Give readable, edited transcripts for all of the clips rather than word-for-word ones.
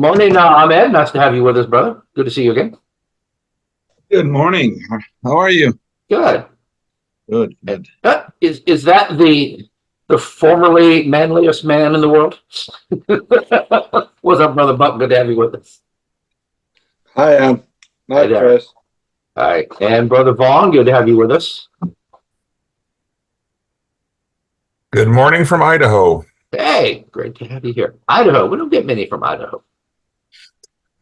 Morning, Ahmed. Nice to have you with us, brother. Good to see you again. Good morning. How are you? Good. Good. Good. Is that the formerly manliest man in the world? What's up, brother Buck? Good to have you with us. Hi, Hi not there. Chris. All right, and brother Vaughn, good to have you with us. Good morning from Idaho. Hey, great to have you here. Idaho. We don't get many from Idaho.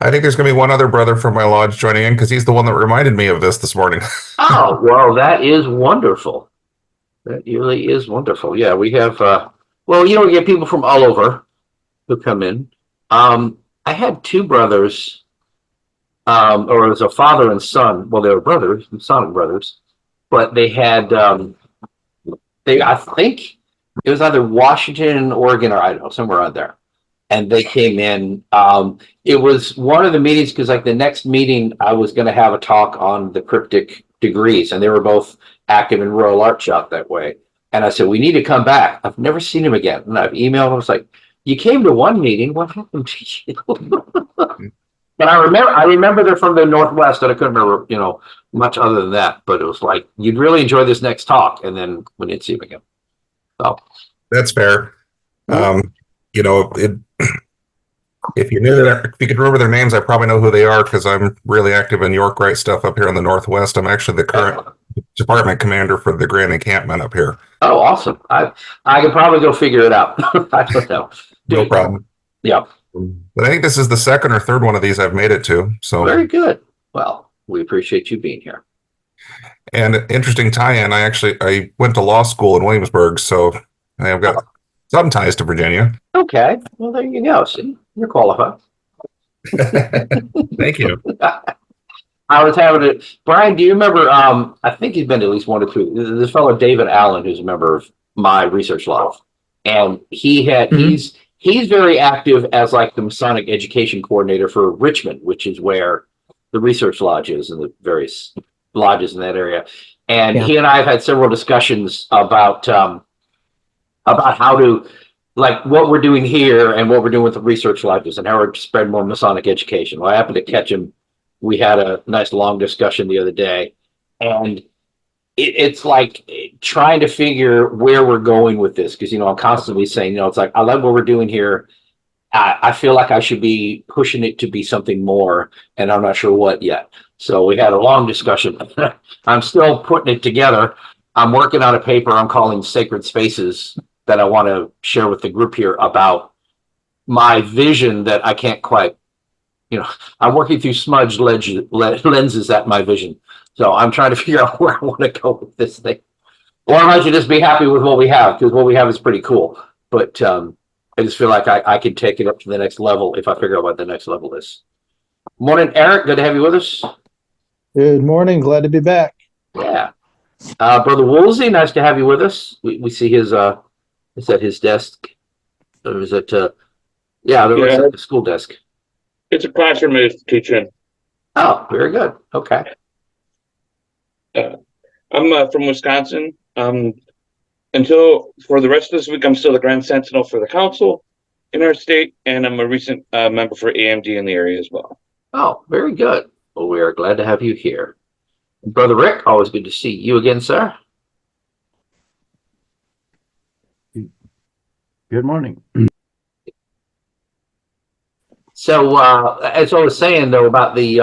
I think there's going to be one other brother from my lodge joining in because he's the one that reminded me of this morning. Oh, well, that is wonderful. That really is wonderful. Yeah, we have, well, we get people from all over who come in. I had two brothers, or it was a father and son. Well, they were brothers, Masonic brothers, but they had, I think it was either Washington, Oregon, or Idaho, somewhere out there. And they came in. It was one of the meetings because, like, the next meeting, I was going to have a talk on the cryptic degrees, and they were both active in Royal Art Shop that way. And I said, we need to come back. I've never seen him again. And I've emailed him. I was like, you came to one meeting. What happened to you? But I remember they're from the Northwest, and I couldn't remember, much other than that. But it was like, you'd really enjoy this next talk. And then we didn't see him again. So That's fair. If you knew that, if you could remember their names, I probably know who they are because I'm really active in York Rite stuff up here in the Northwest. I'm actually the current department commander for the Grand Encampment up here. Oh, awesome. I could probably go figure it out. I don't know. No problem. Yeah. But I think this is the second or third one of these I've made it to. So very good. Well, we appreciate you being here. And interesting tie-in. I went to law school in Williamsburg, so I've got some ties to Virginia. Okay. Well, there you go. See, you're qualified. Thank you. I was having it. Brian, do you remember? I think he's been to at least one or two. This fellow David Allen, who's a member of my research lodge, and he's very active as like the Masonic education coordinator for Richmond, which is where the research lodge is and the various lodges in that area. And he and I have had several discussions about how to, like, what we're doing here and what we're doing with the research lodges and how we're spread more Masonic education. Well, I happened to catch him. We had a nice long discussion the other day, and it's like trying to figure where we're going with this. Cause I'm constantly saying, it's like, I love what we're doing here. I feel like I should be pushing it to be something more, and I'm not sure what yet. So we had a long discussion. I'm still putting it together. I'm working on a paper I'm calling Sacred Spaces that I want to share with the group here about my vision that I can't quite, I'm working through smudged lenses at my vision. So I'm trying to figure out where I want to go with this thing. Or I might just be happy with what we have, because what we have is pretty cool. But I just feel like I can take it up to the next level if I figure out what the next level is. Morning, Eric. Good to have you with us. Good morning. Glad to be back. Yeah. Brother Woolsey, nice to have you with us. We see his, it's at his desk. Or is it, looks at the school desk. It's a classroom is teaching. Oh, very good. Okay. I'm from Wisconsin. Until for the rest of this week, I'm still the Grand Sentinel for the council in our state, and I'm a recent member for AMD in the area as well. Oh, very good. Well, we are glad to have you here. Brother Rick, always good to see you again, sir. Good morning. So, as I was saying though about the,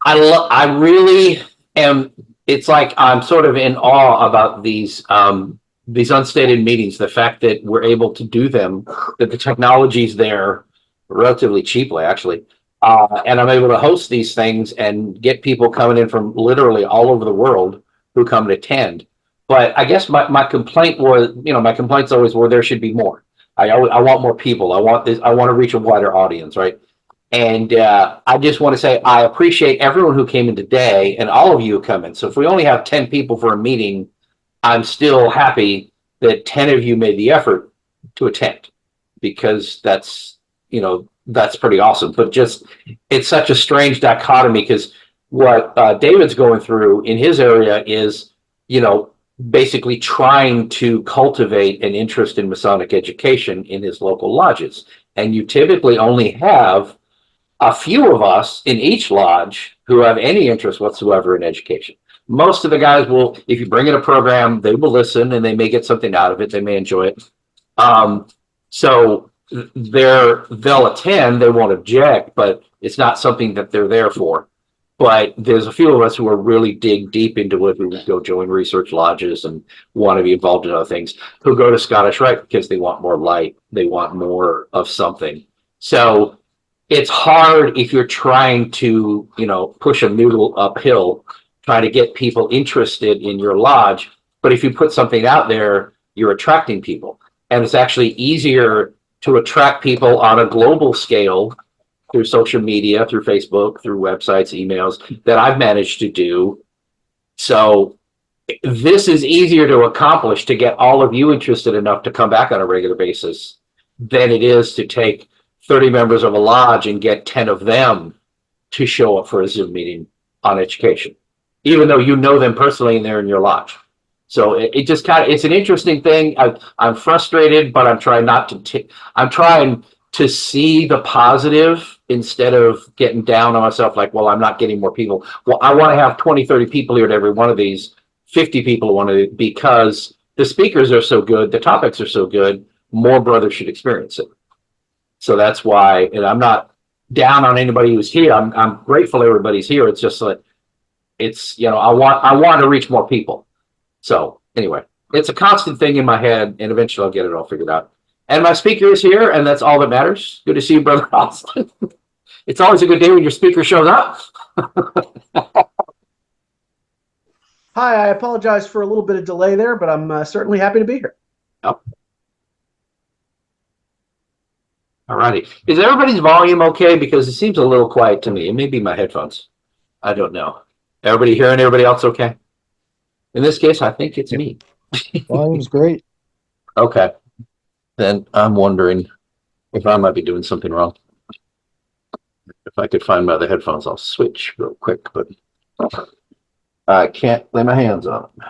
I really am. It's like I'm sort of in awe about these unstated meetings. The fact that we're able to do them, that the technology's there relatively cheaply, actually, and I'm able to host these things and get people coming in from literally all over the world who come to attend. But I guess my complaint was, my complaints always were there should be more. I want more people. I want this. I want to reach a wider audience, right? And I just want to say I appreciate everyone who came in today and all of you who come in. So if we only have 10 people for a meeting, I'm still happy that 10 of you made the effort to attend, because that's pretty awesome. But just, it's such a strange dichotomy, because what David's going through in his area is, basically trying to cultivate an interest in Masonic education in his local lodges. And you typically only have a few of us in each lodge who have any interest whatsoever in education. Most of the guys will, if you bring in a program, they will listen and they may get something out of it. They may enjoy it. So they'll attend, they won't object, but it's not something that they're there for. But there's a few of us who are really dig deep into it, who go join research lodges and want to be involved in other things, who go to Scottish Rite because they want more light, they want more of something. So it's hard if you're trying to, push a noodle uphill, try to get people interested in your lodge. But if you put something out there, you're attracting people. And it's actually easier to attract people on a global scale through social media, through Facebook, through websites, emails that I've managed to do. So this is easier to accomplish, to get all of you interested enough to come back on a regular basis, than it is to take 30 members of a lodge and get 10 of them to show up for a Zoom meeting on education, even though you know them personally and they're in your lodge. So it just it's an interesting thing. I'm frustrated, but I'm trying I'm trying to see the positive instead of getting down on myself like, well, I'm not getting more people. Well, I want to have 20, 30 people here at every one of these, 50 people want to, because the speakers are so good, the topics are so good, more brothers should experience it. So that's why, and I'm not down on anybody who's here. I'm grateful everybody's here. It's just like, I want to reach more people. So anyway, it's a constant thing in my head, and eventually I'll get it all figured out. And my speaker is here, and that's all that matters. Good to see you, Brother Austin. It's always a good day when your speaker shows up. Hi, I apologize for a little bit of delay there, but I'm certainly happy to be here. Yep. All righty. Is everybody's volume okay? Because it seems a little quiet to me. It may be my headphones. I don't know. Everybody hearing everybody else okay? In this case, I think it's me. Volume's great. Okay. Then I'm wondering if I might be doing something wrong. If I could find my other headphones, I'll switch real quick, but I can't lay my hands on them.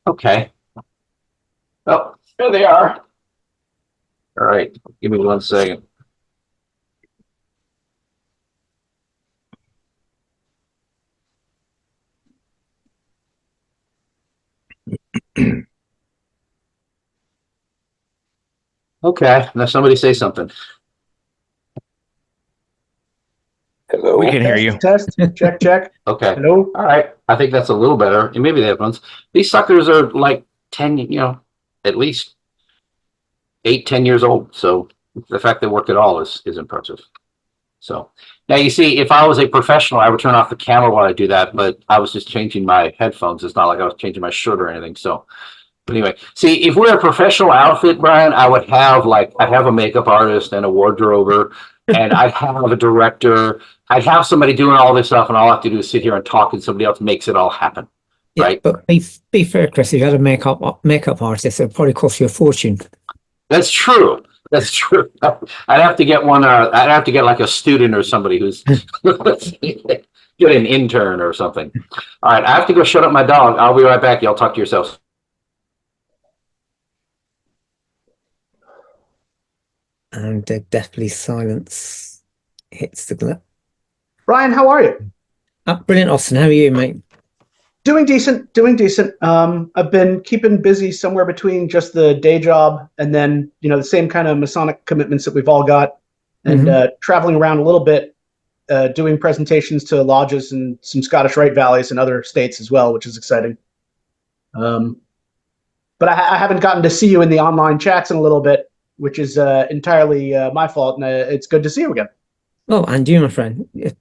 Okay. Oh, there they are. All right. Give me 1 second. Okay, now somebody say something. Hello. We can hear you. Test, check, check. Okay, Hello. all right. I think that's a little better. And maybe the headphones. These suckers are like 10, at least 8, 10 years old. So the fact they work at all is impressive. So now you see, if I was a professional, I would turn off the camera while I do that, but I was just changing my headphones. It's not like I was changing my shirt or anything. So but anyway, see, if we're a professional outfit, Brian, I'd have a makeup artist and a wardrober, and I'd have a director. I'd have somebody doing all this stuff, and all I have to do is sit here and talk, and somebody else makes it all happen. Yeah, right? but be fair, Chris. If you had a makeup artist, it'd probably cost you a fortune. That's true. That's true. I'd have to get one. I'd have to get like a student or somebody who's get an intern or something. All right, I have to go shut up my dog. I'll be right back. Y'all talk to yourselves. And deathly silence hits the glove. Brian, how are you? Brilliant, Austin. How are you, mate? Doing decent. I've been keeping busy somewhere between just the day job and then, the same kind of Masonic commitments that we've all got, and traveling around a little bit, doing presentations to lodges and some Scottish Rite valleys and other states as well, which is exciting. But I haven't gotten to see you in the online chats in a little bit, which is entirely my fault, and it's good to see you again. Oh, and you, my friend. Yeah.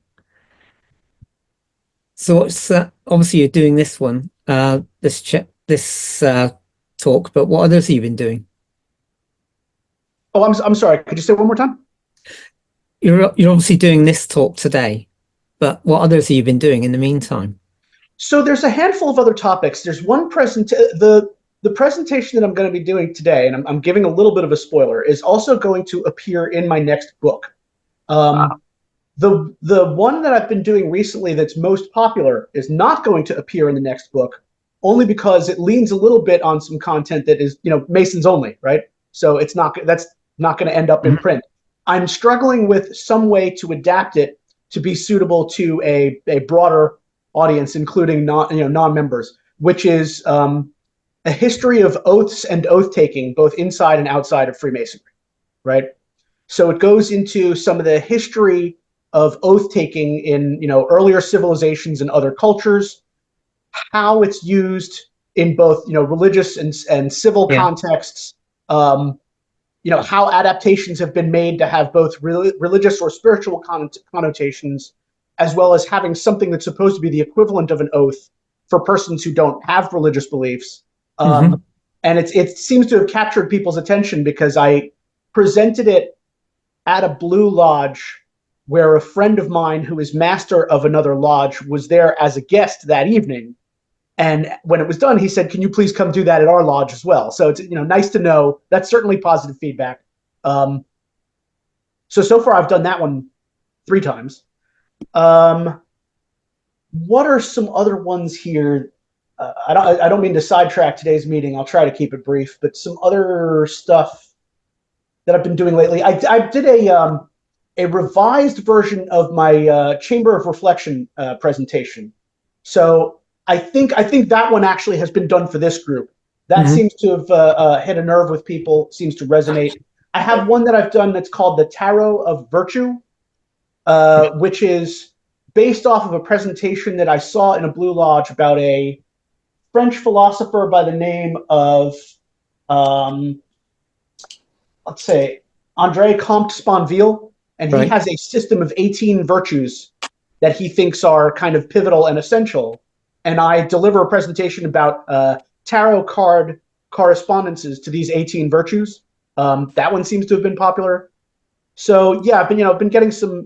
So it's, obviously you're doing this one, this talk, but what others have you been doing? Oh, I'm sorry. Could you say one more time? You're obviously doing this talk today, but what others have you been doing in the meantime? So there's a handful of other topics. There's one the presentation that I'm going to be doing today, and I'm giving a little bit of a spoiler, is also going to appear in my next book. The one that I've been doing recently that's most popular is not going to appear in the next book, only because it leans a little bit on some content that is, Masons only, right? So that's not going to end up in print. I'm struggling with some way to adapt it to be suitable to a broader audience, including non-members, which is a history of oaths and oath taking, both inside and outside of Freemasonry, right? So it goes into some of the history of oath taking in earlier civilizations and other cultures, how it's used in both religious and civil contexts, how adaptations have been made to have both religious or spiritual connotations, as well as having something that's supposed to be the equivalent of an oath for persons who don't have religious beliefs. And it seems to have captured people's attention because I presented it at a Blue Lodge where a friend of mine who is master of another lodge was there as a guest that evening. And when it was done, he said, "Can you please come do that at our lodge as well?" So it's nice to know. That's certainly positive feedback. So far I've done that one 3 times. What are some other ones here? I don't mean to sidetrack today's meeting. I'll try to keep it brief. But some other stuff that I've been doing lately. I did a revised version of my Chamber of Reflection presentation. So I think that one actually has been done for this group. That seems to have hit a nerve with people, seems to resonate. I have one that I've done that's called the Tarot of Virtue, which is based off of a presentation that I saw in a Blue Lodge about a French philosopher by the name of, let's say, André Comte Sponville. And he has a system of 18 virtues that he thinks are kind of pivotal and essential. And I deliver a presentation about tarot card correspondences to these 18 virtues. That one seems to have been popular. So yeah, I've been getting some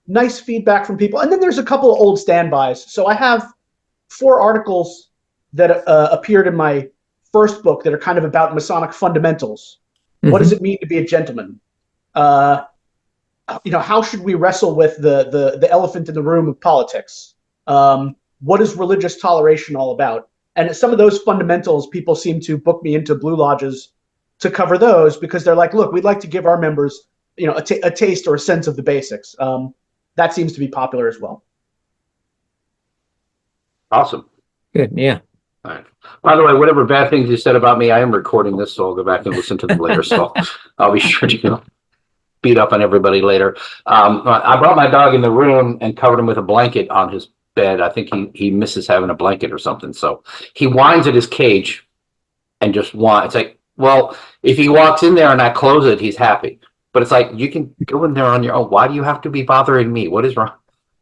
nice feedback from people. And then there's a couple of old standbys. So I have 4 articles that appeared in my first book that are kind of about Masonic fundamentals. What does it mean to be a gentleman? How should we wrestle with the elephant in the room of politics? What is religious toleration all about? And some of those fundamentals, people seem to book me into Blue Lodges to cover those because they're like, look, we'd like to give our members, a taste or a sense of the basics. That seems to be popular as well. Awesome. Good. Yeah. All right. By the way, whatever bad things you said about me, I am recording this, so I'll go back and listen to them later. So I'll be sure to beat up on everybody later. I brought my dog in the room and covered him with a blanket on his bed. I think he misses having a blanket or something. So he whines at his cage and just whines. It's like, well, if he walks in there and I close it, he's happy. But it's like, you can go in there on your own. Why do you have to be bothering me? What is wrong?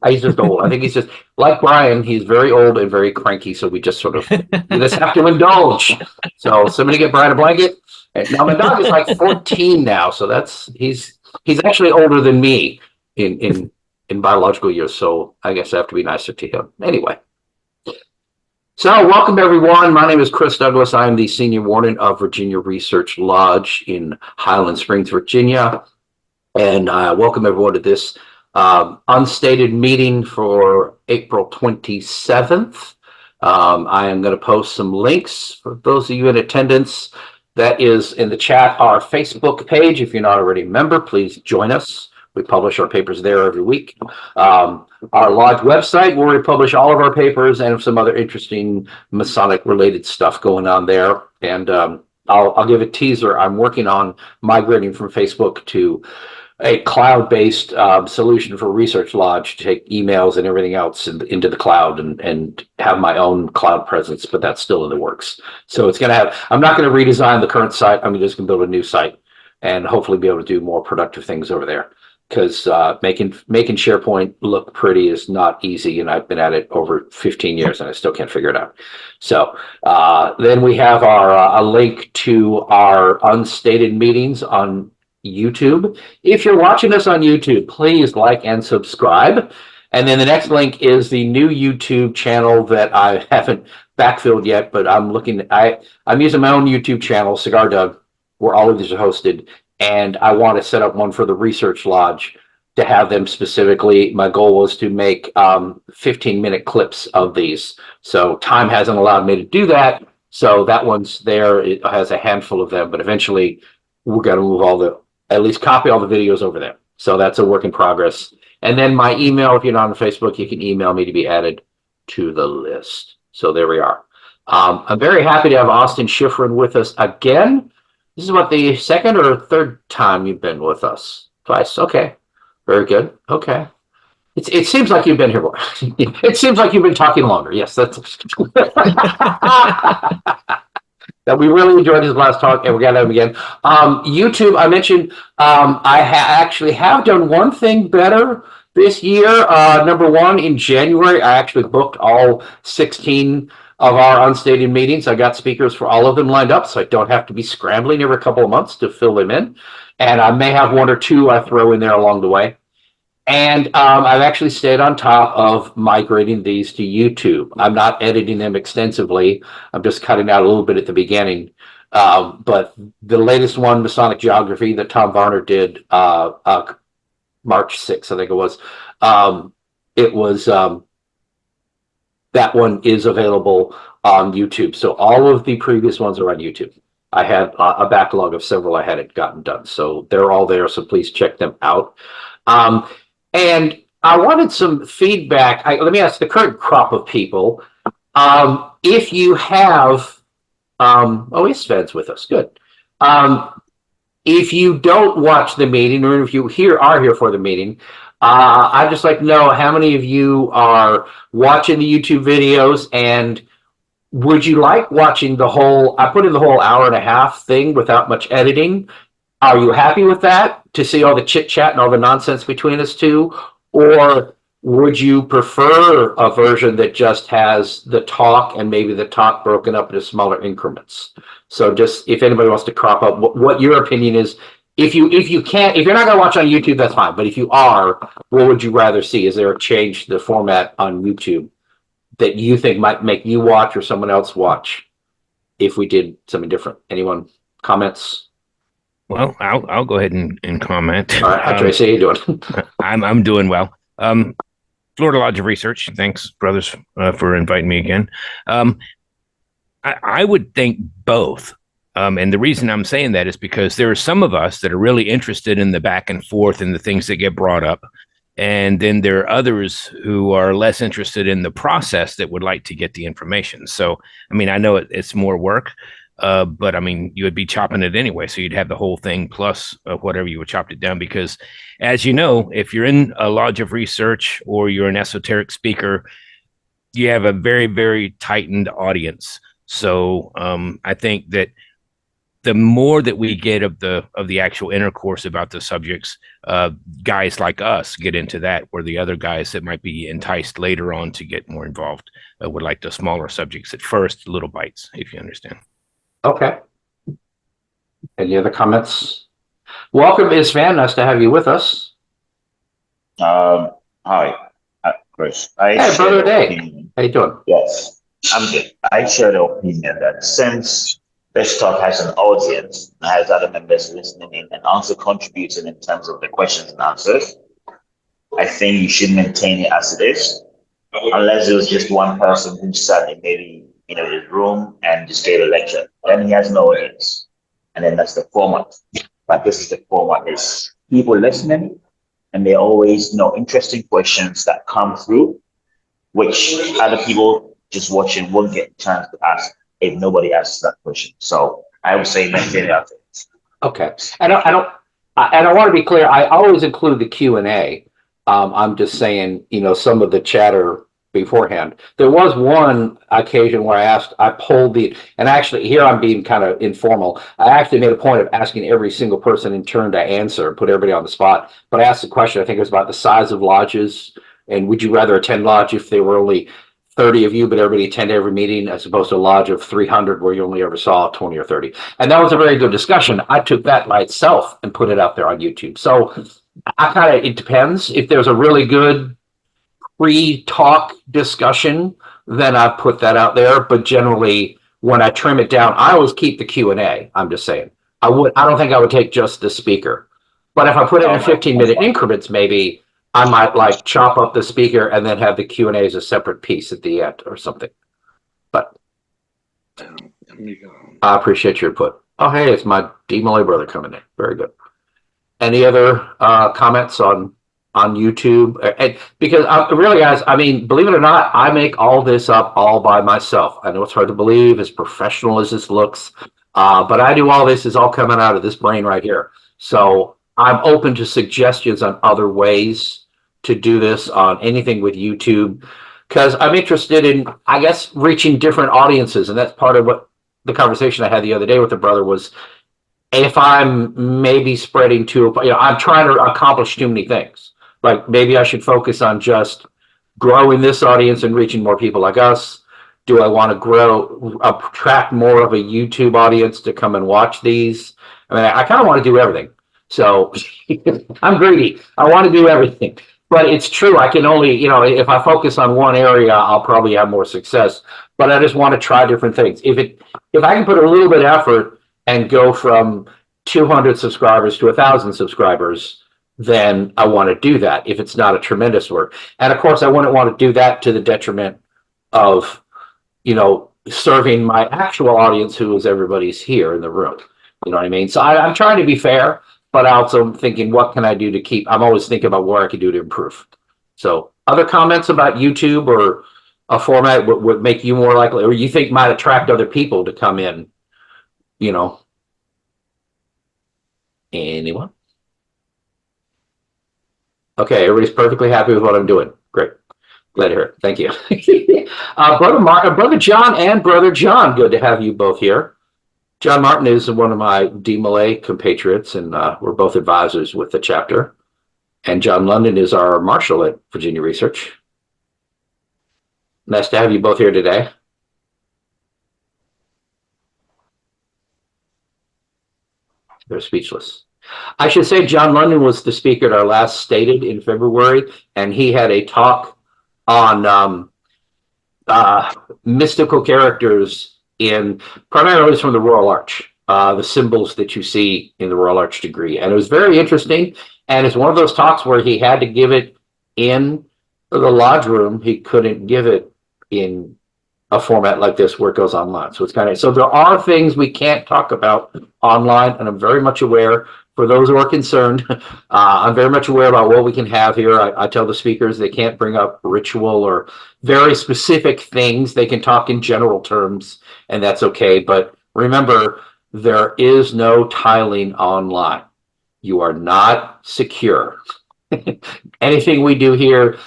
He's just old. I think he's just like Brian. He's very old and very cranky. So we just sort of just have to indulge. So somebody get Brian a blanket. And now my dog is like 14 now. So he's actually older than me in biological years. So I guess I have to be nicer to him. Anyway. So welcome everyone. My name is Chris Douglas. I am the Senior Warden of Virginia Research Lodge in Highland Springs, Virginia. And welcome everyone to this unstated meeting for April 27th. I am going to post some links for those of you in attendance. That is in the chat, our Facebook page. If you're not already a member, please join us. We publish our papers there every week. Our lodge website, where we publish all of our papers and some other interesting Masonic related stuff going on there. And I'll give a teaser. I'm working on migrating from Facebook to a cloud-based solution for Research Lodge to take emails and everything else into the cloud and have my own cloud presence, but that's still in the works. So it's going to have, I'm not going to redesign the current site. I'm just going to build a new site and hopefully be able to do more productive things over there. Because making SharePoint look pretty is not easy, and I've been at it over 15 years and I still can't figure it out. So then we have our a link to our unstated meetings on YouTube. If you're watching us on YouTube, please like and subscribe. And then the next link is the new YouTube channel that I haven't backfilled yet, but I'm looking. I'm using my own YouTube channel, Cigar Doug, where all of these are hosted. And I want to set up one for the Research Lodge to have them specifically. My goal was to make 15-minute clips of these. So time hasn't allowed me to do that. So that one's there. It has a handful of them, but eventually we're going to move at least copy all the videos over there. So that's a work in progress. And then my email, if you're not on Facebook, you can email me to be added to the list. So there we are. I'm very happy to have Austin Shifrin with us again. This is what, the second or third time you've been with us? Twice. Okay. Very good. Okay. It seems like you've been here more. It seems like you've been talking longer. Yes, that's that we really enjoyed his last talk, and we're gonna have him again. YouTube, I mentioned I actually have done one thing better this year. Number one, in January, I actually booked all 16 of our unstated meetings. I got speakers for all of them lined up, so I don't have to be scrambling every couple of months to fill them in. And I may have one or two I throw in there along the way. And I've actually stayed on top of migrating these to YouTube. I'm not editing them extensively. I'm just cutting out a little bit at the beginning. But the latest one, Masonic Geography, that Tom Varner did March 6th, I think it was, that one is available on YouTube. So all of the previous ones are on YouTube. I had a backlog of several I hadn't gotten done. So they're all there. So please check them out. And I wanted some feedback. Let me ask the current crop of people. If you have, Sven's with us. Good. If you don't watch the meeting, or if you are here for the meeting, I'd just like to know how many of you are watching the YouTube videos, and would you like watching the whole, I put in the whole hour and a half thing without much editing. Are you happy with that, to see all the chit chat and all the nonsense between us two? Or would you prefer a version that just has the talk and maybe the talk broken up into smaller increments? So just, if anybody wants to crop up what your opinion is. If you're not going to watch on YouTube, that's fine. But if you are, what would you rather see? Is there a change to the format on YouTube that you think might make you watch or someone else watch if we did something different? Anyone comments? Well, I'll go ahead and comment. All right, Tracy, how you doing? I'm doing well. Florida Lodge of Research. Thanks, brothers, for inviting me again. I would think both. And the reason I'm saying that is because there are some of us that are really interested in the back and forth and the things that get brought up. And then there are others who are less interested in the process that would like to get the information. So, I mean, I know it's more work. But I mean, you would be chopping it anyway. So you'd have the whole thing plus whatever you would chop it down. Because as you know, if you're in a Lodge of Research or you're an esoteric speaker, you have a very, very tightened audience. So I think that the more that we get of the actual intercourse about the subjects, guys like us get into that, where the other guys that might be enticed later on to get more involved would like the smaller subjects at first, little bites, if you understand. Okay. Any other comments? Welcome, Isvan. Nice to have you with us. Hi, Chris. Hey, brother Day. How you doing? Yes, I'm good. I share the opinion that since this talk has an audience and has other members listening in and also contributing in terms of the questions and answers, I think you should maintain it as it is, unless it was just one person who sat in maybe his room and just gave a lecture. Then he has no audience. And then that's the format. But this is the format. It's people listening, and they always know interesting questions that come through, which other people just watching won't get a chance to ask if nobody asks that question. So I would say maintain it out there. Okay. And I want to be clear, I always include the Q&A. I'm just saying, some of the chatter beforehand. There was one occasion where I polled and actually here I'm being kind of informal. I actually made a point of asking every single person in turn to answer, put everybody on the spot. But I asked the question, I think it was about the size of lodges, and would you rather attend lodge if there were only 30 of you, but everybody attend every meeting, as opposed to a lodge of 300 where you only ever saw 20 or 30. And that was a very good discussion. I took that by itself and put it out there on YouTube. So it depends. If there's a really good pre-talk discussion, then I put that out there. But generally, when I trim it down, I always keep the Q&A. I'm just saying, I don't think I would take just the speaker. But if I put it in 15-minute increments, maybe I might like chop up the speaker and then have the Q&A as a separate piece at the end or something. But I appreciate your input. Oh, hey, it's my D. Malay brother coming in. Very good. Any other comments on YouTube? And because really, guys, I mean, believe it or not, I make all this up all by myself. I know it's hard to believe, as professional as this looks, but I do all this. Is all coming out of this brain right here. So I'm open to suggestions on other ways to do this on anything with YouTube, because I'm interested in, I guess, reaching different audiences, and that's part of what the conversation I had the other day with the brother was. If I'm maybe spreading too, I'm trying to accomplish too many things. Like maybe I should focus on just growing this audience and reaching more people like us. Do I want to attract more of a YouTube audience to come and watch these? I mean, I kind of want to do everything. So I'm greedy. I want to do everything. But it's true. I can only, if I focus on one area, I'll probably have more success. But I just want to try different things. If I can put a little bit of effort and go from 200 subscribers to 1,000 subscribers, then I want to do that if it's not a tremendous work. And of course, I wouldn't want to do that to the detriment of, serving my actual audience, who is everybody's here in the room. You know what I mean? So I'm trying to be fair, but also thinking, what can I do to keep? I'm always thinking about what I can do to improve. So other comments about YouTube or a format would make you more likely, or you think might attract other people to come in? Anyone? Okay, everybody's perfectly happy with what I'm doing. Great. Glad to hear it. Thank you. Brother John and Brother John, good to have you both here. John Martin is one of my D. Malay compatriots, and we're both advisors with the chapter. And John London is our marshal at Virginia Research. Nice to have you both here today. They're speechless. I should say John London was the speaker at our last Stated in February, and he had a talk on mystical characters primarily from the Royal Arch, the symbols that you see in the Royal Arch degree. And it was very interesting. And it's one of those talks where he had to give it in the lodge room. He couldn't give it in a format like this where it goes online. So so there are things we can't talk about online, and I'm very much aware. For those who are concerned, I'm very much aware about what we can have here. I tell the speakers they can't bring up ritual or very specific things. They can talk in general terms, and that's okay. But remember, there is no tiling online. You are not secure. Anything we do here,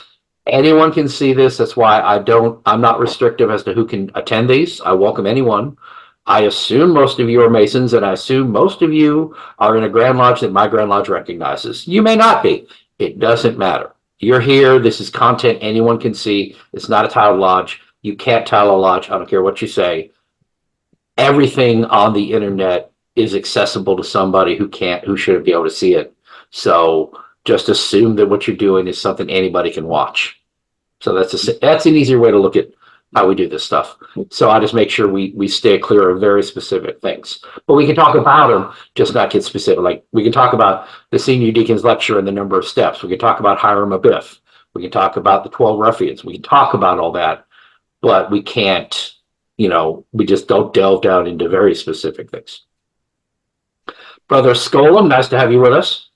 anyone can see this. That's why I'm not restrictive as to who can attend these. I welcome anyone. I assume most of you are Masons, and I assume most of you are in a Grand Lodge that my Grand Lodge recognizes. You may not be. It doesn't matter. You're here. This is content anyone can see. It's not a tiled lodge. You can't tile a lodge. I don't care what you say. Everything on the internet is accessible to somebody who shouldn't be able to see it. So just assume that what you're doing is something anybody can watch. So that's an easier way to look at how we do this stuff. So I just make sure we stay clear of very specific things. But we can talk about them, just not get specific. Like we can talk about the senior deacon's lecture and the number of steps. We can talk about Hiram Abiff. We can talk about the 12 ruffians. We can talk about all that, but we can't, we just don't delve down into very specific things. Brother Skolem, nice to have you with us.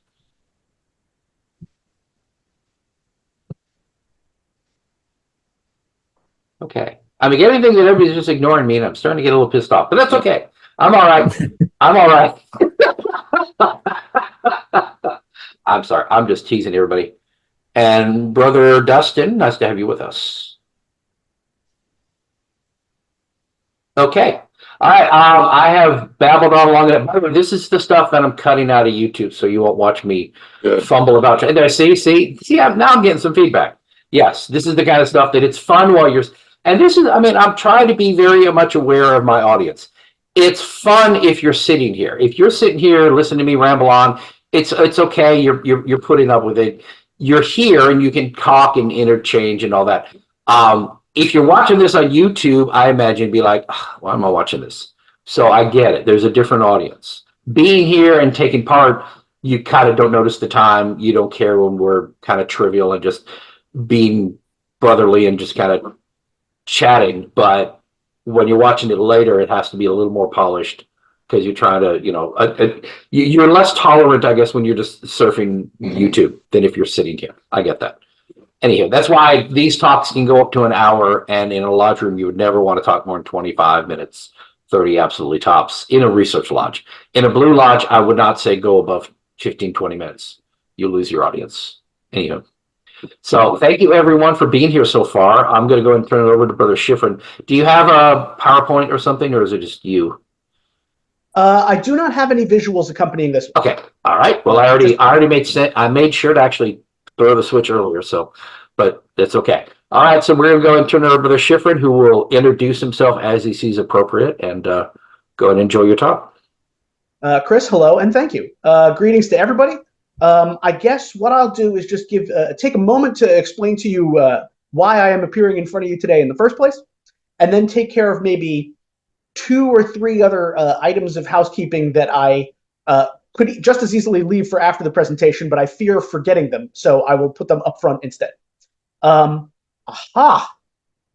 Okay. I'm beginning to think that everybody's just ignoring me, and I'm starting to get a little pissed off, but that's okay. I'm all right. I'm all right. I'm sorry. I'm just teasing everybody. And Brother Dustin, nice to have you with us. Okay. All right. I have babbled on long enough. By the way, this is the stuff that I'm cutting out of YouTube, so you won't watch me fumble about. And there, see, now I'm getting some feedback. Yes, this is the kind of stuff that it's fun while you're. And this is, I'm trying to be very much aware of my audience. It's fun if you're sitting here. If you're sitting here, listening to me ramble on, it's okay. You're putting up with it. You're here and you can talk and interchange and all that. If you're watching this on YouTube, I imagine you'd be like, why am I watching this? So I get it. There's a different audience. Being here and taking part, you kind of don't notice the time. You don't care when we're kind of trivial and just being brotherly and just kind of chatting. But when you're watching it later, it has to be a little more polished because you're trying to, you're less tolerant, I guess, when you're just surfing YouTube than if you're sitting here. I get that. Anyhow, that's why these talks can go up to an hour, and in a lodge room, you would never want to talk more than 25 minutes, 30 absolutely tops in a research lodge. In a blue lodge, I would not say go above 15, 20 minutes. You lose your audience. Anyhow. So thank you everyone for being here so far. I'm going to go ahead and turn it over to Brother Shifrin. Do you have a PowerPoint or something, or is it just you? I do not have any visuals accompanying this one. Okay. All right. Well, I already made sense. I made sure to actually throw the switch earlier, but that's okay. All right. So we're going to go and turn it over to Brother Shifrin, who will introduce himself as he sees appropriate, and go and enjoy your talk. Chris, hello, and thank you. Greetings to everybody. I guess what I'll do is just take a moment to explain to you why I am appearing in front of you today in the first place, and then take care of maybe 2 or 3 other items of housekeeping that I could just as easily leave for after the presentation, but I fear forgetting them, so I will put them up front instead. Aha!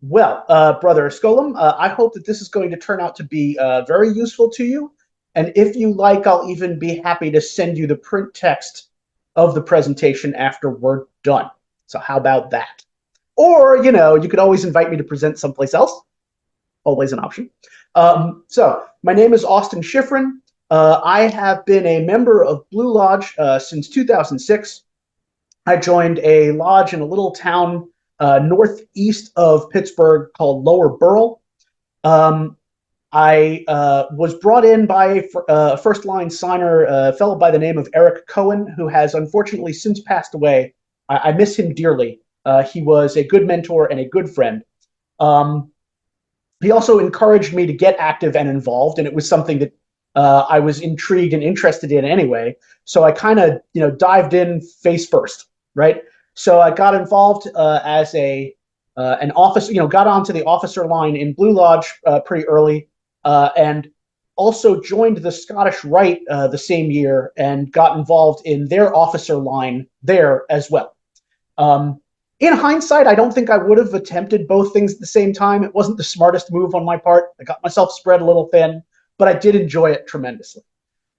Well, Brother Skolum, I hope that this is going to turn out to be very useful to you, and if you like, I'll even be happy to send you the print text of the presentation after we're done. So how about that? Or, you could always invite me to present someplace else. Always an option. So my name is Austin Shifrin. I have been a member of Blue Lodge since 2006. I joined a lodge in a little town northeast of Pittsburgh called Lower Burrell. I was brought in by a first-line signer, a fellow by the name of Eric Cohen, who has unfortunately since passed away. I miss him dearly. He was a good mentor and a good friend. He also encouraged me to get active and involved, and it was something that I was intrigued and interested in anyway. So I kind of, dived in face first, right? So I got involved as an officer, got onto the officer line in Blue Lodge pretty early, and also joined the Scottish Rite the same year and got involved in their officer line there as well. In hindsight, I don't think I would have attempted both things at the same time. It wasn't the smartest move on my part. I got myself spread a little thin, but I did enjoy it tremendously.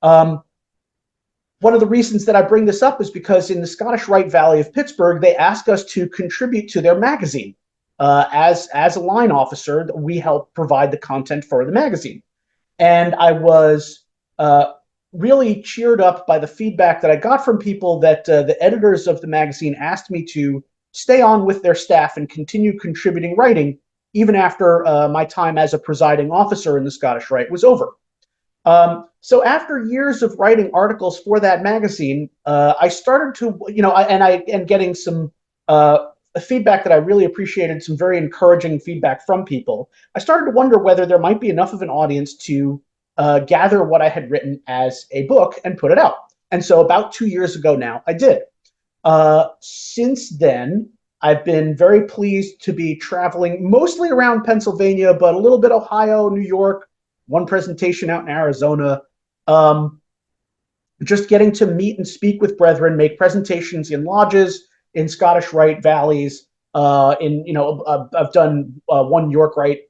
One of the reasons that I bring this up is because in the Scottish Rite Valley of Pittsburgh, they ask us to contribute to their magazine. As a line officer, we help provide the content for the magazine. And I was really cheered up by the feedback that I got from people that the editors of the magazine asked me to stay on with their staff and continue contributing writing even after my time as a presiding officer in the Scottish Rite was over. So after years of writing articles for that magazine, I started to, and getting some feedback that I really appreciated, some very encouraging feedback from people, I started to wonder whether there might be enough of an audience to gather what I had written as a book and put it out. And so about 2 years ago now, I did. Since then, I've been very pleased to be traveling mostly around Pennsylvania, but a little bit Ohio, New York, one presentation out in Arizona, just getting to meet and speak with brethren, make presentations in lodges, in Scottish Rite valleys, I've done one York Rite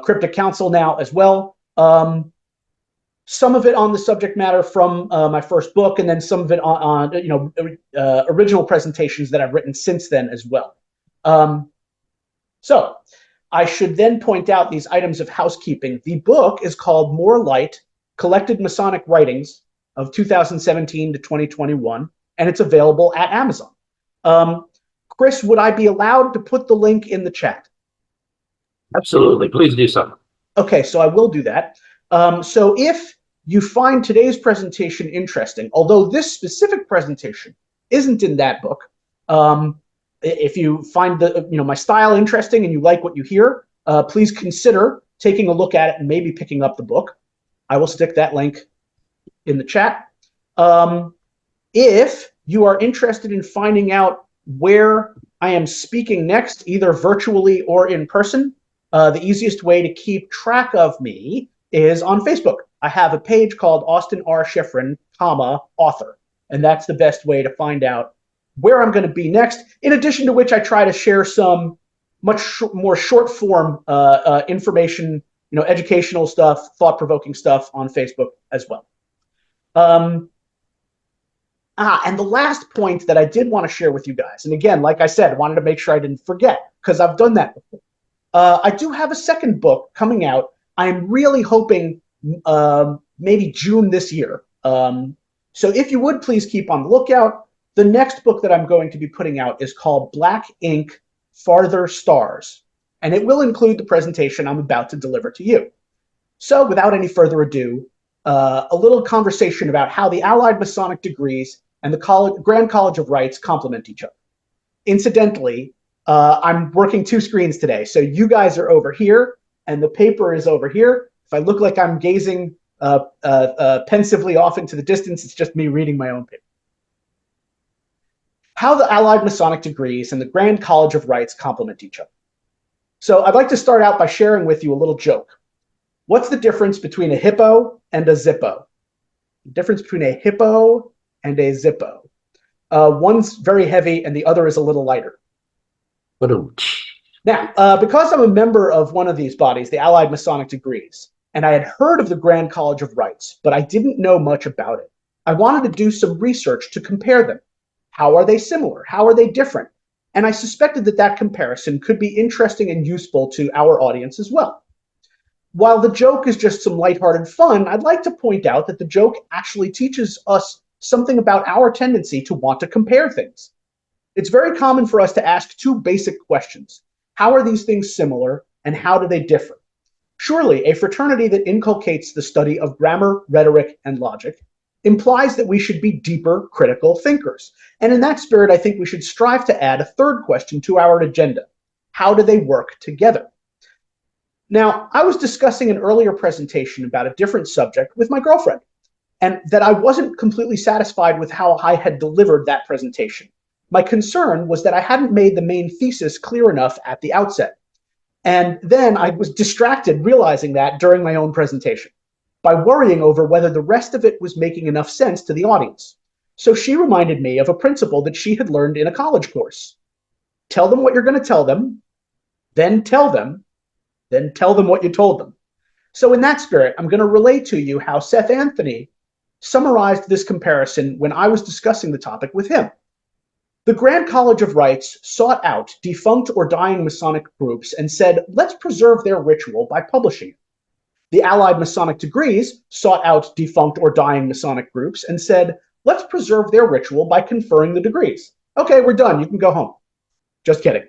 cryptic council now as well. Some of it on the subject matter from my first book, and then some of it on original presentations that I've written since then as well. So I should then point out these items of housekeeping. The book is called More Light, Collected Masonic Writings of 2017 to 2021, and it's available at Amazon. Chris, would I be allowed to put the link in the chat? Absolutely. Please do so. Okay, so I will do that. So if you find today's presentation interesting, although this specific presentation isn't in that book, if you find my style interesting and you like what you hear, please consider taking a look at it and maybe picking up the book. I will stick that link in the chat. If you are interested in finding out where I am speaking next, either virtually or in person, the easiest way to keep track of me is on Facebook. I have a page called Austin R. Shifrin, author. And that's the best way to find out where I'm going to be next. In addition to which, I try to share some more short form information, educational stuff, thought-provoking stuff on Facebook as well. And the last point that I did want to share with you guys, and again, like I said, I wanted to make sure I didn't forget, because I've done that before. I do have a second book coming out. I'm really hoping maybe June this year. So if you would please keep on the lookout. The next book that I'm going to be putting out is called Black Ink, Farther Stars, and it will include the presentation I'm about to deliver to you. So without any further ado, a little conversation about how the Allied Masonic Degrees and the Grand College of Rites complement each other. Incidentally, I'm working 2 screens today, so you guys are over here, and the paper is over here. If I look like I'm gazing pensively off into the distance, it's just me reading my own paper. How the Allied Masonic Degrees and the Grand College of Rites complement each other. So I'd like to start out by sharing with you a little joke. What's the difference between a hippo and a zippo? The difference between a hippo and a zippo. One's very heavy and the other is a little lighter. Now, because I'm a member of one of these bodies, the Allied Masonic Degrees, and I had heard of the Grand College of Rites, but I didn't know much about it, I wanted to do some research to compare them. How are they similar? How are they different? And I suspected that that comparison could be interesting and useful to our audience as well. While the joke is just some lighthearted fun, I'd like to point out that the joke actually teaches us something about our tendency to want to compare things. It's very common for us to ask 2 basic questions. How are these things similar, and how do they differ? Surely, a fraternity that inculcates the study of grammar, rhetoric, and logic implies that we should be deeper critical thinkers. And in that spirit, I think we should strive to add a 3rd question to our agenda. How do they work together? Now, I was discussing an earlier presentation about a different subject with my girlfriend, and that I wasn't completely satisfied with how I had delivered that presentation. My concern was that I hadn't made the main thesis clear enough at the outset. And then I was distracted realizing that during my own presentation by worrying over whether the rest of it was making enough sense to the audience. So she reminded me of a principle that she had learned in a college course. Tell them what you're going to tell them, then tell them what you told them. So in that spirit, I'm going to relay to you how Seth Anthony summarized this comparison when I was discussing the topic with him. The Grand College of Rites sought out defunct or dying Masonic groups and said, let's preserve their ritual by publishing it. The Allied Masonic Degrees sought out defunct or dying Masonic groups and said, let's preserve their ritual by conferring the degrees. Okay, we're done. You can go home. Just kidding.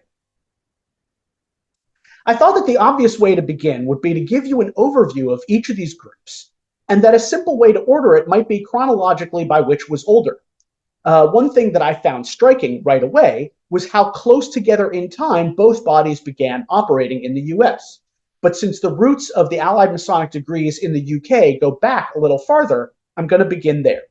I thought that the obvious way to begin would be to give you an overview of each of these groups, and that a simple way to order it might be chronologically by which was older. One thing that I found striking right away was how close together in time both bodies began operating in the US. But since the roots of the Allied Masonic Degrees in the UK go back a little farther, I'm going to begin there.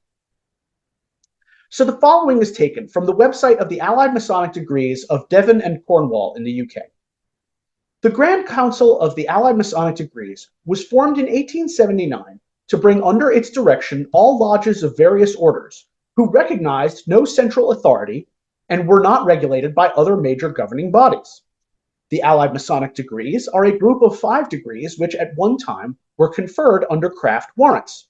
So the following is taken from the website of the Allied Masonic Degrees of Devon and Cornwall in the UK. The Grand Council of the Allied Masonic Degrees was formed in 1879 to bring under its direction all lodges of various orders who recognized no central authority and were not regulated by other major governing bodies. The Allied Masonic Degrees are a group of 5 degrees which at one time were conferred under craft warrants.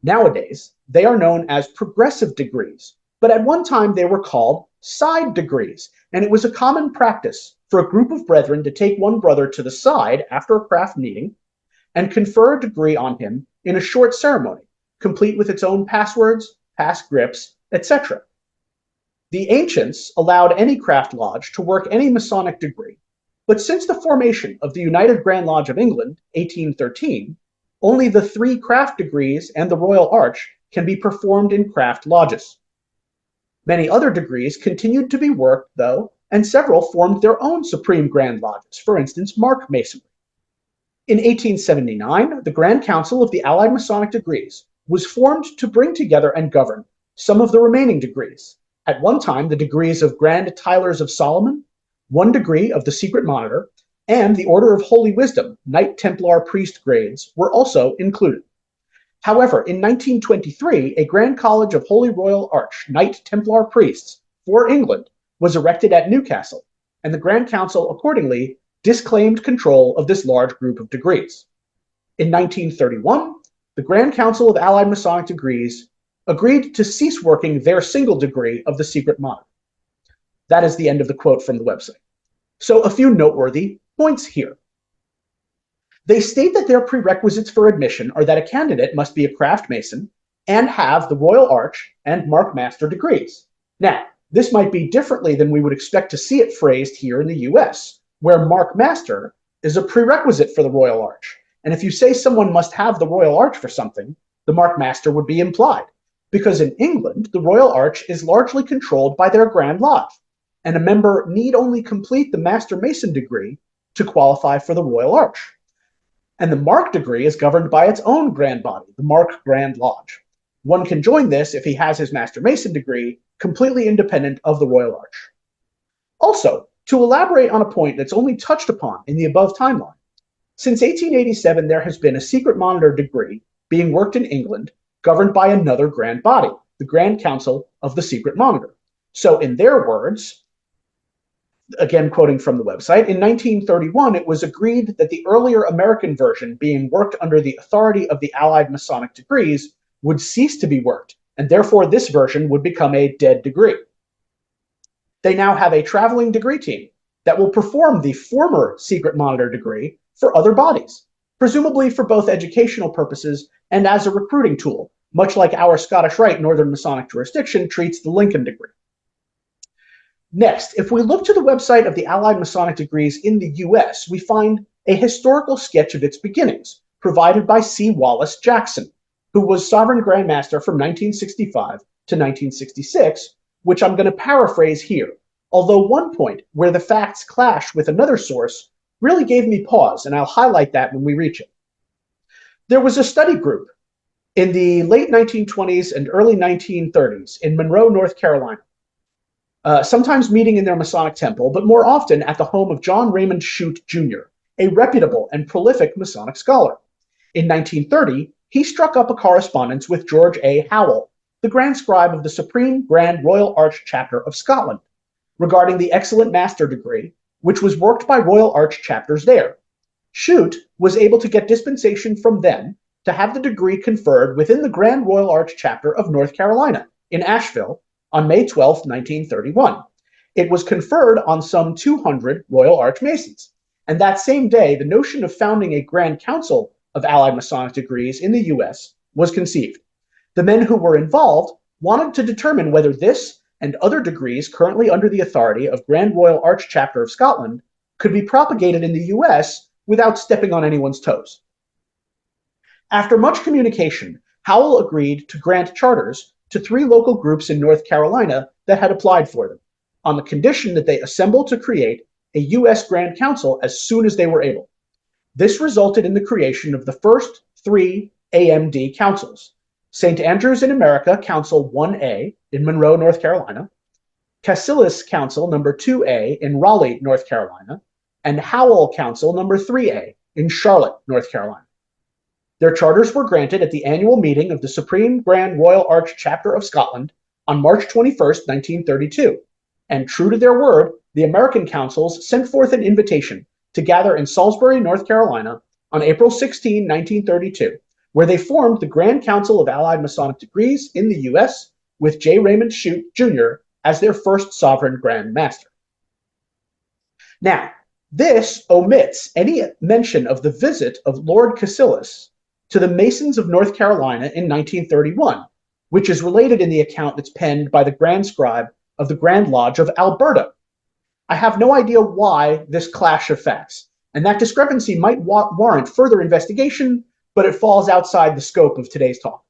Nowadays, they are known as progressive degrees, but at one time they were called side degrees, and it was a common practice for a group of brethren to take one brother to the side after a craft meeting and confer a degree on him in a short ceremony, complete with its own passwords, pass grips, etc. The ancients allowed any craft lodge to work any Masonic degree, but since the formation of the United Grand Lodge of England, 1813, only the 3 craft degrees and the Royal Arch can be performed in craft lodges. Many other degrees continued to be worked, though, and several formed their own Supreme Grand Lodges, for instance, Mark Masonry. In 1879, the Grand Council of the Allied Masonic Degrees was formed to bring together and govern some of the remaining degrees. At one time, the degrees of Grand Tylers of Solomon, 1 degree of the Secret Monitor, and the Order of Holy Wisdom, Knight Templar priest grades, were also included. However, in 1923, a Grand College of Holy Royal Arch Knight Templar priests for England was erected at Newcastle, and the Grand Council accordingly disclaimed control of this large group of degrees. In 1931, the Grand Council of Allied Masonic Degrees agreed to cease working their single degree of the secret monitor. That is the end of the quote from the website. So a few noteworthy points here. They state that their prerequisites for admission are that a candidate must be a craft mason and have the Royal Arch and Mark Master degrees. Now, this might be differently than we would expect to see it phrased here in the US, where Mark Master is a prerequisite for the Royal Arch. And if you say someone must have the Royal Arch for something, the Mark Master would be implied. Because in England, the Royal Arch is largely controlled by their Grand Lodge, and a member need only complete the Master Mason degree to qualify for the Royal Arch. And the Mark degree is governed by its own grand body, the Mark Grand Lodge. One can join this if he has his Master Mason degree, completely independent of the Royal Arch. Also, to elaborate on a point that's only touched upon in the above timeline, since 1887 there has been a secret monitor degree being worked in England governed by another grand body, the Grand Council of the Secret Monitor. So in their words, again quoting from the website, in 1931 it was agreed that the earlier American version being worked under the authority of the Allied Masonic Degrees would cease to be worked, and therefore this version would become a dead degree. They now have a traveling degree team that will perform the former Secret Monitor degree for other bodies, presumably for both educational purposes and as a recruiting tool, much like our Scottish Rite Northern Masonic jurisdiction treats the Lincoln degree. Next, if we look to the website of the Allied Masonic Degrees in the US, we find a historical sketch of its beginnings, provided by C. Wallace Jackson, who was Sovereign Grand Master from 1965 to 1966, which I'm going to paraphrase here, although one point where the facts clash with another source really gave me pause, and I'll highlight that when we reach it. There was a study group in the late 1920s and early 1930s in Monroe, North Carolina, sometimes meeting in their Masonic temple, but more often at the home of John Raymond Shute Jr., a reputable and prolific Masonic scholar. In 1930, he struck up a correspondence with George A. Howell, the Grand Scribe of the Supreme Grand Royal Arch Chapter of Scotland, regarding the excellent master degree, which was worked by Royal Arch chapters there. Shute was able to get dispensation from them to have the degree conferred within the Grand Royal Arch Chapter of North Carolina in Asheville on May 12, 1931. It was conferred on some 200 Royal Arch Masons, and that same day, the notion of founding a Grand Council of Allied Masonic Degrees in the US was conceived. The men who were involved wanted to determine whether this and other degrees currently under the authority of Grand Royal Arch Chapter of Scotland could be propagated in the US without stepping on anyone's toes. After much communication, Howell agreed to grant charters to 3 local groups in North Carolina that had applied for them, on the condition that they assemble to create a U.S. Grand Council as soon as they were able. This resulted in the creation of the first 3 AMD councils: St. Andrews in America Council 1A in Monroe, North Carolina, Cassilis Council number 2A in Raleigh, North Carolina, and Howell Council number 3A in Charlotte, North Carolina. Their charters were granted at the annual meeting of the Supreme Grand Royal Arch Chapter of Scotland on March 21, 1932, and true to their word, the American councils sent forth an invitation to gather in Salisbury, North Carolina on April 16, 1932, where they formed the Grand Council of Allied Masonic Degrees in the U.S. with J. Raymond Shute Jr. as their first sovereign Grand Master. Now, this omits any mention of the visit of Lord Cassilis to the Masons of North Carolina in 1931, which is related in the account that's penned by the Grand Scribe of the Grand Lodge of Alberta. I have no idea why this clash of facts, and that discrepancy might warrant further investigation, but it falls outside the scope of today's talk.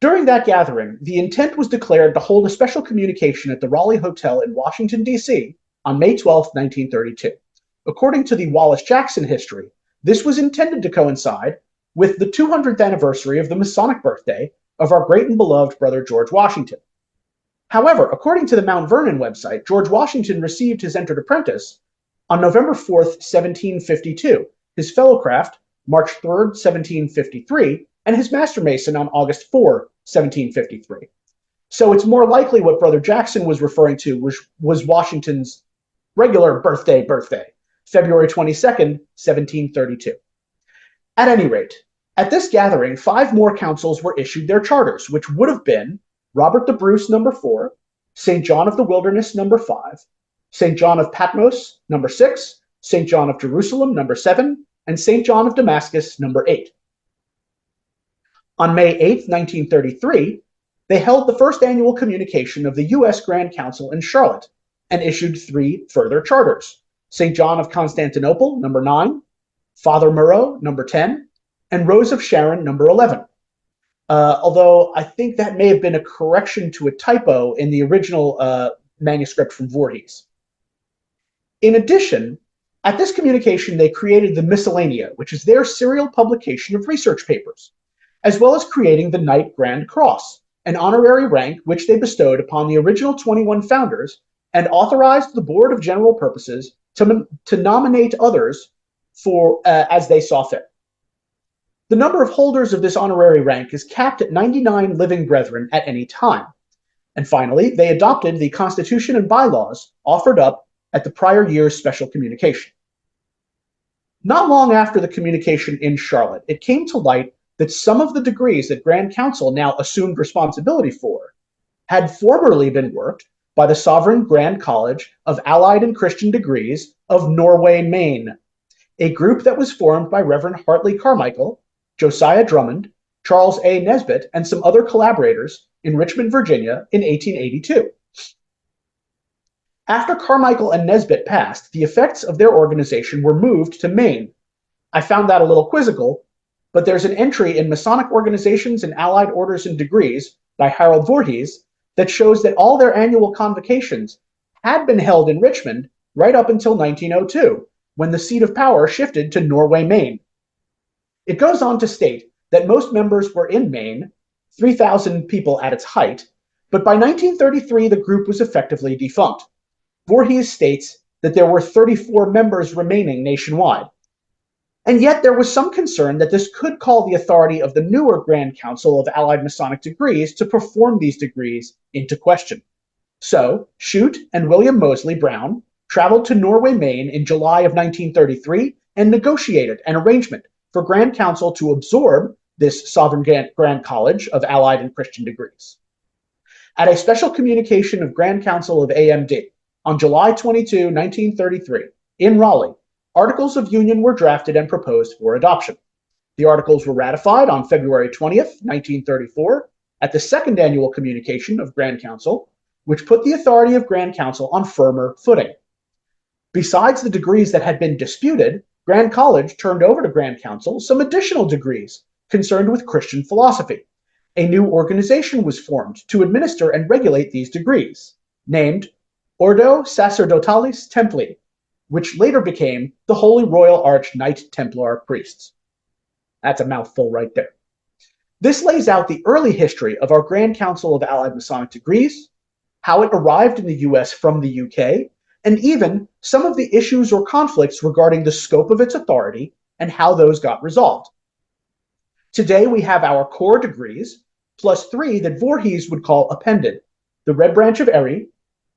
During that gathering, the intent was declared to hold a special communication at the Raleigh Hotel in Washington, D.C. on May 12, 1932. According to the Wallace Jackson history, this was intended to coincide with the 200th anniversary of the Masonic birthday of our great and beloved brother George Washington. However, according to the Mount Vernon website, George Washington received his entered apprentice on November 4th, 1752, his fellowcraft, March 3rd, 1753, and his Master Mason on August 4, 1753. So it's more likely what Brother Jackson was referring to was Washington's regular birthday, February 22nd, 1732. At any rate, at this gathering, 5 more councils were issued their charters, which would have been Robert the Bruce, number 4, St. John of the Wilderness, number 5, St. John of Patmos, number 6, St. John of Jerusalem, number 7, and St. John of Damascus, number 8. On May 8, 1933, they held the first annual communication of the U.S. Grand Council in Charlotte and issued 3 further charters: St. John of Constantinople, number 9, Father Moreau, number 10, and Rose of Sharon, number 11. Although I think that may have been a correction to a typo in the original manuscript from Voorhees. In addition, at this communication, they created the Miscellanea, which is their serial publication of research papers, as well as creating the Knight Grand Cross, an honorary rank which they bestowed upon the original 21 founders and authorized the Board of General Purposes to nominate others for as they saw fit. The number of holders of this honorary rank is capped at 99 living brethren at any time. And finally, they adopted the Constitution and bylaws offered up at the prior year's special communication. Not long after the communication in Charlotte, it came to light that some of the degrees that Grand Council now assumed responsibility for had formerly been worked by the Sovereign Grand College of Allied and Christian Degrees of Norway, Maine, a group that was formed by Reverend Hartley Carmichael, Josiah Drummond, Charles A. Nesbitt, and some other collaborators in Richmond, Virginia in 1882. After Carmichael and Nesbitt passed, the effects of their organization were moved to Maine. I found that a little quizzical, but there's an entry in Masonic Organizations and Allied Orders and Degrees by Harold Voorhees that shows that all their annual convocations had been held in Richmond right up until 1902, when the seat of power shifted to Norway, Maine. It goes on to state that most members were in Maine, 3,000 people at its height, but by 1933 the group was effectively defunct. Voorhees states that there were 34 members remaining nationwide. And yet there was some concern that this could call the authority of the newer Grand Council of Allied Masonic Degrees to perform these degrees into question. So, Shute and William Moseley Brown traveled to Norway, Maine in July of 1933 and negotiated an arrangement for Grand Council to absorb this Sovereign Grand College of Allied and Christian Degrees. At a special communication of Grand Council of AMD on July 22, 1933, in Raleigh, Articles of Union were drafted and proposed for adoption. The articles were ratified on February 20th, 1934, at the second annual communication of Grand Council, which put the authority of Grand Council on firmer footing. Besides the degrees that had been disputed, Grand College turned over to Grand Council some additional degrees concerned with Christian philosophy. A new organization was formed to administer and regulate these degrees, named Ordo Sacerdotalis Templi, which later became the Holy Royal Arch Knight Templar Priests. That's a mouthful right there. This lays out the early history of our Grand Council of Allied Masonic Degrees, how it arrived in the US from the UK, and even some of the issues or conflicts regarding the scope of its authority and how those got resolved. Today we have our core degrees, plus 3 that Voorhees would call appended: the Red Branch of Eri,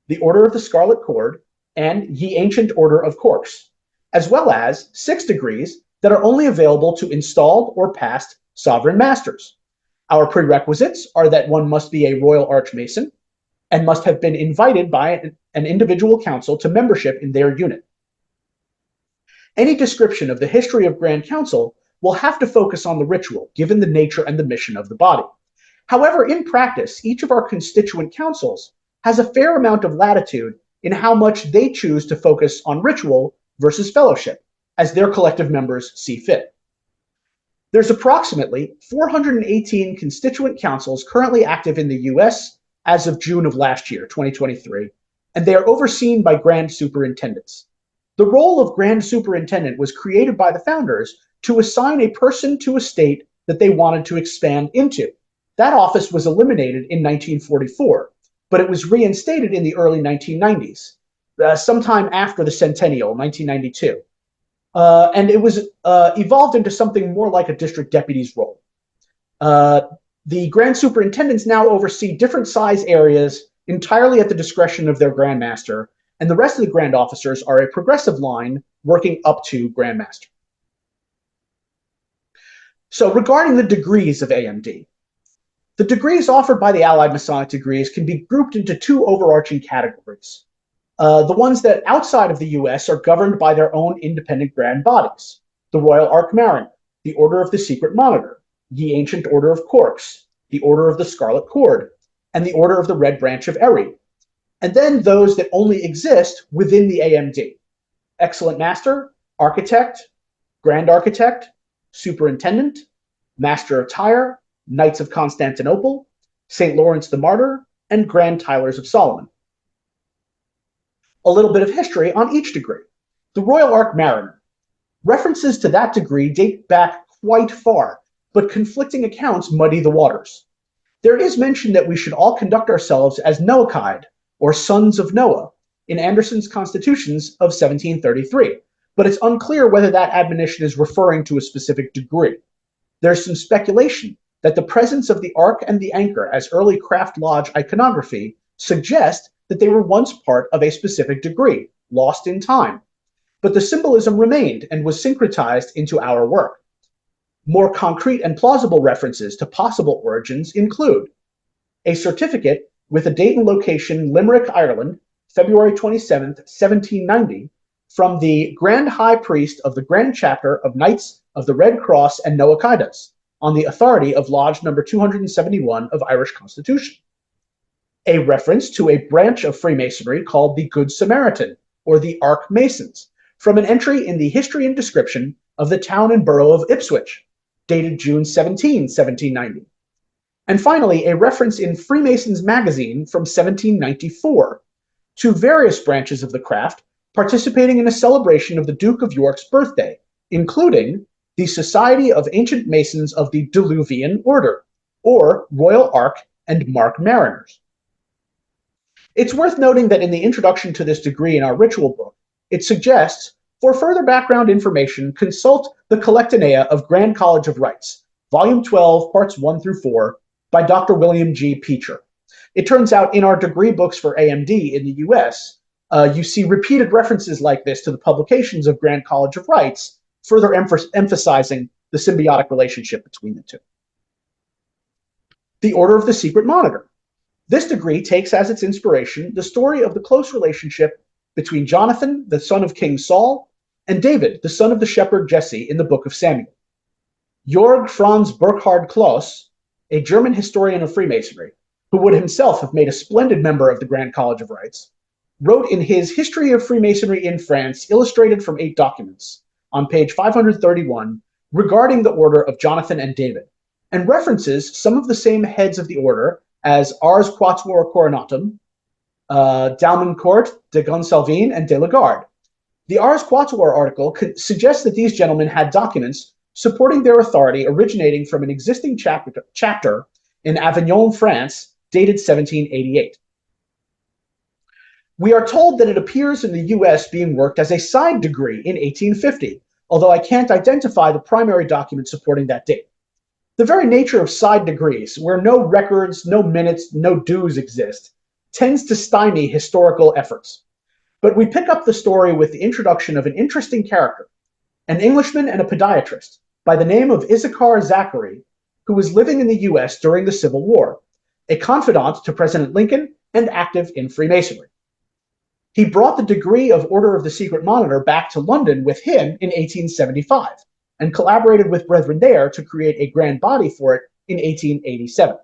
the Order of the Scarlet Cord, and Ye Ancient Order of Corks, as well as 6 degrees that are only available to installed or past Sovereign Masters. Our prerequisites are that one must be a Royal Archmason and must have been invited by an individual council to membership in their unit. Any description of the history of Grand Council will have to focus on the ritual, given the nature and the mission of the body. However, in practice, each of our constituent councils has a fair amount of latitude in how much they choose to focus on ritual versus fellowship, as their collective members see fit. There's approximately 418 constituent councils currently active in the US as of June of last year, 2023, and they are overseen by Grand Superintendents. The role of Grand Superintendent was created by the founders to assign a person to a state that they wanted to expand into. That office was eliminated in 1944, but it was reinstated in the early 1990s, sometime after the centennial, 1992. And it was evolved into something more like a district deputy's role. The grand superintendents now oversee different size areas entirely at the discretion of their Grand Master, and the rest of the Grand Officers are a progressive line working up to Grand Master. So regarding the degrees of AMD, the degrees offered by the Allied Masonic Degrees can be grouped into two overarching categories. The ones that outside of the US are governed by their own independent grand bodies: the Royal Ark Mariner, the Order of the Secret Monitor, the Ancient Order of Corks, the Order of the Scarlet Cord, and the Order of the Red Branch of Eri. And then those that only exist within the AMD: Excellent Master, Architect, Grand Architect, Superintendent, Master of Tyre, Knights of Constantinople, St. Lawrence the Martyr, and Grand Tylers of Solomon. A little bit of history on each degree. The Royal Ark Mariner. References to that degree date back quite far, but conflicting accounts muddy the waters. There is mention that we should all conduct ourselves as Noachide, or sons of Noah, in Anderson's Constitutions of 1733, but it's unclear whether that admonition is referring to a specific degree. There's some speculation that the presence of the Ark and the Anchor as early craft lodge iconography suggest that they were once part of a specific degree, lost in time. But the symbolism remained and was syncretized into our work. More concrete and plausible references to possible origins include a certificate with a date and location Limerick, Ireland, February 27th, 1790, from the Grand High Priest of the Grand Chapter of Knights of the Red Cross and Noachidas, on the authority of Lodge number 271 of Irish Constitution. A reference to a branch of Freemasonry called the Good Samaritan, or the Ark Masons, from an entry in the History and Description of the town and borough of Ipswich, dated June 17, 1790. And finally, a reference in Freemasons magazine from 1794 to various branches of the craft participating in a celebration of the Duke of York's birthday, including the Society of Ancient Masons of the Diluvian Order, or Royal Ark and Mark Mariners. It's worth noting that in the introduction to this degree in our ritual book, it suggests, for further background information, consult the Collectanea of Grand College of Rites, Volume 12, Parts 1 through 4, by Dr. William G. Peacher. It turns out in our degree books for AMD in the US, you see repeated references like this to the publications of Grand College of Rites, further emphasizing the symbiotic relationship between the two. The Order of the Secret Monitor. This degree takes as its inspiration the story of the close relationship between Jonathan, the son of King Saul, and David, the son of the shepherd Jesse, in the Book of Samuel. Jörg Franz Burkhard Kloss, a German historian of Freemasonry, who would himself have made a splendid member of the Grand College of Rites, wrote in his History of Freemasonry in France, illustrated from 8 documents, on page 531, regarding the order of Jonathan and David, and references some of the same heads of the order as Ars Quatuor Coronatum, Dalmancourt, de Gonsalvin, and de la Garde. The Ars Quatuor article suggests that these gentlemen had documents supporting their authority originating from an existing chapter in Avignon, France, dated 1788. We are told that it appears in the US being worked as a side degree in 1850, although I can't identify the primary document supporting that date. The very nature of side degrees, where no records, no minutes, no dues exist, tends to stymie historical efforts. But we pick up the story with the introduction of an interesting character, an Englishman and a podiatrist by the name of Issachar Zachary, who was living in the US during the Civil War, a confidant to President Lincoln and active in Freemasonry. He brought the degree of Order of the Secret Monitor back to London with him in 1875 and collaborated with brethren there to create a grand body for it in 1887.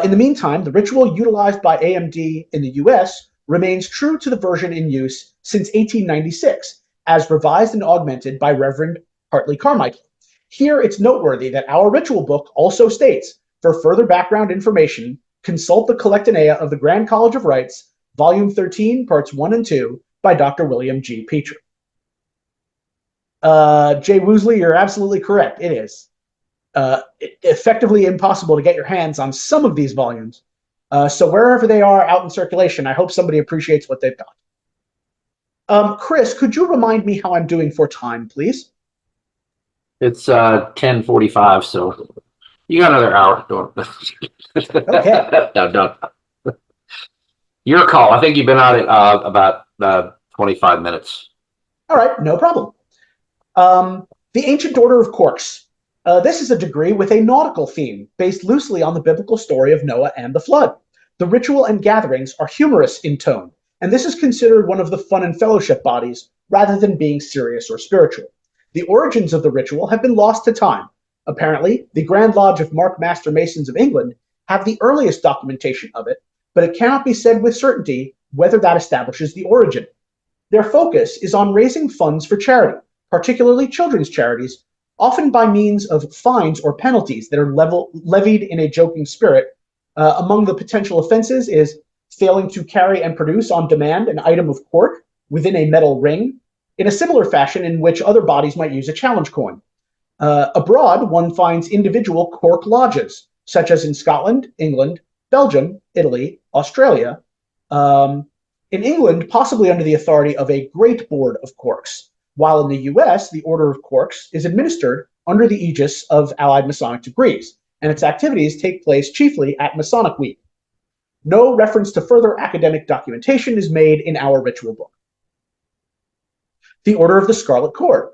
In the meantime, the ritual utilized by AMD in the US remains true to the version in use since 1896, as revised and augmented by Reverend Hartley Carmichael. Here, it's noteworthy that our ritual book also states, for further background information, consult the Collectanea of the Grand College of Rites, Volume 13, Parts 1 and 2, by Dr. William G. Peacher. Jay Woosley, you're absolutely correct. It is effectively impossible to get your hands on some of these volumes. So wherever they are out in circulation, I hope somebody appreciates what they've got. Chris, could you remind me how I'm doing for time, please? It's 10:45, so you got another hour. Okay. No, don't. Your call. I think you've been on it about 25 minutes. All right, no problem. The Ancient Order of Corks. This is a degree with a nautical theme based loosely on the biblical story of Noah and the flood. The ritual and gatherings are humorous in tone, and this is considered one of the fun and fellowship bodies rather than being serious or spiritual. The origins of the ritual have been lost to time. Apparently, the Grand Lodge of Mark Master Masons of England have the earliest documentation of it, but it cannot be said with certainty whether that establishes the origin. Their focus is on raising funds for charity, particularly children's charities, often by means of fines or penalties that are levied in a joking spirit. Among the potential offenses is failing to carry and produce on demand an item of cork within a metal ring, in a similar fashion in which other bodies might use a challenge coin. Abroad, one finds individual cork lodges, such as in Scotland, England, Belgium, Italy, Australia. In England, possibly under the authority of a Great Board of Corks, while in the US, the Order of Corks is administered under the aegis of Allied Masonic Degrees, and its activities take place chiefly at Masonic Week. No reference to further academic documentation is made in our ritual book. The Order of the Scarlet Cord.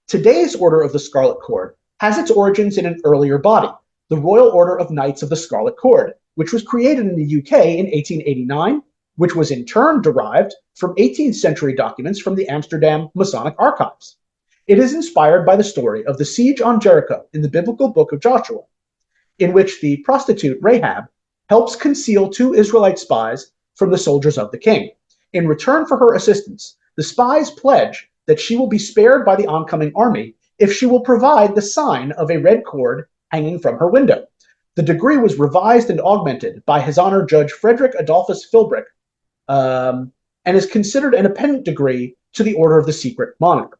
Today's Order of the Scarlet Cord has its origins in an earlier body, the Royal Order of Knights of the Scarlet Cord, which was created in the UK in 1889, which was in turn derived from 18th century documents from the Amsterdam Masonic Archives. It is inspired by the story of the siege on Jericho in the biblical book of Joshua, in which the prostitute Rahab helps conceal 2 Israelite spies from the soldiers of the king. In return for her assistance, the spies pledge that she will be spared by the oncoming army if she will provide the sign of a red cord hanging from her window. The degree was revised and augmented by His Honor Judge Frederick Adolphus Philbrick, and is considered an appendant degree to the Order of the Secret Monitor.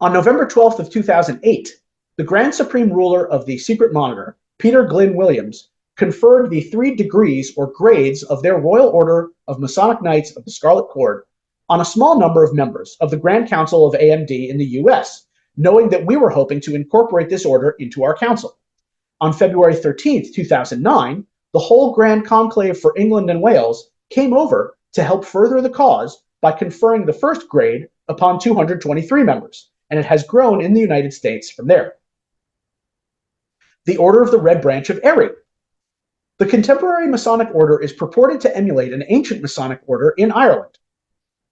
On November 12th of 2008, the Grand Supreme Ruler of the Secret Monitor, Peter Glynn Williams, conferred the 3 degrees or grades of their Royal Order of Masonic Knights of the Scarlet Cord on a small number of members of the Grand Council of AMD in the US, knowing that we were hoping to incorporate this order into our council. On February 13th, 2009, the whole Grand Conclave for England and Wales came over to help further the cause by conferring the first grade upon 223 members, and it has grown in the United States from there. The Order of the Red Branch of Eri. The contemporary Masonic order is purported to emulate an ancient Masonic order in Ireland.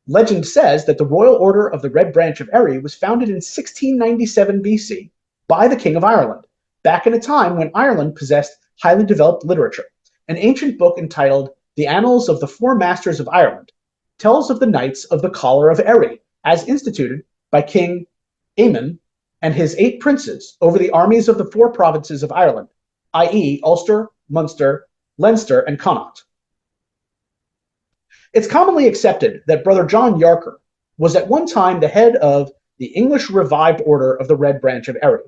Legend says that the Royal Order of the Red Branch of Eri was founded in 1697 BC by the King of Ireland, back in a time when Ireland possessed highly developed literature. An ancient book entitled The Annals of the Four Masters of Ireland tells of the Knights of the Collar of Eri, as instituted by King Aemon and his 8 princes over the armies of the 4 provinces of Ireland, i.e. Ulster, Munster, Leinster, and Connaught. It's commonly accepted that Brother John Yarker was at one time the head of the English Revived Order of the Red Branch of Eri,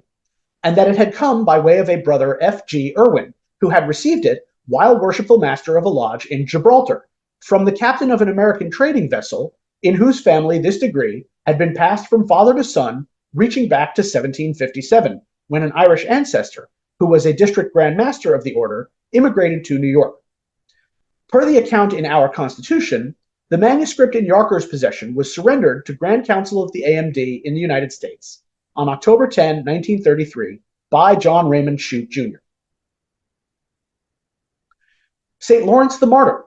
and that it had come by way of a Brother F.G. Irwin, who had received it while worshipful master of a lodge in Gibraltar, from the captain of an American trading vessel in whose family this degree had been passed from father to son, reaching back to 1757, when an Irish ancestor, who was a district grand master of the order, immigrated to New York. Per the account in our Constitution, the manuscript in Yarker's possession was surrendered to Grand Council of the AMD in the United States on October 10, 1933, by John Raymond Shute, Jr. St. Lawrence the Martyr.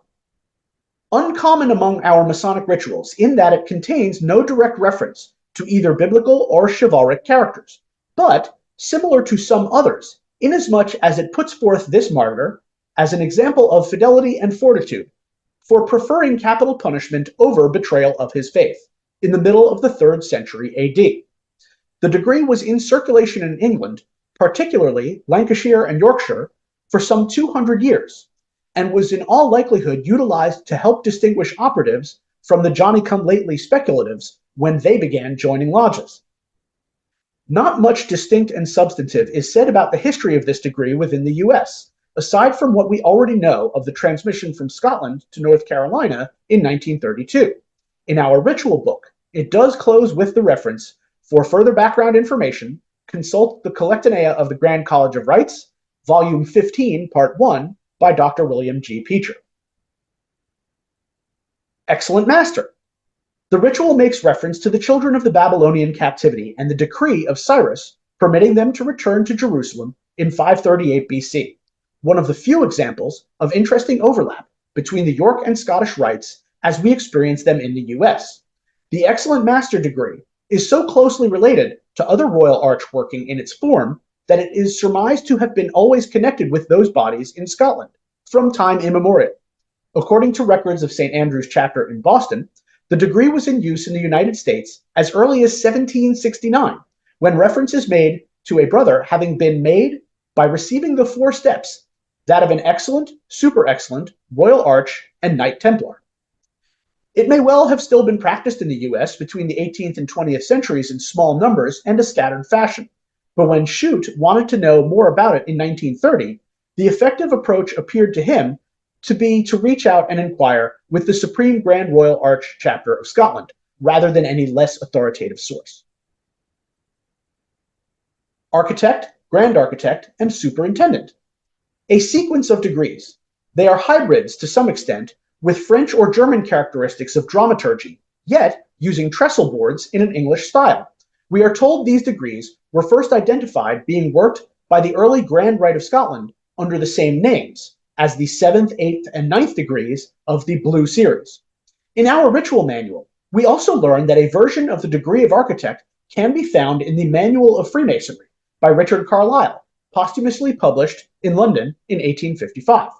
Uncommon among our Masonic rituals in that it contains no direct reference to either biblical or chivalric characters, but similar to some others, inasmuch as it puts forth this martyr as an example of fidelity and fortitude for preferring capital punishment over betrayal of his faith in the middle of the 3rd century AD. The degree was in circulation in England, particularly Lancashire and Yorkshire, for some 200 years, and was in all likelihood utilized to help distinguish operatives from the Johnny-come-lately speculatives when they began joining lodges. Not much distinct and substantive is said about the history of this degree within the US, aside from what we already know of the transmission from Scotland to North Carolina in 1932. In our ritual book, it does close with the reference, "For further background information, consult the Collectanea of the Grand College of Rites, Volume 15, Part 1, by Dr. William G. Peacher." Excellent Master. The ritual makes reference to the children of the Babylonian captivity and the decree of Cyrus permitting them to return to Jerusalem in 538 BC, one of the few examples of interesting overlap between the York and Scottish rites as we experience them in the US. The Excellent Master degree is so closely related to other royal arch working in its form that it is surmised to have been always connected with those bodies in Scotland from time immemorial. According to records of St. Andrew's Chapter in Boston, the degree was in use in the United States as early as 1769, when reference is made to a brother having been made by receiving the 4 steps, that of an excellent, super excellent, royal arch, and Knight Templar. It may well have still been practiced in the US between the 18th and 20th centuries in small numbers and a scattered fashion, but when Shute wanted to know more about it in 1930, the effective approach appeared to him to be to reach out and inquire with the Supreme Grand Royal Arch Chapter of Scotland, rather than any less authoritative source. Architect, Grand Architect, and Superintendent. A sequence of degrees. They are hybrids to some extent with French or German characteristics of dramaturgy, yet using trestle boards in an English style. We are told these degrees were first identified being worked by the early Grand Rite of Scotland under the same names as the 7th, 8th, and 9th degrees of the Blue Series. In our ritual manual, we also learn that a version of the degree of architect can be found in the Manual of Freemasonry by Richard Carlisle, posthumously published in London in 1855.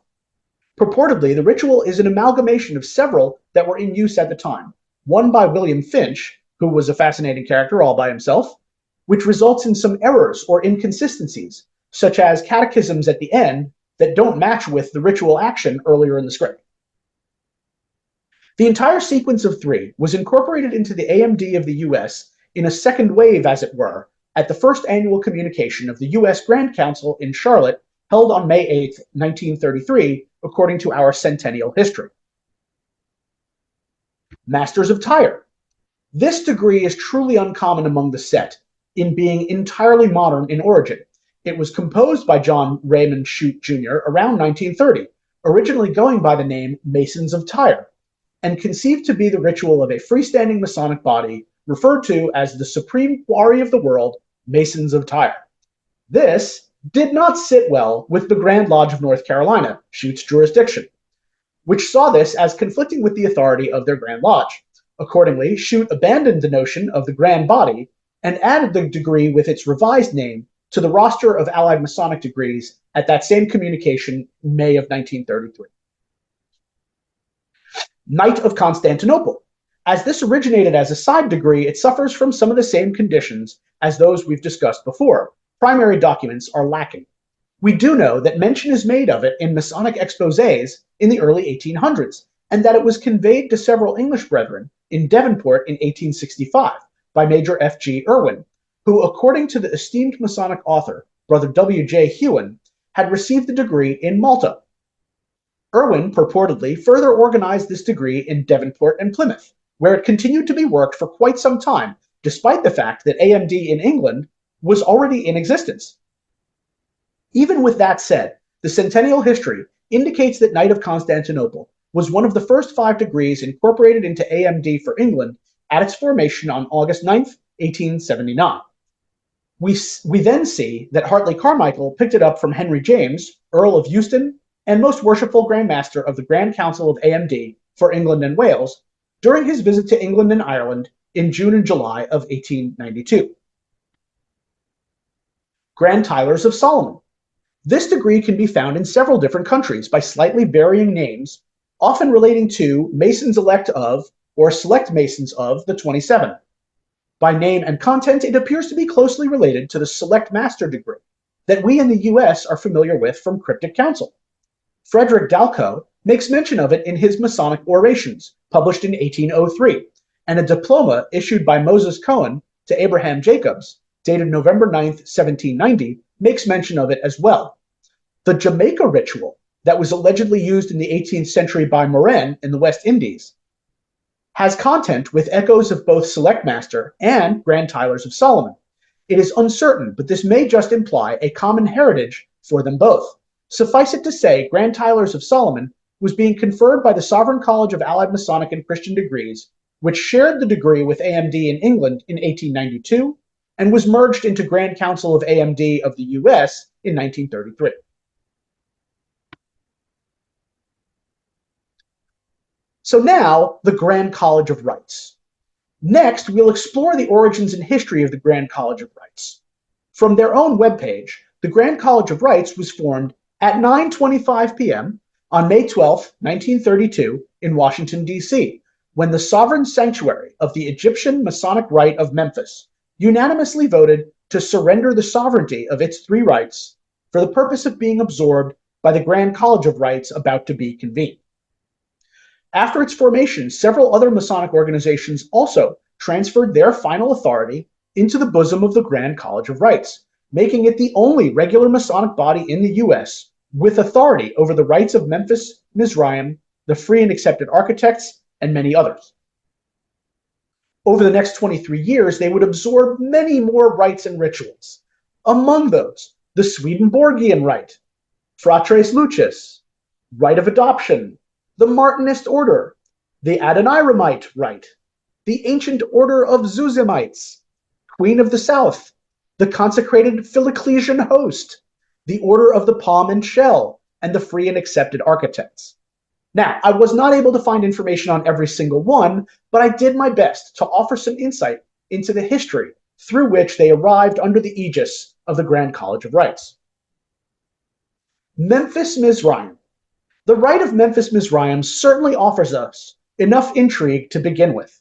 Purportedly, the ritual is an amalgamation of several that were in use at the time, one by William Finch, who was a fascinating character all by himself, which results in some errors or inconsistencies, such as catechisms at the end that don't match with the ritual action earlier in the script. The entire sequence of 3 was incorporated into the AMD of the US in a second wave, as it were, at the first annual communication of the US Grand Council in Charlotte, held on May 8, 1933, according to our centennial history. Masters of Tyre. This degree is truly uncommon among the set, in being entirely modern in origin. It was composed by John Raymond Shute Jr. around 1930, originally going by the name Masons of Tyre, and conceived to be the ritual of a freestanding Masonic body referred to as the Supreme Quarry of the World, Masons of Tyre. This did not sit well with the Grand Lodge of North Carolina, Shute's jurisdiction, which saw this as conflicting with the authority of their Grand Lodge. Accordingly, Shute abandoned the notion of the Grand Body and added the degree with its revised name to the roster of Allied Masonic Degrees at that same communication in May of 1933. Knight of Constantinople. As this originated as a side degree, it suffers from some of the same conditions as those we've discussed before. Primary documents are lacking. We do know that mention is made of it in Masonic exposés in the early 1800s, and that it was conveyed to several English brethren in Devonport in 1865 by Major F.G. Irwin, who, according to the esteemed Masonic author, Brother W.J. Hewen, had received the degree in Malta. Irwin purportedly further organized this degree in Devonport and Plymouth, where it continued to be worked for quite some time, despite the fact that AMD in England was already in existence. Even with that said, the centennial history indicates that Knight of Constantinople was one of the first 5 degrees incorporated into AMD for England at its formation on August 9th, 1879. We then see that Hartley Carmichael picked it up from Henry James, Earl of Euston, and most worshipful Grand Master of the Grand Council of AMD for England and Wales, during his visit to England and Ireland in June and July of 1892. Grand Tylers of Solomon. This degree can be found in several different countries by slightly varying names, often relating to Masons elect of or select Masons of the 27. By name and content, it appears to be closely related to the Select Master degree that we in the US are familiar with from Cryptic Council. Frederick Dalcoe makes mention of it in his Masonic Orations, published in 1803, and a diploma issued by Moses Cohen to Abraham Jacobs, dated November 9th, 1790, makes mention of it as well. The Jamaica ritual that was allegedly used in the 18th century by Morin in the West Indies has content with echoes of both Select Master and Grand Tylers of Solomon. It is uncertain, but this may just imply a common heritage for them both. Suffice it to say, Grand Tylers of Solomon was being conferred by the Sovereign College of Allied Masonic and Christian Degrees, which shared the degree with AMD in England in 1892 and was merged into Grand Council of AMD of the US in 1933. So now, the Grand College of Rites. Next, we'll explore the origins and history of the Grand College of Rites. From their own webpage, the Grand College of Rites was formed at 9:25 p.m. on May 12, 1932, in Washington, D.C., when the sovereign sanctuary of the Egyptian Masonic Rite of Memphis unanimously voted to surrender the sovereignty of its three rites for the purpose of being absorbed by the Grand College of Rites about to be convened. After its formation, several other Masonic organizations also transferred their final authority into the bosom of the Grand College of Rites, making it the only regular Masonic body in the U.S. with authority over the rites of Memphis, Mizraim, the Free and Accepted Architects, and many others. Over the next 23 years, they would absorb many more rites and rituals. Among those, the Swedenborgian Rite, Fratres Lucis, Rite of Adoption, the Martinist Order, the Adoniramite Rite, the Ancient Order of Zuzimites, Queen of the South, the Consecrated Philoclesian Host, the Order of the Palm and Shell, and the Free and Accepted Architects. Now, I was not able to find information on every single one, but I did my best to offer some insight into the history through which they arrived under the aegis of the Grand College of Rites. Memphis Mizraim. The Rite of Memphis Mizraim certainly offers us enough intrigue to begin with.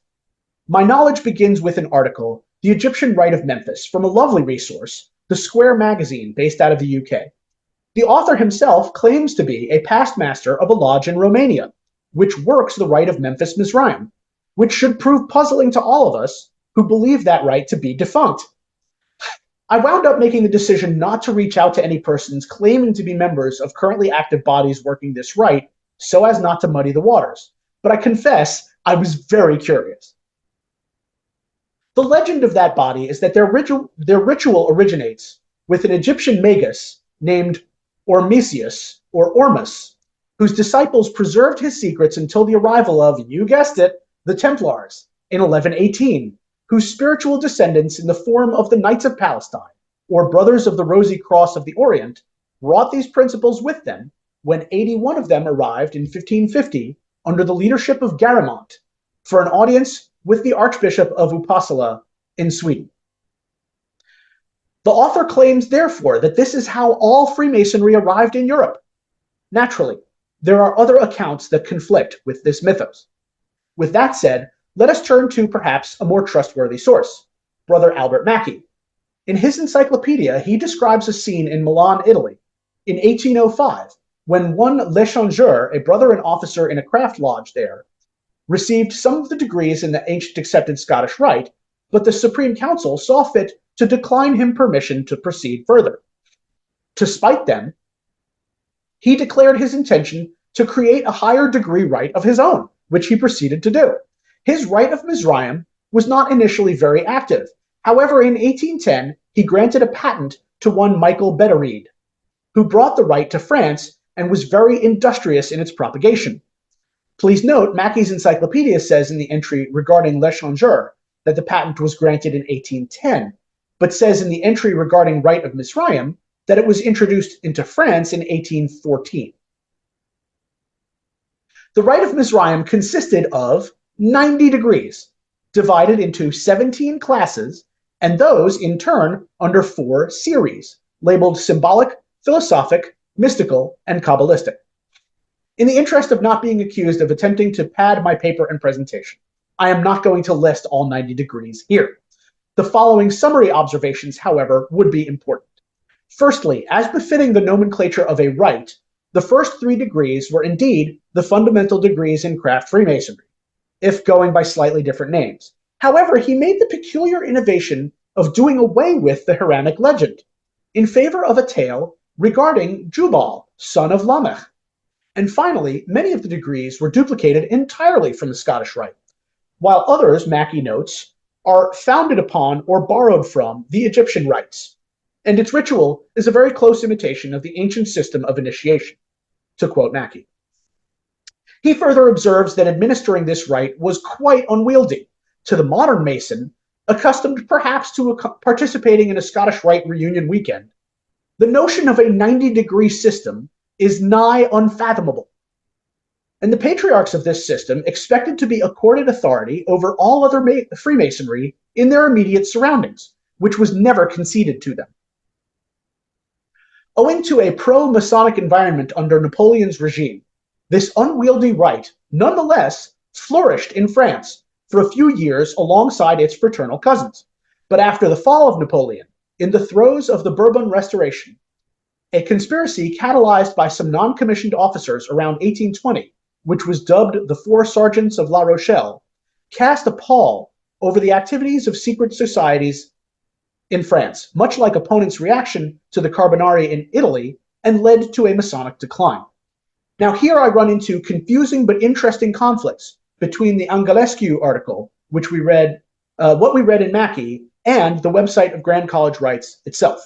My knowledge begins with an article, The Egyptian Rite of Memphis, from a lovely resource, The Square magazine, based out of the UK. The author himself claims to be a past master of a lodge in Romania, which works the Rite of Memphis Mizraim, which should prove puzzling to all of us who believe that rite to be defunct. I wound up making the decision not to reach out to any persons claiming to be members of currently active bodies working this rite, so as not to muddy the waters. But I confess, I was very curious. The legend of that body is that their ritual originates with an Egyptian magus named Ormesius, or Ormus, whose disciples preserved his secrets until the arrival of, you guessed it, the Templars in 1118, whose spiritual descendants in the form of the Knights of Palestine, or Brothers of the Rosy Cross of the Orient, brought these principles with them when 81 of them arrived in 1550 under the leadership of Garamond for an audience with the Archbishop of Uppsala in Sweden. The author claims, therefore, that this is how all Freemasonry arrived in Europe. Naturally, there are other accounts that conflict with this mythos. With that said, let us turn to perhaps a more trustworthy source, Brother Albert Mackey. In his encyclopedia, he describes a scene in Milan, Italy, in 1805, when one L'Echangeur, a brother and officer in a craft lodge there, received some of the degrees in the ancient accepted Scottish Rite, but the Supreme Council saw fit to decline him permission to proceed further. To spite them, he declared his intention to create a higher degree rite of his own, which he proceeded to do. His Rite of Mizraim was not initially very active. However, in 1810, he granted a patent to one Michael Bettereed, who brought the rite to France and was very industrious in its propagation. Please note, Mackey's encyclopedia says in the entry regarding L'Echangeur that the patent was granted in 1810, but says in the entry regarding Rite of Mizraim that it was introduced into France in 1814. The Rite of Mizraim consisted of 90 degrees, divided into 17 classes, and those, in turn, under 4 series, labeled symbolic, philosophic, mystical, and Kabbalistic. In the interest of not being accused of attempting to pad my paper and presentation, I am not going to list all 90 degrees here. The following summary observations, however, would be important. Firstly, as befitting the nomenclature of a rite, the first 3 degrees were indeed the fundamental degrees in craft Freemasonry, if going by slightly different names. However, he made the peculiar innovation of doing away with the Quranic legend in favor of a tale regarding Jubal, son of Lamech. And finally, many of the degrees were duplicated entirely from the Scottish Rite. while others, Mackey notes, are founded upon or borrowed from the Egyptian rites, and its ritual is a very close imitation of the ancient system of initiation, to quote Mackey. He further observes that administering this rite was quite unwieldy to the modern Mason, accustomed perhaps to participating in a Scottish Rite reunion weekend. The notion of a 90-degree system is nigh unfathomable. And the patriarchs of this system expected to be accorded authority over all other Freemasonry in their immediate surroundings, which was never conceded to them. Owing to a pro-Masonic environment under Napoleon's regime, this unwieldy rite nonetheless flourished in France for a few years alongside its fraternal cousins. But after the fall of Napoleon, in the throes of the Bourbon Restoration, a conspiracy catalyzed by some non-commissioned officers around 1820, which was dubbed the Four Sergeants of La Rochelle, cast a pall over the activities of secret societies in France, much like opponents' reaction to the Carbonari in Italy, and led to a Masonic decline. Now here I run into confusing but interesting conflicts between the Angelescu article, which we read, what we read in Mackey, and the website of Grand College of Rites itself.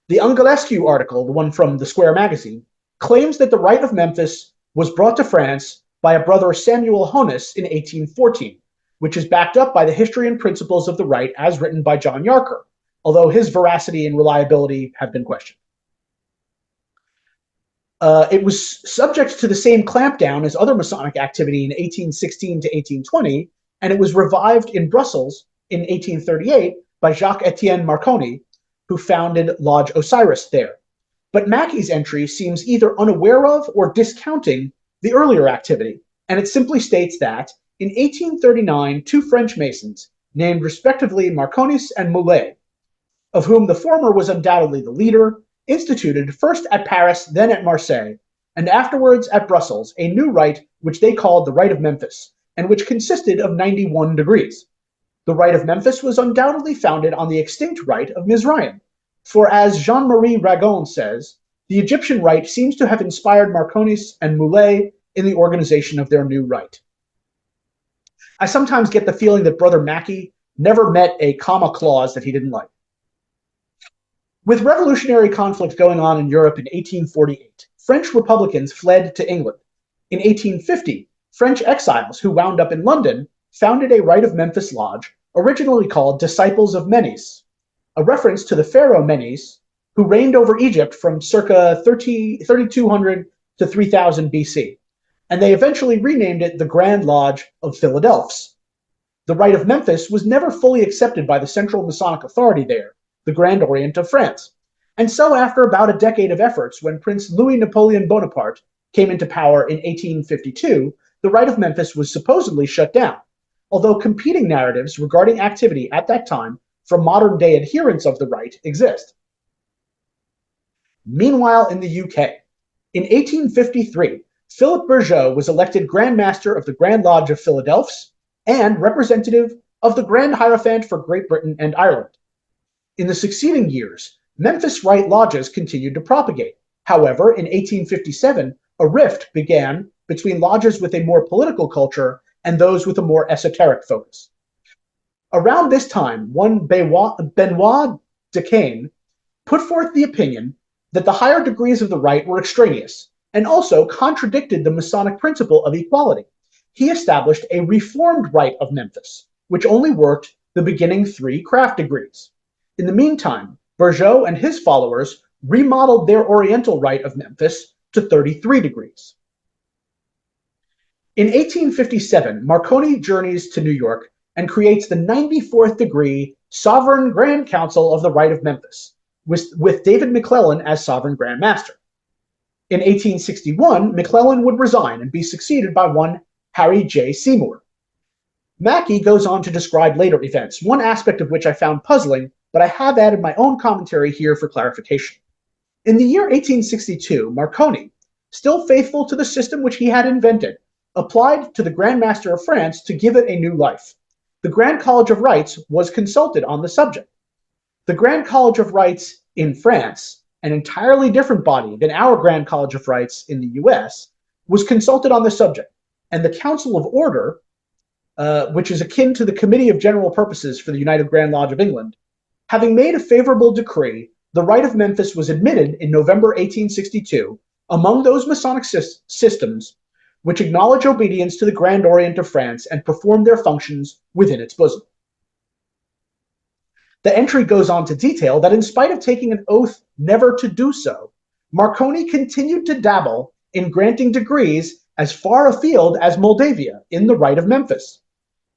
The Angelescu article, the one from the Square magazine, claims that the Rite of Memphis was brought to France by a brother Samuel Honus in 1814, which is backed up by the history and principles of the rite as written by John Yarker, although his veracity and reliability have been questioned. It was subject to the same clampdown as other Masonic activity in 1816 to 1820, and it was revived in Brussels in 1838 by Jacques-Étienne Marconi, who founded Lodge Osiris there. But Mackey's entry seems either unaware of or discounting the earlier activity, and it simply states that in 1839, two French Masons, named respectively Marconis and Moulet, of whom the former was undoubtedly the leader, instituted first at Paris, then at Marseille, and afterwards at Brussels, a new rite which they called the Rite of Memphis, and which consisted of 91 degrees. The Rite of Memphis was undoubtedly founded on the extinct Rite of Mizraim, for as Jean-Marie Ragon says, the Egyptian rite seems to have inspired Marconis and Moulet in the organization of their new rite. I sometimes get the feeling that Brother Mackey never met a comma clause that he didn't like. With revolutionary conflict going on in Europe in 1848, French Republicans fled to England. In 1850, French exiles who wound up in London founded a Rite of Memphis lodge, originally called Disciples of Menes, a reference to the pharaoh Menes, who reigned over Egypt from circa 3200 to 3000 BC, and they eventually renamed it the Grand Lodge of Philadelphus. The Rite of Memphis was never fully accepted by the central Masonic authority there, the Grand Orient of France, and so after about a decade of efforts, when Prince Louis Napoleon Bonaparte came into power in 1852, the Rite of Memphis was supposedly shut down, although competing narratives regarding activity at that time from modern-day adherents of the rite exist. Meanwhile, in the UK, in 1853, Philip Bergeau was elected Grand Master of the Grand Lodge of Philadelphus and representative of the Grand Hierophant for Great Britain and Ireland. In the succeeding years, Memphis Rite lodges continued to propagate. However, in 1857, a rift began between lodges with a more political culture and those with a more esoteric focus. Around this time, one Benoit Decaen put forth the opinion that the higher degrees of the rite were extraneous and also contradicted the Masonic principle of equality. He established a reformed Rite of Memphis, which only worked the beginning 3 craft degrees. In the meantime, Bergeau and his followers remodeled their Oriental Rite of Memphis to 33 degrees. In 1857, Marconi journeys to New York and creates the 94th degree Sovereign Grand Council of the Rite of Memphis, with David McClellan as Sovereign Grand Master. In 1861, McClellan would resign and be succeeded by one Harry J. Seymour. Mackey goes on to describe later events, one aspect of which I found puzzling, but I have added my own commentary here for clarification. In the year 1862, Marconi, still faithful to the system which he had invented, applied to the Grand Master of France to give it a new life. The Grand College of Rites was consulted on the subject. The Grand College of Rites in France, an entirely different body than our Grand College of Rites in the US, was consulted on the subject, and the Council of Order which is akin to the Committee of General Purposes for the United Grand Lodge of England, having made a favorable decree, the Rite of Memphis was admitted in November 1862 among those Masonic systems which acknowledge obedience to the Grand Orient of France and perform their functions within its bosom. The entry goes on to detail that in spite of taking an oath never to do so, Marconi continued to dabble in granting degrees as far afield as Moldavia in the Rite of Memphis.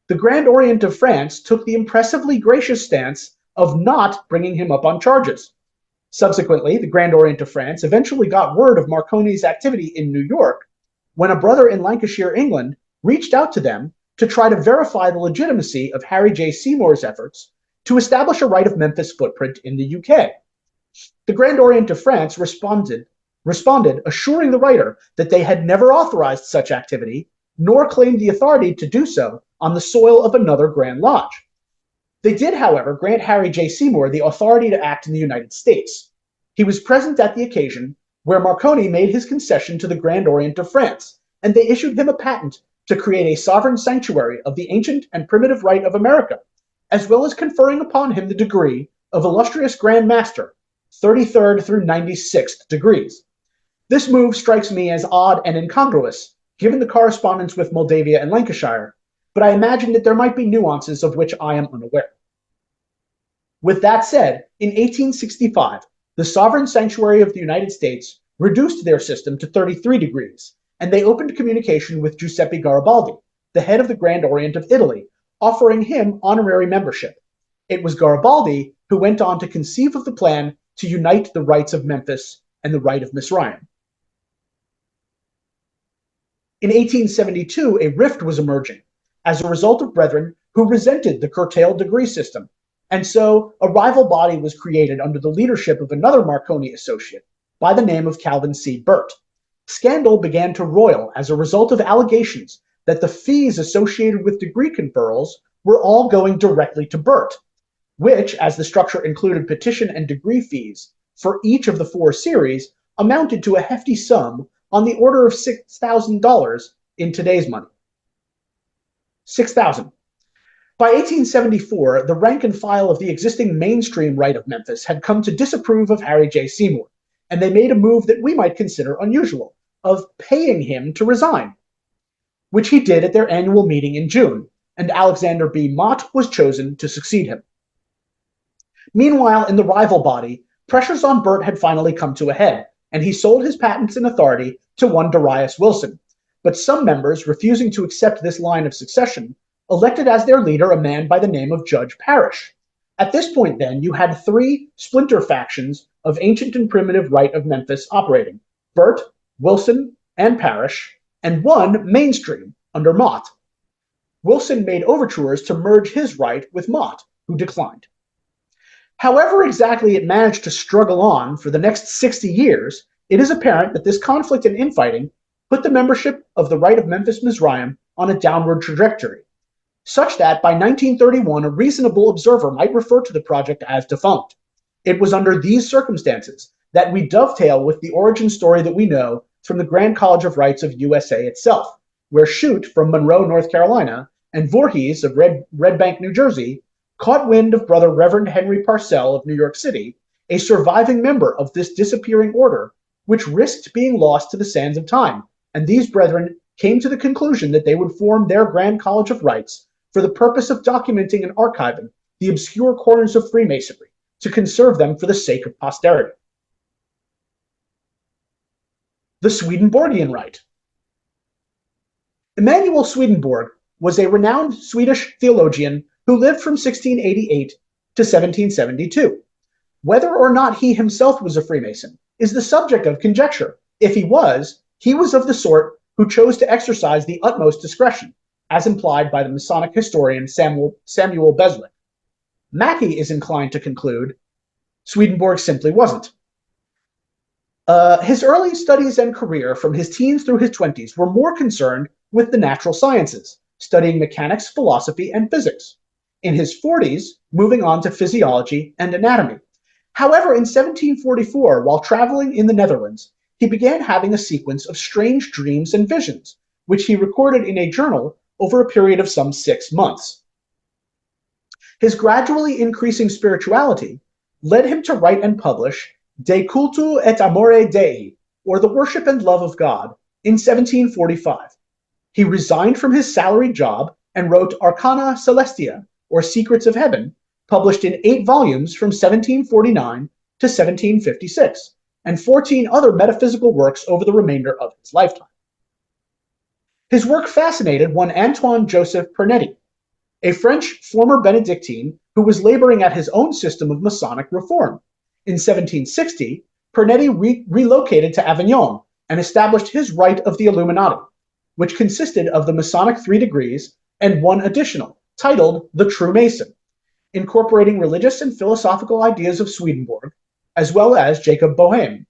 The Grand Orient of France took the impressively gracious stance of not bringing him up on charges. Subsequently, the Grand Orient of France eventually got word of Marconi's activity in New York when a brother in Lancashire, England, reached out to them to try to verify the legitimacy of Harry J. Seymour's efforts to establish a Rite of Memphis footprint in the UK. The Grand Orient of France responded, assuring the writer that they had never authorized such activity, nor claimed the authority to do so on the soil of another Grand Lodge. They did, however, grant Harry J. Seymour the authority to act in the United States. He was present at the occasion where Marconi made his concession to the Grand Orient of France, and they issued him a patent to create a sovereign sanctuary of the ancient and primitive rite of America, as well as conferring upon him the degree of illustrious Grand Master, 33rd through 96th degrees. This move strikes me as odd and incongruous, given the correspondence with Moldavia and Lancashire, but I imagine that there might be nuances of which I am unaware. With that said, in 1865, the Sovereign Sanctuary of the United States reduced their system to 33 degrees, and they opened communication with Giuseppe Garibaldi, the head of the Grand Orient of Italy, offering him honorary membership. It was Garibaldi who went on to conceive of the plan to unite the rites of Memphis and the Rite of Misraim. In 1872, a rift was emerging as a result of brethren who resented the curtailed degree system, and so a rival body was created under the leadership of another Marconi associate by the name of Calvin C. Burt. Scandal began to roil as a result of allegations that the fees associated with degree conferrals were all going directly to Burt, which, as the structure included petition and degree fees for each of the 4 series, amounted to a hefty sum on the order of $6,000 in today's money. 6,000. By 1874, the rank and file of the existing mainstream Rite of Memphis had come to disapprove of Harry J. Seymour, and they made a move that we might consider unusual, of paying him to resign, which he did at their annual meeting in June, and Alexander B. Mott was chosen to succeed him. Meanwhile, in the rival body, pressures on Burt had finally come to a head, and he sold his patents and authority to one Darius Wilson. But some members, refusing to accept this line of succession, elected as their leader a man by the name of Judge Parrish. At this point, then, you had 3 splinter factions of ancient and primitive Rite of Memphis operating: Burt, Wilson, and Parrish, and one mainstream under Mott. Wilson made overtures to merge his rite with Mott, who declined. However exactly it managed to struggle on for the next 60 years, it is apparent that this conflict and infighting put the membership of the Rite of Memphis Misraim on a downward trajectory, such that by 1931 a reasonable observer might refer to the project as defunct. It was under these circumstances that we dovetail with the origin story that we know from the Grand College of Rites of USA itself, where Shute from Monroe, North Carolina, and Voorhees of Red Bank, New Jersey, caught wind of Brother Reverend Henry Parcell of New York City, a surviving member of this disappearing order, which risked being lost to the sands of time, and these brethren came to the conclusion that they would form their Grand College of Rites for the purpose of documenting and archiving the obscure corners of Freemasonry, to conserve them for the sake of posterity. The Swedenborgian Rite. Emanuel Swedenborg was a renowned Swedish theologian who lived from 1688 to 1772. Whether or not he himself was a Freemason is the subject of conjecture. If he was of the sort who chose to exercise the utmost discretion, as implied by the Masonic historian Samuel Beswick. Mackey is inclined to conclude Swedenborg simply wasn't. His early studies and career from his teens through his 20s were more concerned with the natural sciences, studying mechanics, philosophy, and physics. In his 40s, moving on to physiology and anatomy. However, in 1744, while traveling in the Netherlands, he began having a sequence of strange dreams and visions, which he recorded in a journal over a period of some 6 months. His gradually increasing spirituality led him to write and publish De Cultu et Amore Dei, or The Worship and Love of God, in 1745. He resigned from his salaried job and wrote Arcana Celestia, or Secrets of Heaven, published in 8 volumes from 1749 to 1756, and 14 other metaphysical works over the remainder of his lifetime. His work fascinated one Antoine Joseph Pernetti, a French former Benedictine who was laboring at his own system of Masonic reform. In 1760, Pernetti relocated to Avignon and established his Rite of the Illuminati, which consisted of the Masonic 3 degrees and one additional, titled The True Mason, incorporating religious and philosophical ideas of Swedenborg, as well as Jacob Boehme.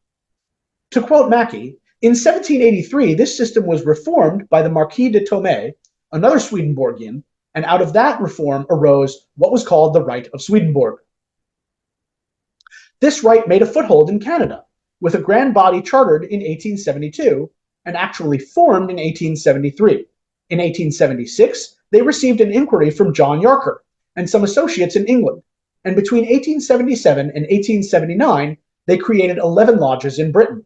To quote Mackey, in 1783, this system was reformed by the Marquis de Thomé, another Swedenborgian, and out of that reform arose what was called the Rite of Swedenborg. This rite made a foothold in Canada, with a grand body chartered in 1872 and actually formed in 1873. In 1876, they received an inquiry from John Yarker and some associates in England, and between 1877 and 1879, they created 11 lodges in Britain.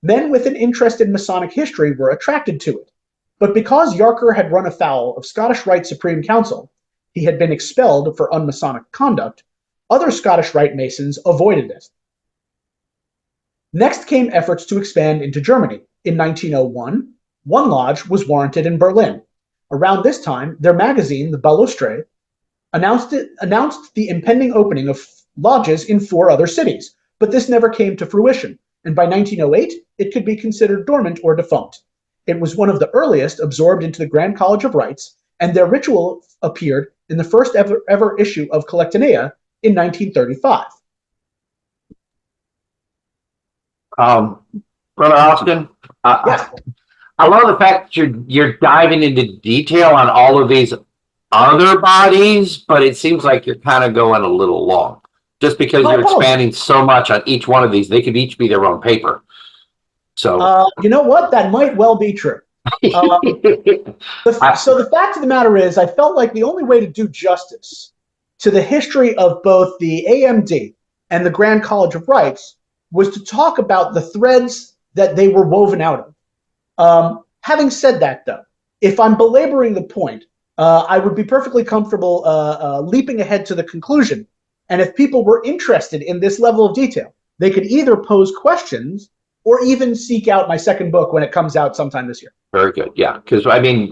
Men with an interest in Masonic history were attracted to it, but because Yarker had run afoul of Scottish Rite Supreme Council, he had been expelled for unmasonic conduct, other Scottish Rite Masons avoided it. Next came efforts to expand into Germany. In 1901, one lodge was warranted in Berlin. Around this time, their magazine, the Balustre, announced the impending opening of lodges in 4 other cities, but this never came to fruition, and by 1908, it could be considered dormant or defunct. It was one of the earliest absorbed into the Grand College of Rites, and their ritual appeared in the first ever issue of Collectanea in 1935. Brother Austin, Yes. I love the fact that you're diving into detail on all of these other bodies, but it seems like you're kind of going a little long. Just because you're expanding so much on each one of these, they could each be their own paper. So You know what? That might well be true. So the fact of the matter is, I felt like the only way to do justice to the history of both the AMD and the Grand College of Rites was to talk about the threads that they were woven out of. Having said that, though, if I'm belaboring the point, I would be perfectly comfortable leaping ahead to the conclusion. And if people were interested in this level of detail, they could either pose questions or even seek out my second book when it comes out sometime this year. very good. Yeah. Because I mean,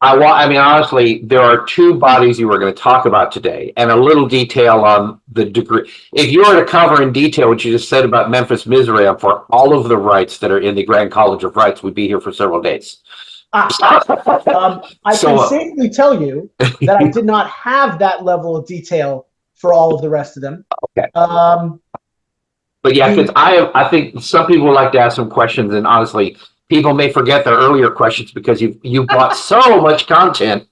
honestly, there are 2 bodies you were going to talk about today and a little detail on the degree. If you were to cover in detail what you just said about Memphis Mizraim for all of the rites that are in the Grand College of Rites, we'd be here for several days. I can safely tell you that I did not have that level of detail for all of the rest of them. Okay. But yeah, because I think some people would like to ask some questions, and honestly, people may forget their earlier questions because you brought so much content.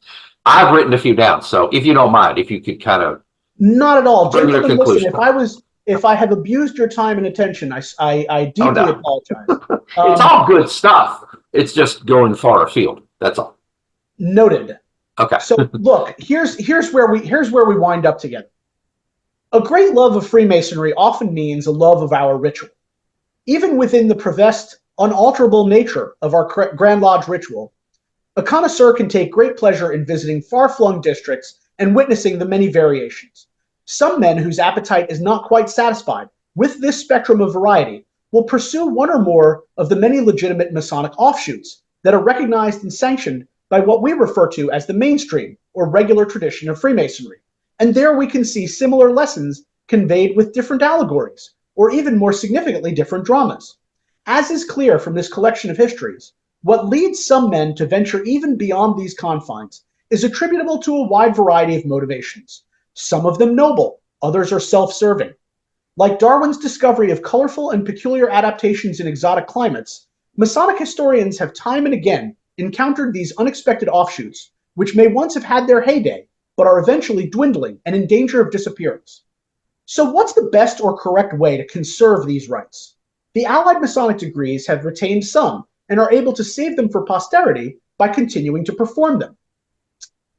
I've written a few down, so if you don't mind, if you could kind of not at all. bring your Gentlemen, listen, conclusion. if I have abused your time and attention, I deeply apologize. It's all good stuff. It's just going far afield. That's all. Noted. Okay. So look, here's where we wind up together. A great love of Freemasonry often means a love of our ritual. Even within the professed, unalterable nature of our Grand Lodge ritual, a connoisseur can take great pleasure in visiting far-flung districts and witnessing the many variations. Some men whose appetite is not quite satisfied with this spectrum of variety will pursue one or more of the many legitimate Masonic offshoots that are recognized and sanctioned by what we refer to as the mainstream or regular tradition of Freemasonry. And there we can see similar lessons conveyed with different allegories, or even more significantly, different dramas. As is clear from this collection of histories, what leads some men to venture even beyond these confines is attributable to a wide variety of motivations. Some of them noble, others are self-serving. Like Darwin's discovery of colorful and peculiar adaptations in exotic climates, Masonic historians have time and again encountered these unexpected offshoots, which may once have had their heyday, but are eventually dwindling and in danger of disappearance. So what's the best or correct way to conserve these rites? The Allied Masonic Degrees have retained some and are able to save them for posterity by continuing to perform them.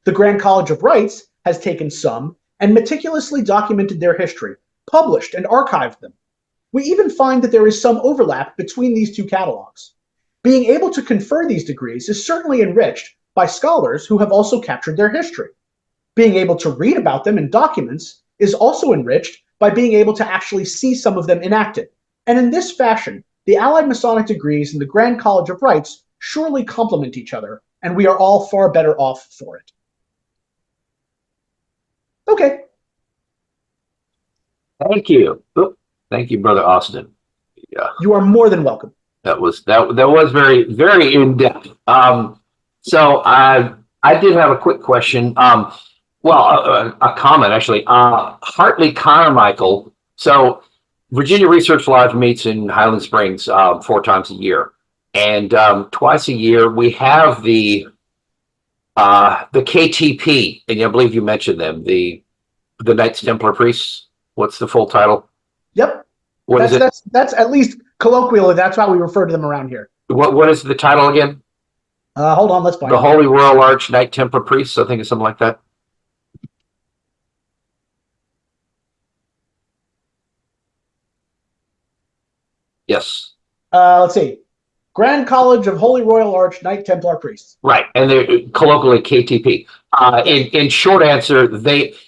The Grand College of Rites has taken some and meticulously documented their history, published and archived them. We even find that there is some overlap between these two catalogs. Being able to confer these degrees is certainly enriched by scholars who have also captured their history. Being able to read about them in documents is also enriched by being able to actually see some of them enacted. And in this fashion, the Allied Masonic Degrees and the Grand College of Rites surely complement each other, and we are all far better off for it. Okay. Thank you. Oop, thank you, Brother Austin. Yeah, You are more than welcome. that was very, very in-depth. So I did have a quick question. A comment actually. Hartley Carmichael. So Virginia Research Lodge meets in Highland Springs 4 times a year, and twice a year we have the KTP, and I believe you mentioned them, the Knights Templar Priests. What's the full title? Yep. What is it? That's at least colloquially, that's how we refer to them around here. What is the title again? Hold on, let's find The it. Holy Royal Arch Knight Templar Priests. I think it's something like that. Yes. Let's see. Grand College of Holy Royal Arch Knight Templar Priests. Right, and they're colloquially KTP. In short answer,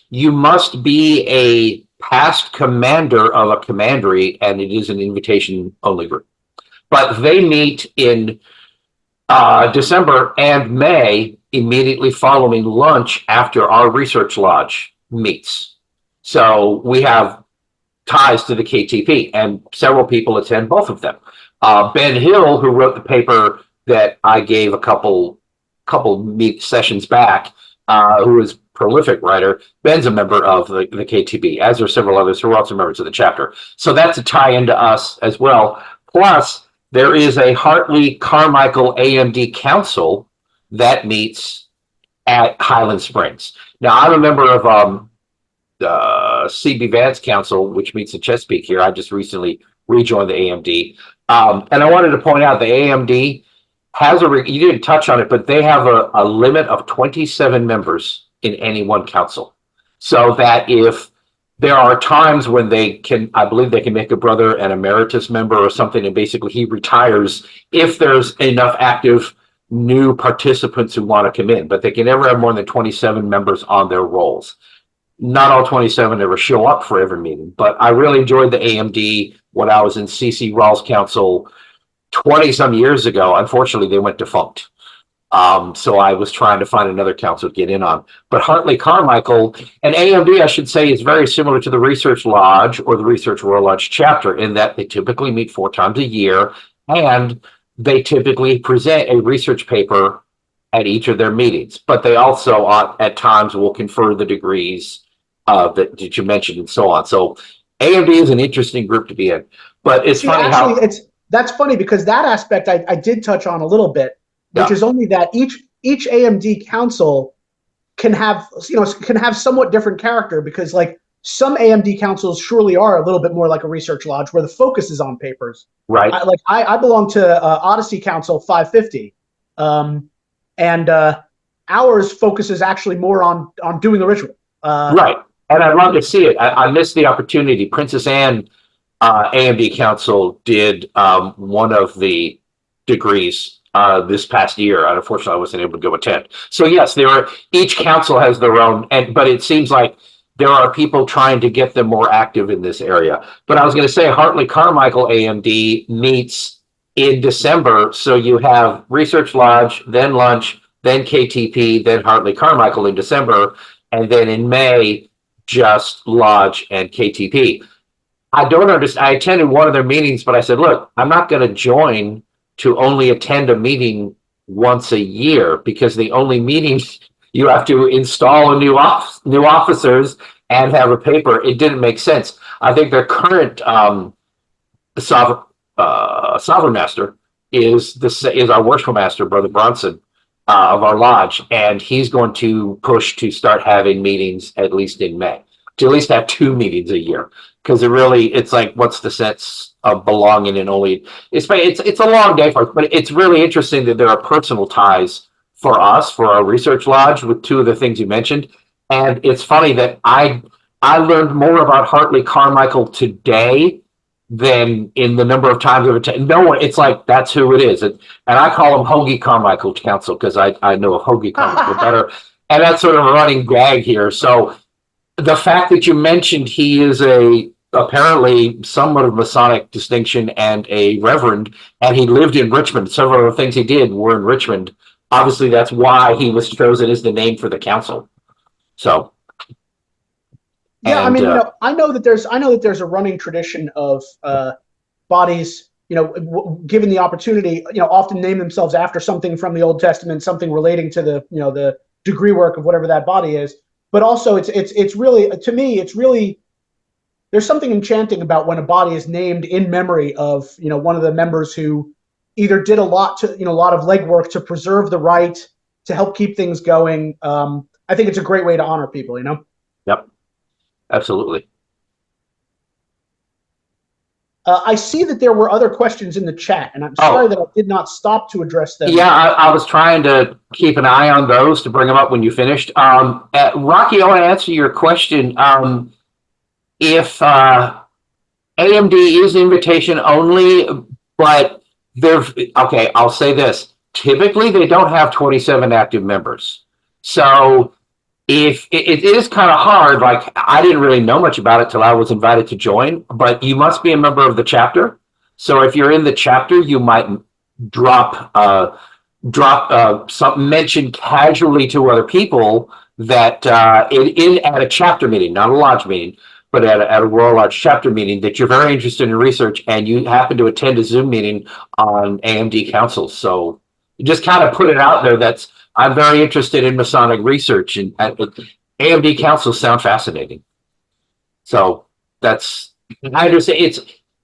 you must be a past commander of a commandery, and it is an invitation-only group. But they meet in December and May, immediately following lunch after our research lodge meets. So we have ties to the KTP, and several people attend both of them. Ben Hill, who wrote the paper that I gave a couple sessions back, who is a prolific writer, Ben's a member of the KTP, as are several others who are also members of the chapter. So that's a tie into us as well. Plus, there is a Hartley Carmichael AMD Council that meets at Highland Springs. Now, I'm a member of CB Vance Council, which meets in Chesapeake here. I just recently rejoined the AMD. And I wanted to point out the AMD has you didn't touch on it, but they have a limit of 27 members in any one council. So that if there are times when I believe they can make a brother an emeritus member or something, and basically he retires if there's enough active new participants who want to come in, but they can never have more than 27 members on their rolls. Not all 27 ever show up for every meeting, but I really enjoyed the AMD when I was in CC Rawls Council 20 some years ago. Unfortunately, they went defunct. So I was trying to find another council to get in on. But Hartley Carmichael and AMD, I should say, is very similar to the Research Lodge or the Research Royal Lodge chapter in that they typically meet 4 times a year, and they typically present a research paper at each of their meetings. But they also, at times, will confer the degrees that you mentioned and so on. So AMD is an interesting group to be in. But it's funny how that's funny because that aspect I did touch on a little bit, which is only that each AMD council can have somewhat different character, because like some AMD councils surely are a little bit more like a research lodge where the focus is on papers. Right. I belong to Odyssey Council 550, and ours focuses actually more on doing the ritual. Right. And I'd love to see it. I missed the opportunity. Princess Anne AMD Council did one of the degrees this past year. And unfortunately, I wasn't able to go attend. So yes, each council has their own, but it seems like there are people trying to get them more active in this area. But I was going to say Hartley Carmichael AMD meets in December. So you have Research Lodge, then lunch, then KTP, then Hartley Carmichael in December. And then in May, just Lodge and KTP. I don't understand. I attended one of their meetings, but I said, look, I'm not going to join to only attend a meeting once a year, because the only meetings you have to install a new officers and have a paper. It didn't make sense. I think their current sovereign master is our worship master, Brother Bronson, of our lodge, and he's going to push to start having meetings at least in May, to at least have 2 meetings a year, because it's like, what's the sense of belonging in only? It's a long day for us, but it's really interesting that there are personal ties for us, for our research lodge, with two of the things you mentioned. And it's funny that I learned more about Hartley Carmichael today than in the number of times I've attended. No one, it's like, that's who it is. And I call him Hoagie Carmichael Council because I know of Hoagie Carmichael better. And that's sort of a running gag here. So the fact that you mentioned he is apparently somewhat of Masonic distinction and a reverend, and he lived in Richmond. Several of the things he did were in Richmond. Obviously, that's why he was chosen as the name for the council. So, yeah, and, I mean, I know that there's a running tradition of bodies, given the opportunity, often name themselves after something from the Old Testament, something relating to the degree work of whatever that body is. But also, it's really, to me, it's really, there's something enchanting about when a body is named in memory of one of the members who either did a lot of legwork to preserve the rite, to help keep things going. I think it's a great way to honor people. Yep, absolutely. I see that there were other questions in the chat, and I'm sorry that I did not stop to address them. Yeah, I was trying to keep an eye on those to bring them up when you finished. Rocky, I want to answer your question. If AMD is invitation only, but okay, I'll say this. Typically, they don't have 27 active members. So if it is kind of hard, like I didn't really know much about it till I was invited to join, but you must be a member of the chapter. So if you're in the chapter, you might drop something, mention casually to other people that at a chapter meeting, not a lodge meeting, but at a Royal Lodge chapter meeting, that you're very interested in research and you happen to attend a Zoom meeting on AMD Council. So you just kind of put it out there. I'm very interested in Masonic research, and AMD Councils sound fascinating. So I understand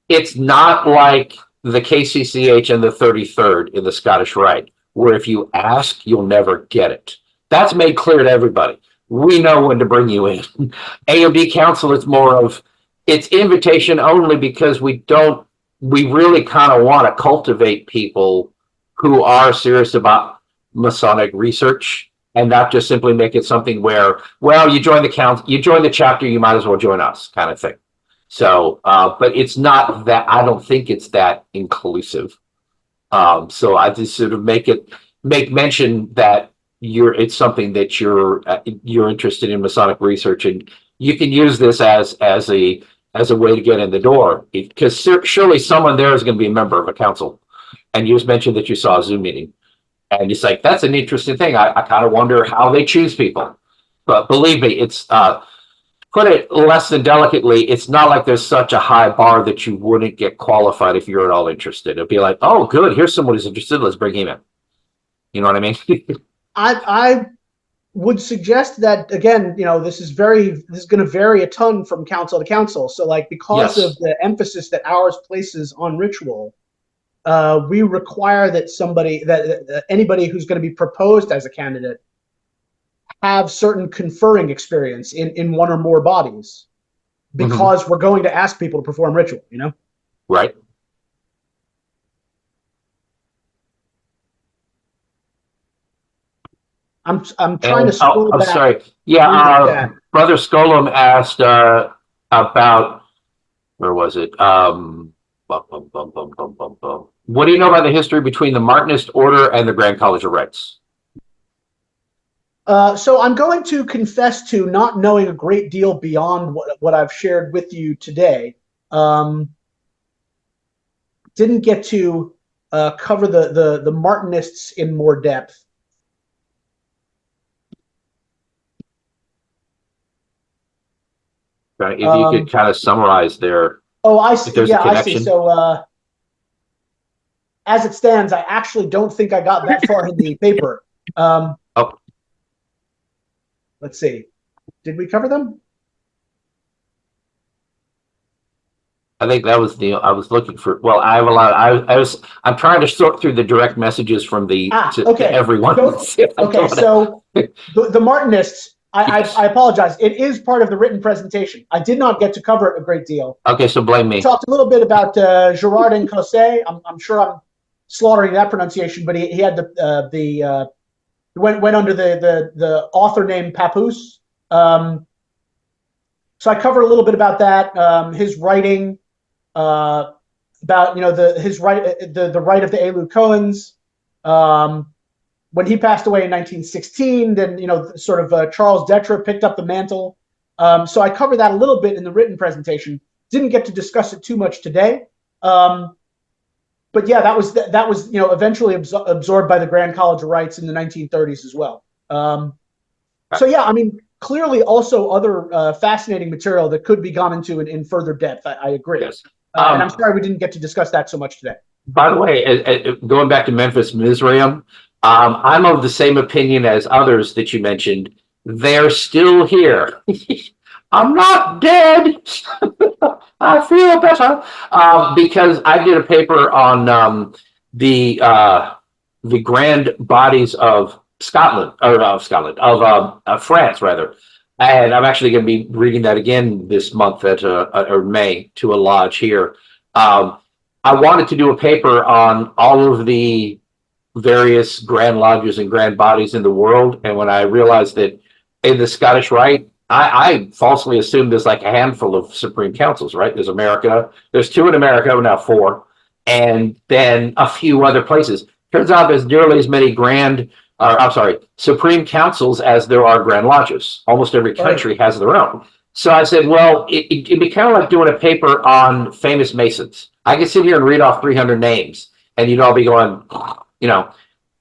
it's not like the KCCH and the 33rd in the Scottish Rite, where if you ask, you'll never get it. That's made clear to everybody. We know when to bring you in. AMD Council is more of, it's invitation only because we really kind of want to cultivate people who are serious about Masonic research and not just simply make it something where, well, you join the council, you join the chapter, you might as well join us kind of thing. So, but it's not that, I don't think it's that inclusive. So I just sort of make mention that it's something that you're interested in Masonic research, and you can use this as a way to get in the door, because surely someone there is going to be a member of a council. And you just mentioned that you saw a Zoom meeting, and it's like, that's an interesting thing. I kind of wonder how they choose people, but believe me, it's put it less than delicately. It's not like there's such a high bar that you wouldn't get qualified if you're at all interested. It'd be like, oh, good, here's someone who's interested. Let's bring him in. You know what I mean? I would suggest that, again, this is going to vary a ton from council to council. So, like, because of the emphasis that ours places on ritual, we require that anybody who's going to be proposed as a candidate have certain conferring experience in one or more bodies, because we're going to ask people to perform ritual. Right. I'm trying to scroll back. I'm sorry. Yeah, Brother Skolum asked about, where was it? What do you know about the history between the Martinist Order and the Grand College of Rites? So I'm going to confess to not knowing a great deal beyond what I've shared with you today. Didn't get to cover the Martinists in more depth. If you could kind of summarize their. Oh, I see. Yeah, I see. So as it stands, I actually don't think I got that far in the paper. Let's see. Did we cover them? I think that was I was looking for. Well, I have a lot. I'm trying to sort through the direct messages from to everyone. Okay, so the Martinists. I apologize. It is part of the written presentation. I did not get to cover it a great deal. Okay, so blame me. We talked a little bit about Girardin Cosset. I'm sure I'm slaughtering that pronunciation, but he had the went under the author name Papoose. So I cover a little bit about that, his writing, about his right, the right of the Elu Cohens. When he passed away in 1916, then sort of Charles Detra picked up the mantle. So I cover that a little bit in the written presentation. Didn't get to discuss it too much today. But yeah, that was eventually absorbed by the Grand College of Rites in the 1930s as well. So yeah, I mean, clearly also other fascinating material that could be gone into in further depth. I agree. Yes. And I'm sorry we didn't get to discuss that so much today. By the way, going back to Memphis Mizraim, I'm of the same opinion as others that you mentioned. They're still here. I'm not dead. I feel better because I did a paper on the grand bodies of Scotland, or of Scotland, of France rather. And I'm actually going to be reading that again this month or May to a lodge here. I wanted to do a paper on all of the various grand lodges and grand bodies in the world. And when I realized that in the Scottish Rite, I falsely assumed there's like a handful of Supreme Councils, right? There's America, there's 2 in America, now 4, and then a few other places. Turns out there's nearly as many Supreme Councils as there are Grand Lodges. Almost every country has their own. So I said, well, it'd be kind of like doing a paper on famous Masons. I could sit here and read off 300 names, and you'd all be going,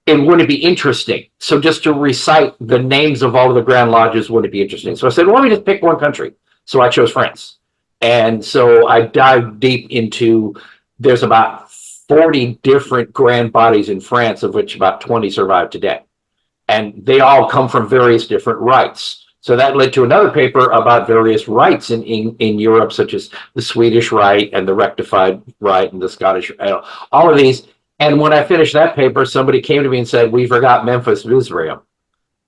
and wouldn't it be interesting? So just to recite the names of all of the Grand Lodges, would it be interesting? So I said, well, let me just pick one country. So I chose France. And so I dived deep into, there's about 40 different grand bodies in France, of which about 20 survive today. And they all come from various different rites. So that led to another paper about various rites in Europe, such as the Swedish Rite and the Rectified Rite and the Scottish, all of these. And when I finished that paper, somebody came to me and said, we forgot Memphis Mizraim.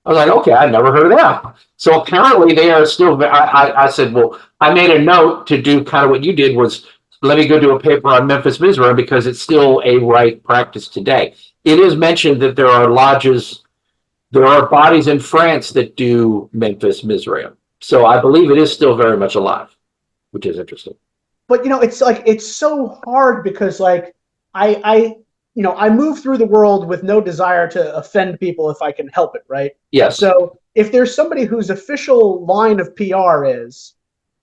I was like, okay, I'd never heard of them. So apparently they are still, I said, well, I made a note to do kind of what you did was, let me go do a paper on Memphis Mizraim because it's still a rite practice today. It is mentioned that there are lodges, there are bodies in France that do Memphis Mizraim. So I believe it is still very much alive, which is interesting. But, it's so hard because I move through the world with no desire to offend people if I can help it, right? Yes. So if there's somebody whose official line of PR is,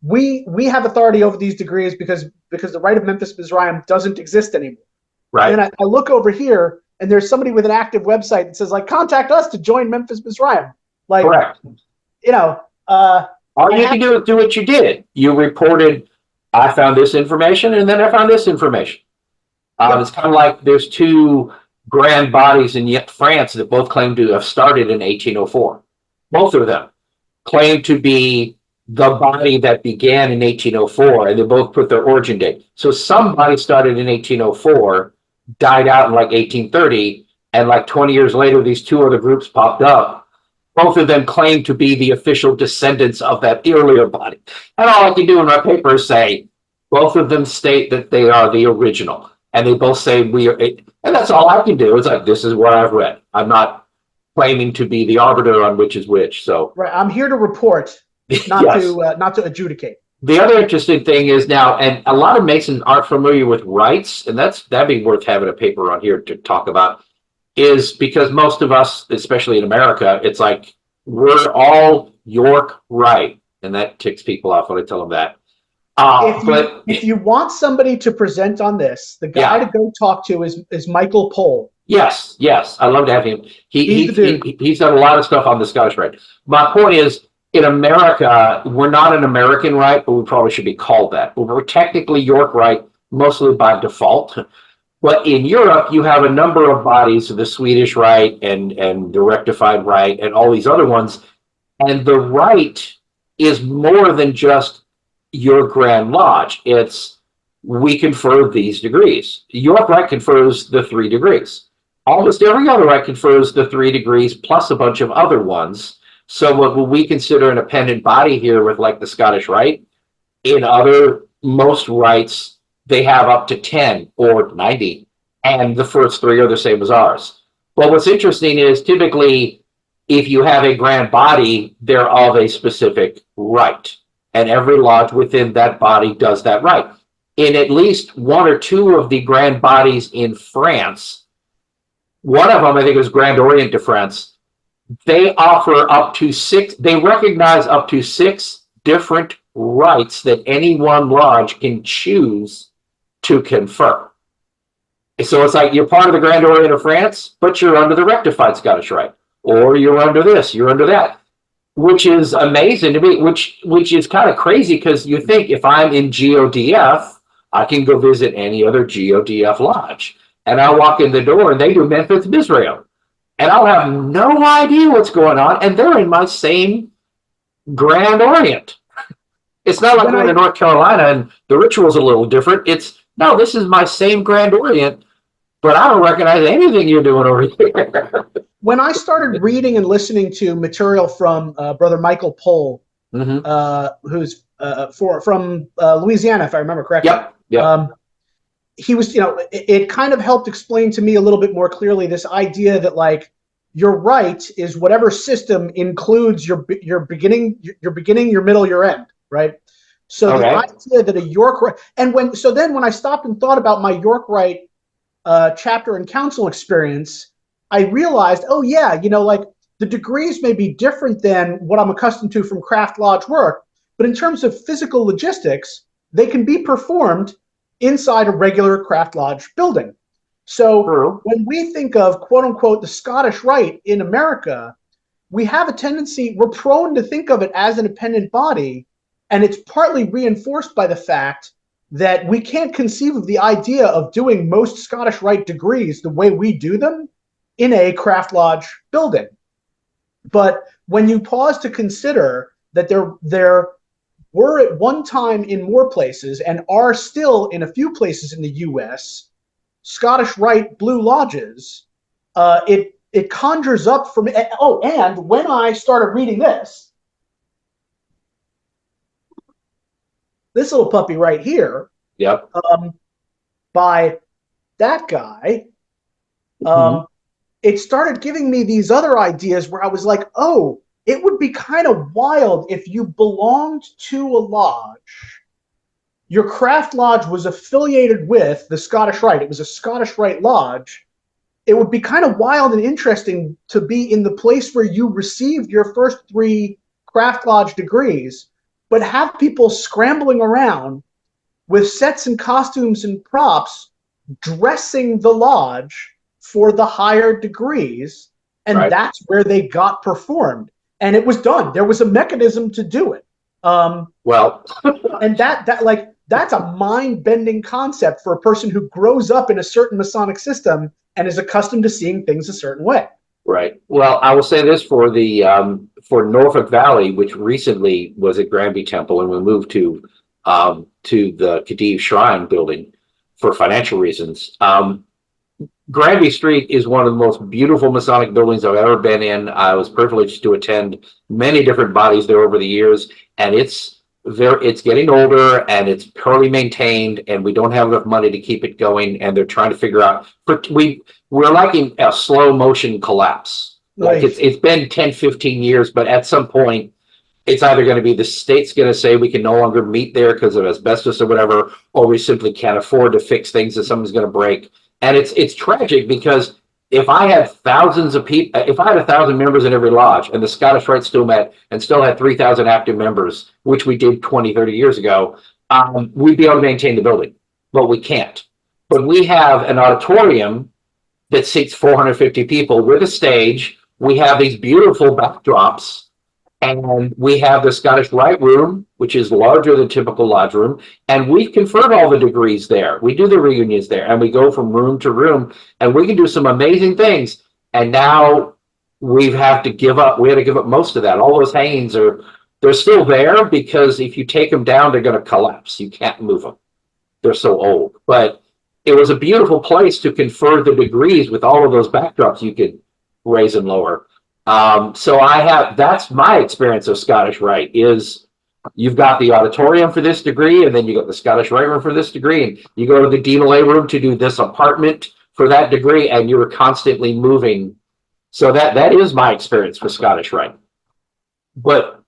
we have authority over these degrees because the Rite of Memphis Mizraim doesn't exist anymore. Right. And I look over here and there's somebody with an active website that says contact us to join Memphis Mizraim. Correct. All you can do is do what you did. You reported, I found this information and then I found this information. It's kind of like there's 2 grand bodies in France that both claim to have started in 1804. Both of them claim to be the body that began in 1804, and they both put their origin date. So somebody started in 1804, died out in 1830, and 20 years later, these 2 other groups popped up. Both of them claim to be the official descendants of that earlier body. And all I can do in my paper is say, both of them state that they are the original. And they both say we are, and that's all I can do. It's this is what I've read. I'm not claiming to be the arbiter on which is which. So right, I'm here to report, not yes. Not to adjudicate. The other interesting thing is now, and a lot of Masons aren't familiar with rites, and that'd be worth having a paper on here to talk about, is because most of us, especially in America, it's we're all York Rite, and that ticks people off when I tell them that. If you want somebody to present on this, the guy to go talk to is Michael Pohl. Yes, I'd love to have him. He's done a lot of stuff on the Scottish Rite. My point is, in America, we're not an American Rite, but we probably should be called that. But we're technically York Rite, mostly by default. But in Europe, you have a number of bodies, the Swedish Rite and the Rectified Rite and all these other ones. And the Rite is more than just your Grand Lodge. It's, we confer these degrees. York Rite confers the 3 degrees. Almost every other Rite confers the 3 degrees plus a bunch of other ones. So what we consider an appendant body here with the Scottish Rite, in most rites, they have up to 10 or 90, and the first 3 are the same as ours. But what's interesting is typically if you have a grand body, they're of a specific rite. And every lodge within that body does that rite. In at least one or two of the grand bodies in France, one of them, I think it was Grand Orient de France, they offer up to six, they recognize up to 6 different rites that any one lodge can choose to confer. So it's like you're part of the Grand Orient of France, but you're under the rectified Scottish Rite, or you're under this, you're under that, which is amazing to me, which is kind of crazy because you think if I'm in GODF, I can go visit any other GODF lodge. And I walk in the door and they do Memphis Israel. And I'll have no idea what's going on. And they're in my same Grand Orient. It's not like going to North Carolina and the ritual's a little different. It's, no, this is my same Grand Orient, but I don't recognize anything you're doing over here. When I started reading and listening to material from Brother Michael Pohl, who's from Louisiana, if I remember correctly. Yep. He was, it kind of helped explain to me a little bit more clearly this idea that like your rite is whatever system includes your beginning, your middle, your end, right? So the idea that a York Rite, and when I stopped and thought about my York Rite chapter and council experience, I realized, oh yeah, like the degrees may be different than what I'm accustomed to from craft lodge work, but in terms of physical logistics, they can be performed inside a regular craft lodge building. So when we think of quote unquote the Scottish Rite in America, we have a tendency, we're prone to think of it as an independent body, and it's partly reinforced by the fact that we can't conceive of the idea of doing most Scottish Rite degrees the way we do them in a craft lodge building. But when you pause to consider that there were at one time in more places and are still in a few places in the U.S., Scottish Rite Blue Lodges, it conjures up for me. Oh, and when I started reading this little puppy right here, by that guy, it started giving me these other ideas where I was like, oh, it would be kind of wild if you belonged to a lodge. Your craft lodge was affiliated with the Scottish Rite. It was a Scottish Rite lodge. It would be kind of wild and interesting to be in the place where you received your first 3 craft lodge degrees, but have people scrambling around with sets and costumes and props dressing the lodge for the higher degrees, and that's where they got performed. And it was done. There was a mechanism to do it. And that's a mind-bending concept for a person who grows up in a certain Masonic system and is accustomed to seeing things a certain way. Right. Well, I will say this for the for Norfolk Valley, which recently was at Granby Temple, and we moved to the Khedive Shrine building for financial reasons. Granby Street is one of the most beautiful Masonic buildings I've ever been in. I was privileged to attend many different bodies there over the years, and it's getting older and it's poorly maintained, and we don't have enough money to keep it going, and they're trying to figure out. We're like in a slow motion collapse. Like it's been 10, 15 years, but at some point, it's either going to be the state's going to say we can no longer meet there because of asbestos or whatever, or we simply can't afford to fix things that something's going to break. And it's tragic because if I had thousands of people, if I had 1,000 members in every lodge and the Scottish Rite still met and still had 3,000 active members, which we did 20, 30 years ago, we'd be able to maintain the building, but we can't. But we have an auditorium that seats 450 people with a stage. We have these beautiful backdrops, and we have the Scottish Rite room, which is larger than typical lodge room, and we've conferred all the degrees there. We do the reunions there, and we go from room to room, and we can do some amazing things. And now we had to give up most of that. All those hangings they're still there because if you take them down, they're going to collapse. You can't move them. They're so old. But it was a beautiful place to confer the degrees with all of those backdrops you could raise and lower. So that's my experience of Scottish Rite is you've got the auditorium for this degree, and then you got the Scottish Rite room for this degree, and you go to the DLA room to do this apartment for that degree, and you're constantly moving So that is my experience with Scottish Rite. But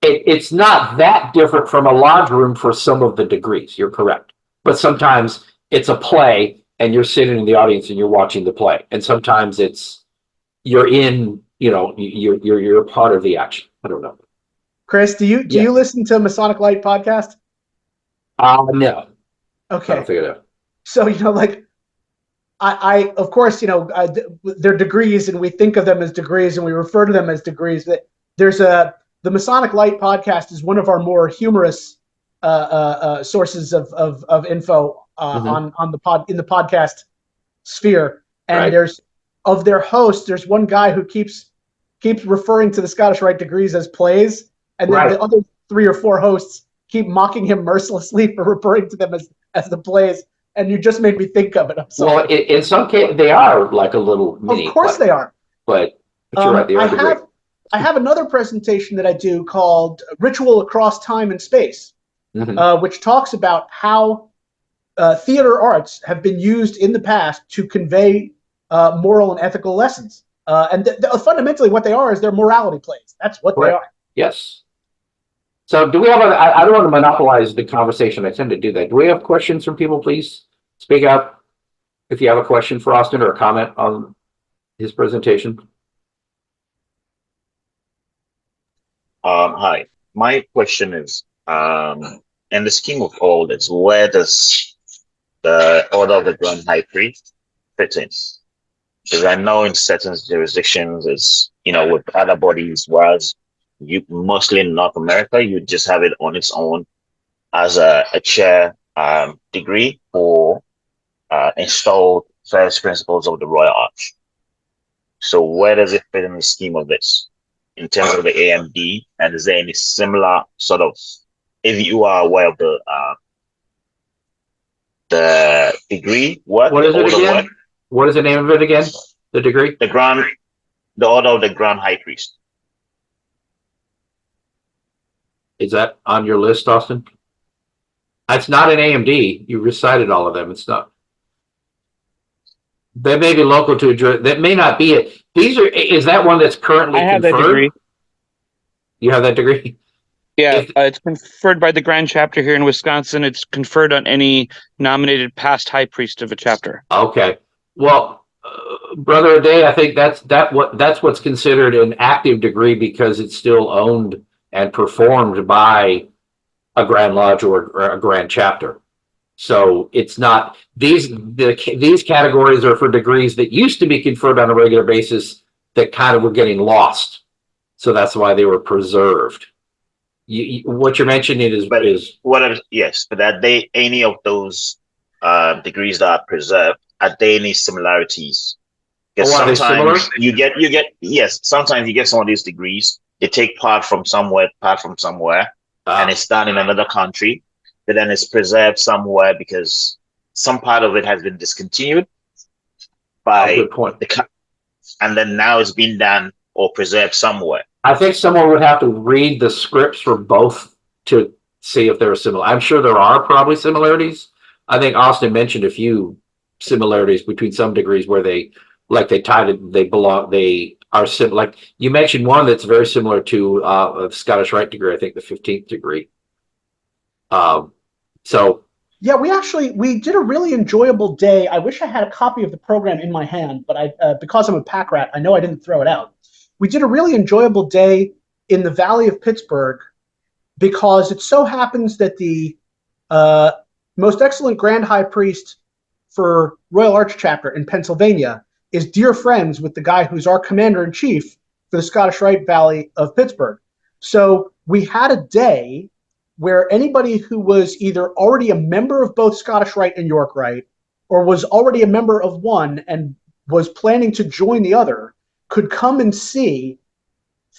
it's not that different from a lodge room for some of the degrees. You're correct. But sometimes it's a play and you're sitting in the audience and you're watching the play. And sometimes you're in, you're a part of the action. I don't know. Chris, do you listen to Masonic Light podcast? No. Okay. I don't think I do. So, I of course, they're degrees and we think of them as degrees and we refer to them as degrees. That the Masonic Light podcast is one of our more humorous sources of info on in the podcast sphere. And Right. there's of their hosts, there's one guy who keeps referring to the Scottish Rite degrees as plays, and then Right. the other 3 or 4 hosts keep mocking him mercilessly for referring to them as the plays. And you just made me think of it. I'm sorry. Well, in some cases, they are like a little mini. Of course they are. But you're right. They are degree. I have another presentation that I do called Ritual Across Time and Space, which talks about how theater arts have been used in the past to convey moral and ethical lessons. And fundamentally what they are is they're morality plays. That's what they are. Yes. So do we have I don't want to monopolize the conversation. I tend to do that. Do we have questions from people? Please speak up if you have a question for Austin or a comment on his presentation. Hi. My question is, in the scheme of all this, where does the Order of the Grand High Priest fit in? Because I know in certain jurisdictions, it's, with other bodies, whereas mostly in North America, you just have it on its own as a chair degree for installed first principles of the Royal Arch. So where does it fit in the scheme of this in terms of the AMD? And is there any similar sort of, if you are aware of the degree, what is it again? What is the name of it again? The degree? The Order of the Grand High Priest. Is that on your list, Austin? It's not an AMD. You recited all of them. It's not. They may be local to a that may not be it. Is that one that's currently I have conferred? that degree. You have that degree? Yeah, it's conferred by the Grand Chapter here in Wisconsin. It's conferred on any nominated past high priest of a chapter. Okay. Well, Brother Day, I think that's what's considered an active degree because it's still owned and performed by a Grand Lodge or a Grand Chapter. So it's not these categories are for degrees that used to be conferred on a regular basis that kind of were getting lost. So that's why they were preserved. What you're mentioning yes, but are they any of those degrees that are preserved? Are there any similarities? Because sometimes you get sometimes you get some of these degrees. They take part from somewhere, and it's done in another country, but then it's preserved somewhere because some part of it has been discontinued by good point. And then now it's been done or preserved somewhere. I think someone would have to read the scripts for both to see if they're similar. I'm sure there are probably similarities. I think Austin mentioned a few similarities between some degrees where they are similar. Like you mentioned one that's very similar to a Scottish Rite degree, I think the 15th degree. Yeah, we did a really enjoyable day. I wish I had a copy of the program in my hand, but because I'm a pack rat, I know I didn't throw it out. We did a really enjoyable day in the Valley of Pittsburgh because it so happens that the most excellent Grand High Priest for Royal Arch Chapter in Pennsylvania is dear friends with the guy who's our commander-in-chief for the Scottish Rite Valley of Pittsburgh. So we had a day where anybody who was either already a member of both Scottish Rite and York Rite or was already a member of one and was planning to join the other could come and see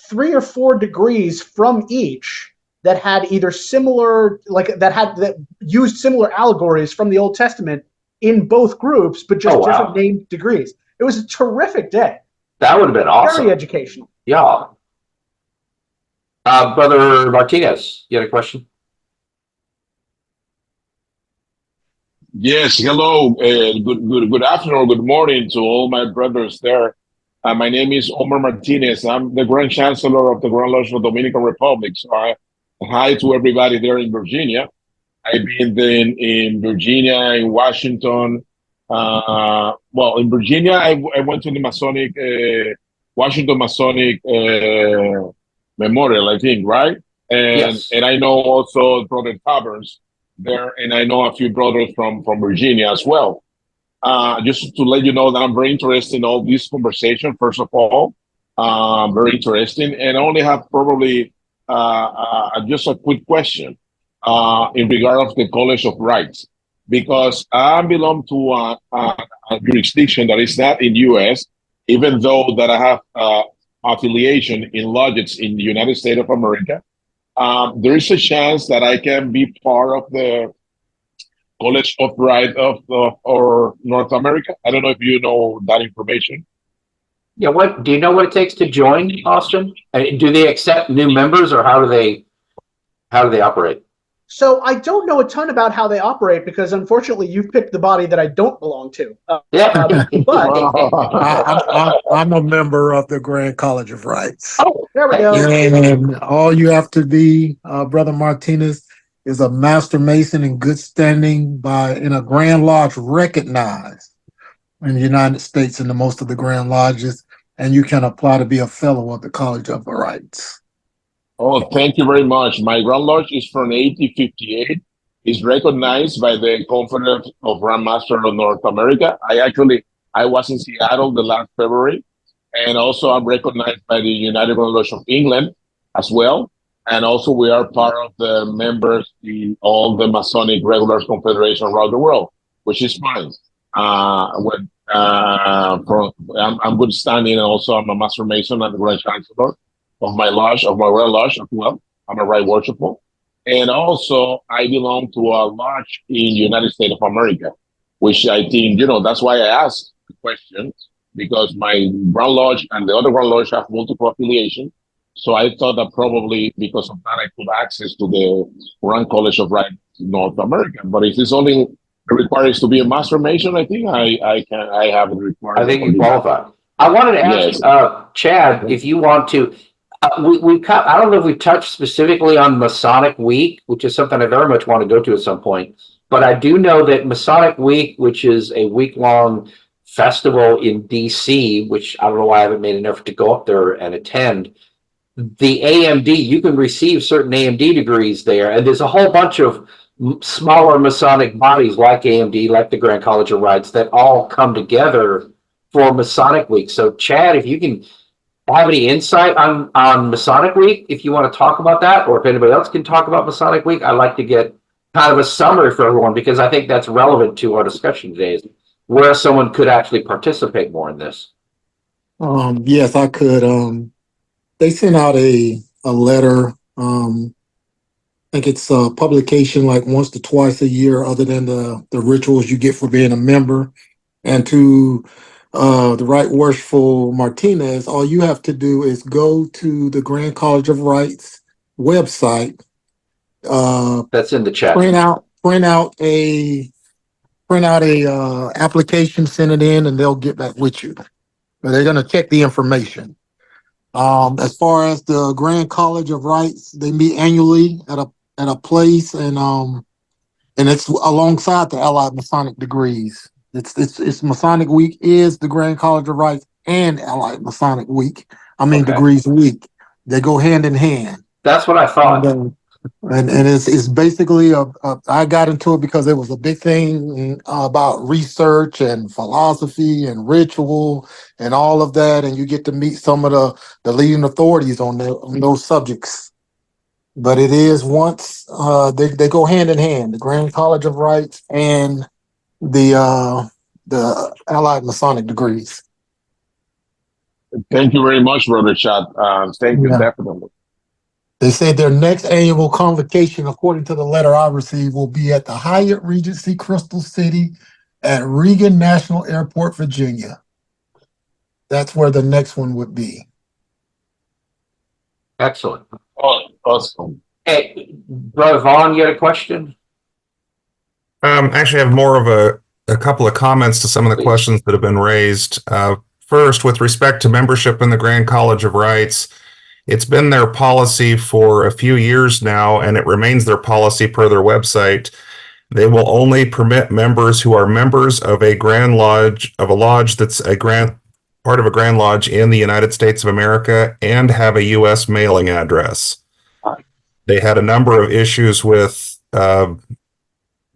3 or 4 degrees from each that had either similar, that used similar allegories from the Old Testament in both groups, but just different named degrees. It was a terrific day. That would have been awesome. Very educational. Yeah. Brother Martinez, you had a question? Yes, hello. Good afternoon, good morning to all my brothers there. My name is Omar Martinez. I'm the Grand Chancellor of the Grand Lodge of the Dominican Republic. So hi to everybody there in Virginia. I've been in Virginia, in Washington. Well, in Virginia, I went to the Masonic, Washington Masonic Memorial, I think, right? Yes. And I know also Brother Taverns there, and I know a few brothers from Virginia as well. Just to let you know that I'm very interested in all this conversation, first of all. Very interesting. And I only have probably just a quick question in regard of the College of Rites, because I belong to a jurisdiction that is not in U.S., even though that I have affiliation in lodges in the United States of America. There is a chance that I can be part of the College of Rite of or North America. I don't know if you know that information. Yeah. What do you know what it takes to join, Austin? Do they accept new members, or how do they operate? So I don't know a ton about how they operate because unfortunately you've picked the body that I don't belong to. Yeah. But I'm a member of the Grand College of Rites. Oh, there we thank go. you. And all you have to be, Brother Martinez, is a Master Mason in good standing in a Grand Lodge recognized in the United States and the most of the Grand Lodges, and you can apply to be a fellow of the College of Rites. Oh, thank you very much. My Grand Lodge is from 1858. It's recognized by the Conference of Grand Master of North America. I was in Seattle the last February, and also I'm recognized by the United Grand Lodge of England as well. And also we are part of the members in all the Masonic Regulars Confederation around the world, which is fine. I'm good standing, and also I'm a Master Mason and the Grand Chancellor of my lodge, of my Royal Lodge as well. I'm a Rite Worshipful. And also I belong to a lodge in the United States of America, which I think, that's why I asked the question, because my Grand Lodge and the other Grand Lodge have multiple affiliations. So I thought that probably because of that, I could access to the Grand College of Rites North America. But if it's only requires to be a Master Mason, I think I have it required. I think you qualify. I wanted to ask Chad if you want to. I don't know if we touched specifically on Masonic Week, which is something I very much want to go to at some point. But I do know that Masonic Week, which is a week-long festival in DC, which I don't know why I haven't made an effort to go up there and attend. The AMD, you can receive certain AMD degrees there, and there's a whole bunch of smaller Masonic bodies like AMD, like the Grand College of Rites, that all come together for Masonic Week. So, Chad, if you can have any insight on Masonic Week, if you want to talk about that, or if anybody else can talk about Masonic Week, I'd like to get kind of a summary for everyone, because I think that's relevant to our discussion today, is where someone could actually participate more in this. Yes, I could. They sent out a letter. I think it's a publication like once to twice a year, other than the rituals you get for being a member. And to the Right Worshipful Martinez, all you have to do is go to the Grand College of Rites website. That's in the chat. Print out a application, send it in, and they'll get back with you. But they're going to check the information. As far as the Grand College of Rites, they meet annually at a place, and it's alongside the Allied Masonic Degrees. It's Masonic Week is the Grand College of Rites and Allied Masonic Week. Degrees Week. They go hand in hand. That's what I thought. And it's basically I got into it because it was a big thing about research and philosophy and ritual and all of that, and you get to meet some of the leading authorities on those subjects. But it is once they go hand in hand, the Grand College of Rites and the Allied Masonic Degrees. Thank you very much, Brother Chad. Thank you, definitely. They said their next annual convocation, according to the letter I received, will be at the Hyatt Regency Crystal City at Reagan National Airport, Virginia. That's where the next one would be. Excellent. Oh, awesome. Hey, Brother Vaughn, you had a question? Actually, I have more of a couple of comments to some of the questions that have been raised. first, with respect to membership in the Grand College of Rites, it's been their policy for a few years now, and it remains their policy per their website. They will only permit members who are members of a Grand Lodge, of a lodge that's part of a Grand Lodge in the United States of America and have a U.S. mailing address. They had a number of issues with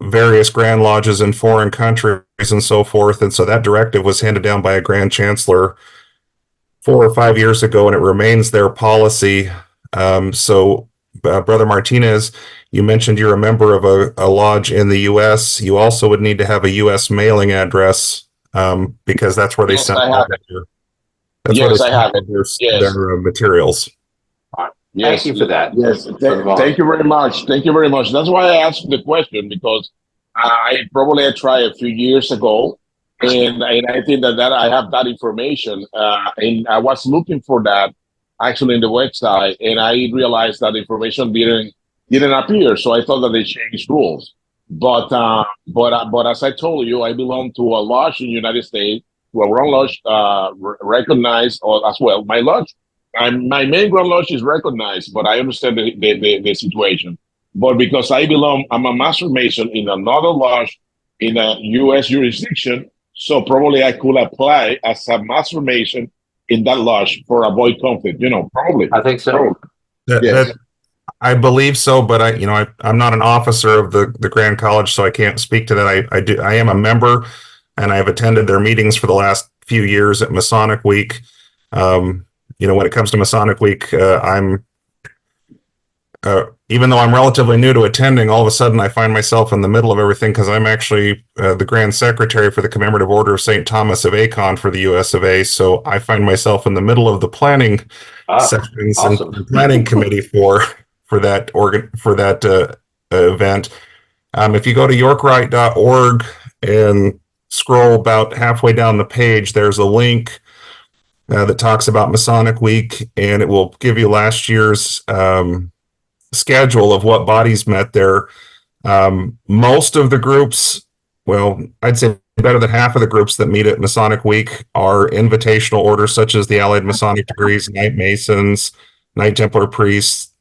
various Grand Lodges in foreign countries and so forth, and so that directive was handed down by a Grand Chancellor 4 or 5 years ago, and it remains their policy. Brother Martinez, you mentioned you're a member of a lodge in the U.S. You also would need to have a U.S. mailing address because that's where they send their materials. Thank you for that. Yes, thank you very much. Thank you very much. That's why I asked the question, because I tried a few years ago, and I think that I have that information, and I was looking for that actually in the website, and I realized that information didn't appear. So I thought that they changed rules. But as I told you, I belong to a lodge in the United States, to a Grand Lodge recognized as well. My lodge, my main Grand Lodge is recognized, but I understand the situation. But because I'm a Master Mason in another lodge in a U.S. jurisdiction, so probably I could apply as a Master Mason in that lodge for avoid conflict. Probably. I think so. Yes. I believe so, but I'm not an officer of the Grand College, so I can't speak to that. I am a member, and I have attended their meetings for the last few years at Masonic Week. When it comes to Masonic Week, even though I'm relatively new to attending, all of a sudden I find myself in the middle of everything because I'm actually the Grand Secretary for the Commemorative Order of St. Thomas of Acon for the US of A. So I find myself in the middle of the planning sessions and the planning committee for that event. If you go to yorkrite.org and scroll about halfway down the page, there's a link that talks about Masonic Week, and it will give you last year's schedule of what bodies met there. Most of the groups, well, I'd say better than half of the groups that meet at Masonic Week are invitational orders such as the Allied Masonic Degrees, Knight Masons, Knight Templar Priests,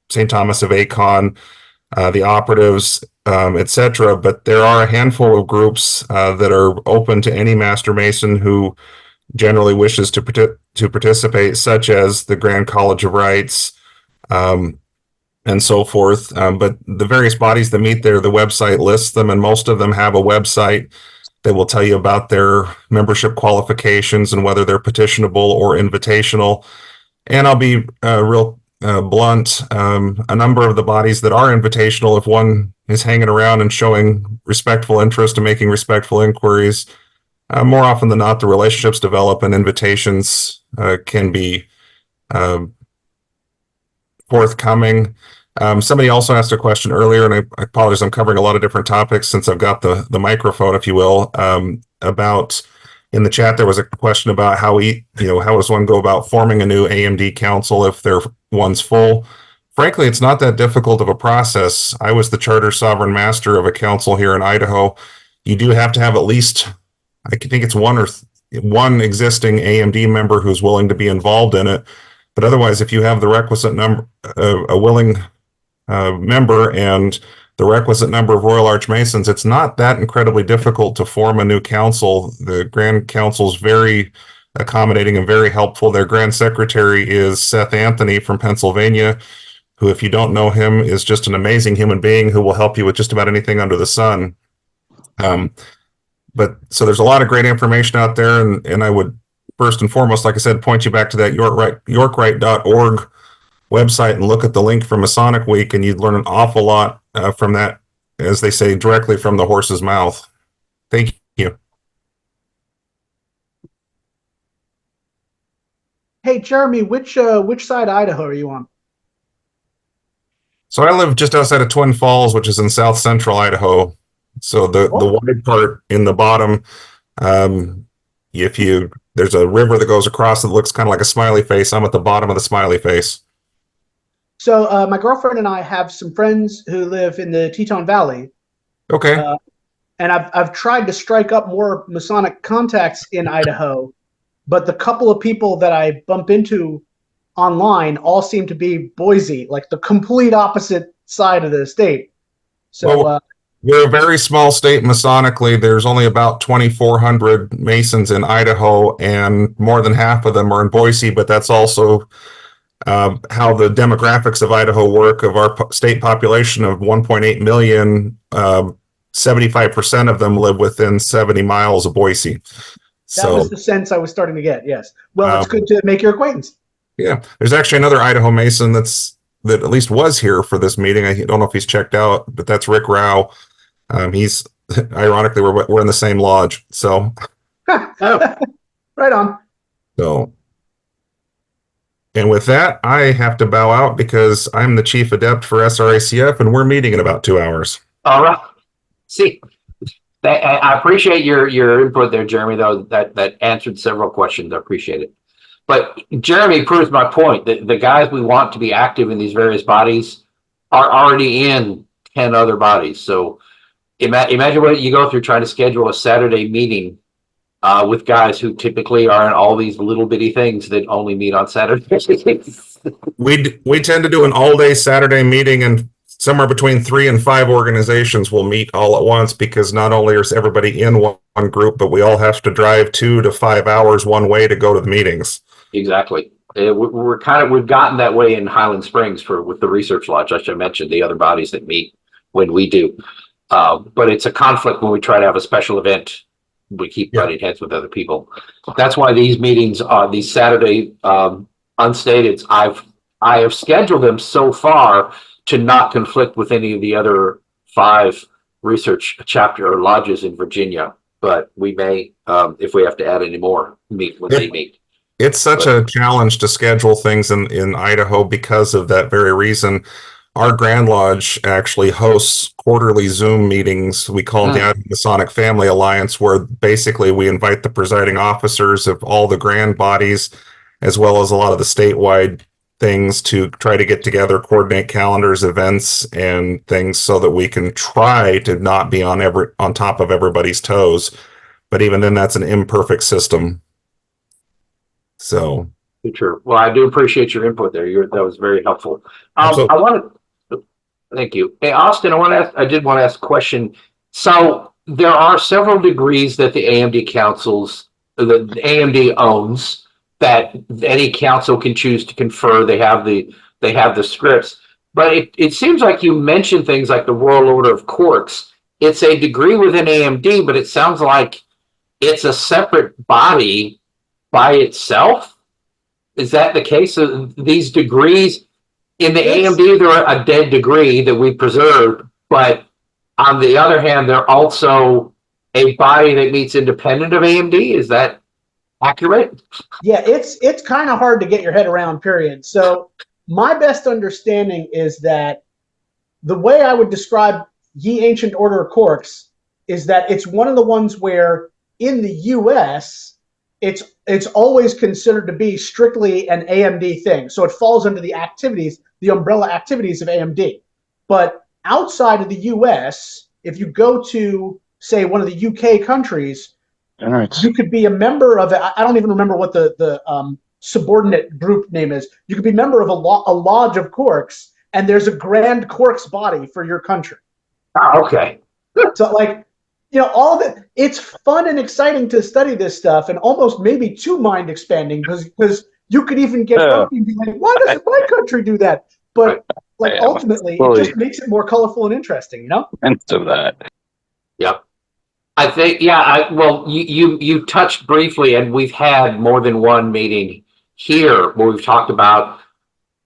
St. Thomas of Acon, the Operatives, etc. But there are a handful of groups that are open to any Master Mason who generally wishes to participate, such as the Grand College of Rites, and so forth. But the various bodies that meet there, the website lists them, and most of them have a website that will tell you about their membership qualifications and whether they're petitionable or invitational. And I'll be real blunt. A number of the bodies that are invitational, if one is hanging around and showing respectful interest and making respectful inquiries, more often than not, the relationships develop and invitations can be forthcoming. Somebody also asked a question earlier, and I apologize, I'm covering a lot of different topics since I've got the microphone, if you will, about, in the chat, there was a question about how does one go about forming a new AMD council if one's full. Frankly, it's not that difficult of a process. I was the charter sovereign master of a council here in Idaho. You do have to have at least, I think it's one existing AMD member who's willing to be involved in it. But otherwise, if you have the requisite number, a willing member and the requisite number of Royal Archmasons, it's not that incredibly difficult to form a new council. The Grand Council is very accommodating and very helpful. Their Grand Secretary is Seth Anthony from Pennsylvania, who, if you don't know him, is just an amazing human being who will help you with just about anything under the sun. But so there's a lot of great information out there, and I would first and foremost, like I said, point you back to that yorkrite.org website and look at the link for Masonic Week, and you'd learn an awful lot from that, as they say, directly from the horse's mouth. Thank you. Hey, Jeremy, which side of Idaho are you on? So I live just outside of Twin Falls, which is in south central Idaho. So the wide part in the bottom, there's a river that goes across that looks kind of like a smiley face. I'm at the bottom of the smiley face. So my girlfriend and I have some friends who live in the Teton Valley. Okay. And I've tried to strike up more Masonic contacts in Idaho, but the couple of people that I bump into online all seem to be Boise, like the complete opposite side of the state. So, Well, we're a very small state Masonically. There's only about 2,400 Masons in Idaho, and more than half of them are in Boise, but that's also how the demographics of Idaho work. Of our state population of 1.8 million, 75% of them live within 70 miles of Boise. that was the sense I was starting to get. Yes. Well, it's good to make your acquaintance. Yeah, there's actually another Idaho Mason that at least was here for this meeting. I don't know if he's checked out, but that's Rick Rao. He's ironically we're in the same lodge. So, Right on. And with that, I have to bow out because I'm the chief adept for SRACF, and we're meeting in about 2 hours. All right. See, I appreciate your input there, Jeremy, though, that answered several questions. I appreciate it. But Jeremy proves my point that the guys we want to be active in these various bodies are already in 10 other bodies. So imagine what you go through trying to schedule a Saturday meeting with guys who typically are in all these little bitty things that only meet on Saturdays. We tend to do an all-day Saturday meeting, and somewhere between 3 and 5 organizations will meet all at once, because not only is everybody in one group, but we all have to drive 2 to 5 hours one way to go to the meetings. Exactly. We've gotten that way in Highland Springs with the Research Lodge. I should mention the other bodies that meet when we do. But it's a conflict when we try to have a special event. We keep butting heads with other people. That's why these meetings are these Saturday unstated. I have scheduled them so far to not conflict with any of the other 5 research chapter or lodges in Virginia. But we may, if we have to add any more, meet when they meet. It's such a challenge to schedule things in Idaho because of that very reason. Our Grand Lodge actually hosts quarterly Zoom meetings we call the Allied Masonic Family Alliance, where basically we invite the presiding officers of all the grand bodies, as well as a lot of the statewide things, to try to get together, coordinate calendars, events, and things, so that we can try to not be on top of everybody's toes. But even then, that's an imperfect system. So, Sure. Well, I do appreciate your input there. That was very helpful. Thank you. Hey, Austin, I did want to ask a question. So there are several degrees that the AMD AMD owns that any council can choose to confer. They have the scripts, but it seems like you mentioned things like the Royal Order of Corks. It's a degree within AMD, but it sounds like it's a separate body by itself. Is that the case? These degrees in the AMD, they're a dead degree that we preserved, but on the other hand, they're also a body that meets independent of AMD. Is that accurate? Yeah, it's kind of hard to get your head around, period. So my best understanding is that the way I would describe Ye Ancient Order of Corks is that it's one of the ones where in the US, it's always considered to be strictly an AMD thing. So it falls under the activities, the umbrella activities of AMD. But outside of the US, if you go to, say, one of the UK countries, you could be a member of, I don't even remember what the subordinate group name is. You could be a member of a lodge of Corks, and there's a Grand Corks body for your country. Oh, okay. So, like, all that, it's fun and exciting to study this stuff, and almost maybe too mind expanding, because you could even get and be like, why doesn't my country do that? But ultimately, it just makes it more colorful and interesting, Into that. Yep. I think, well, you touched briefly, and we've had more than one meeting here where we've talked about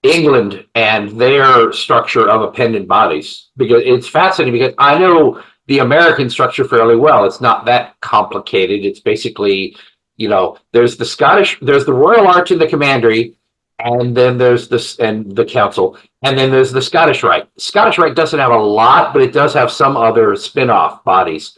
England and their structure of appendant bodies, because it's fascinating, because I know the American structure fairly well. It's not that complicated. It's basically, there's the Royal Arch and the Commandery, and then there's the Council, and then there's the Scottish Rite. Scottish Rite doesn't have a lot, but it does have some other spin-off bodies.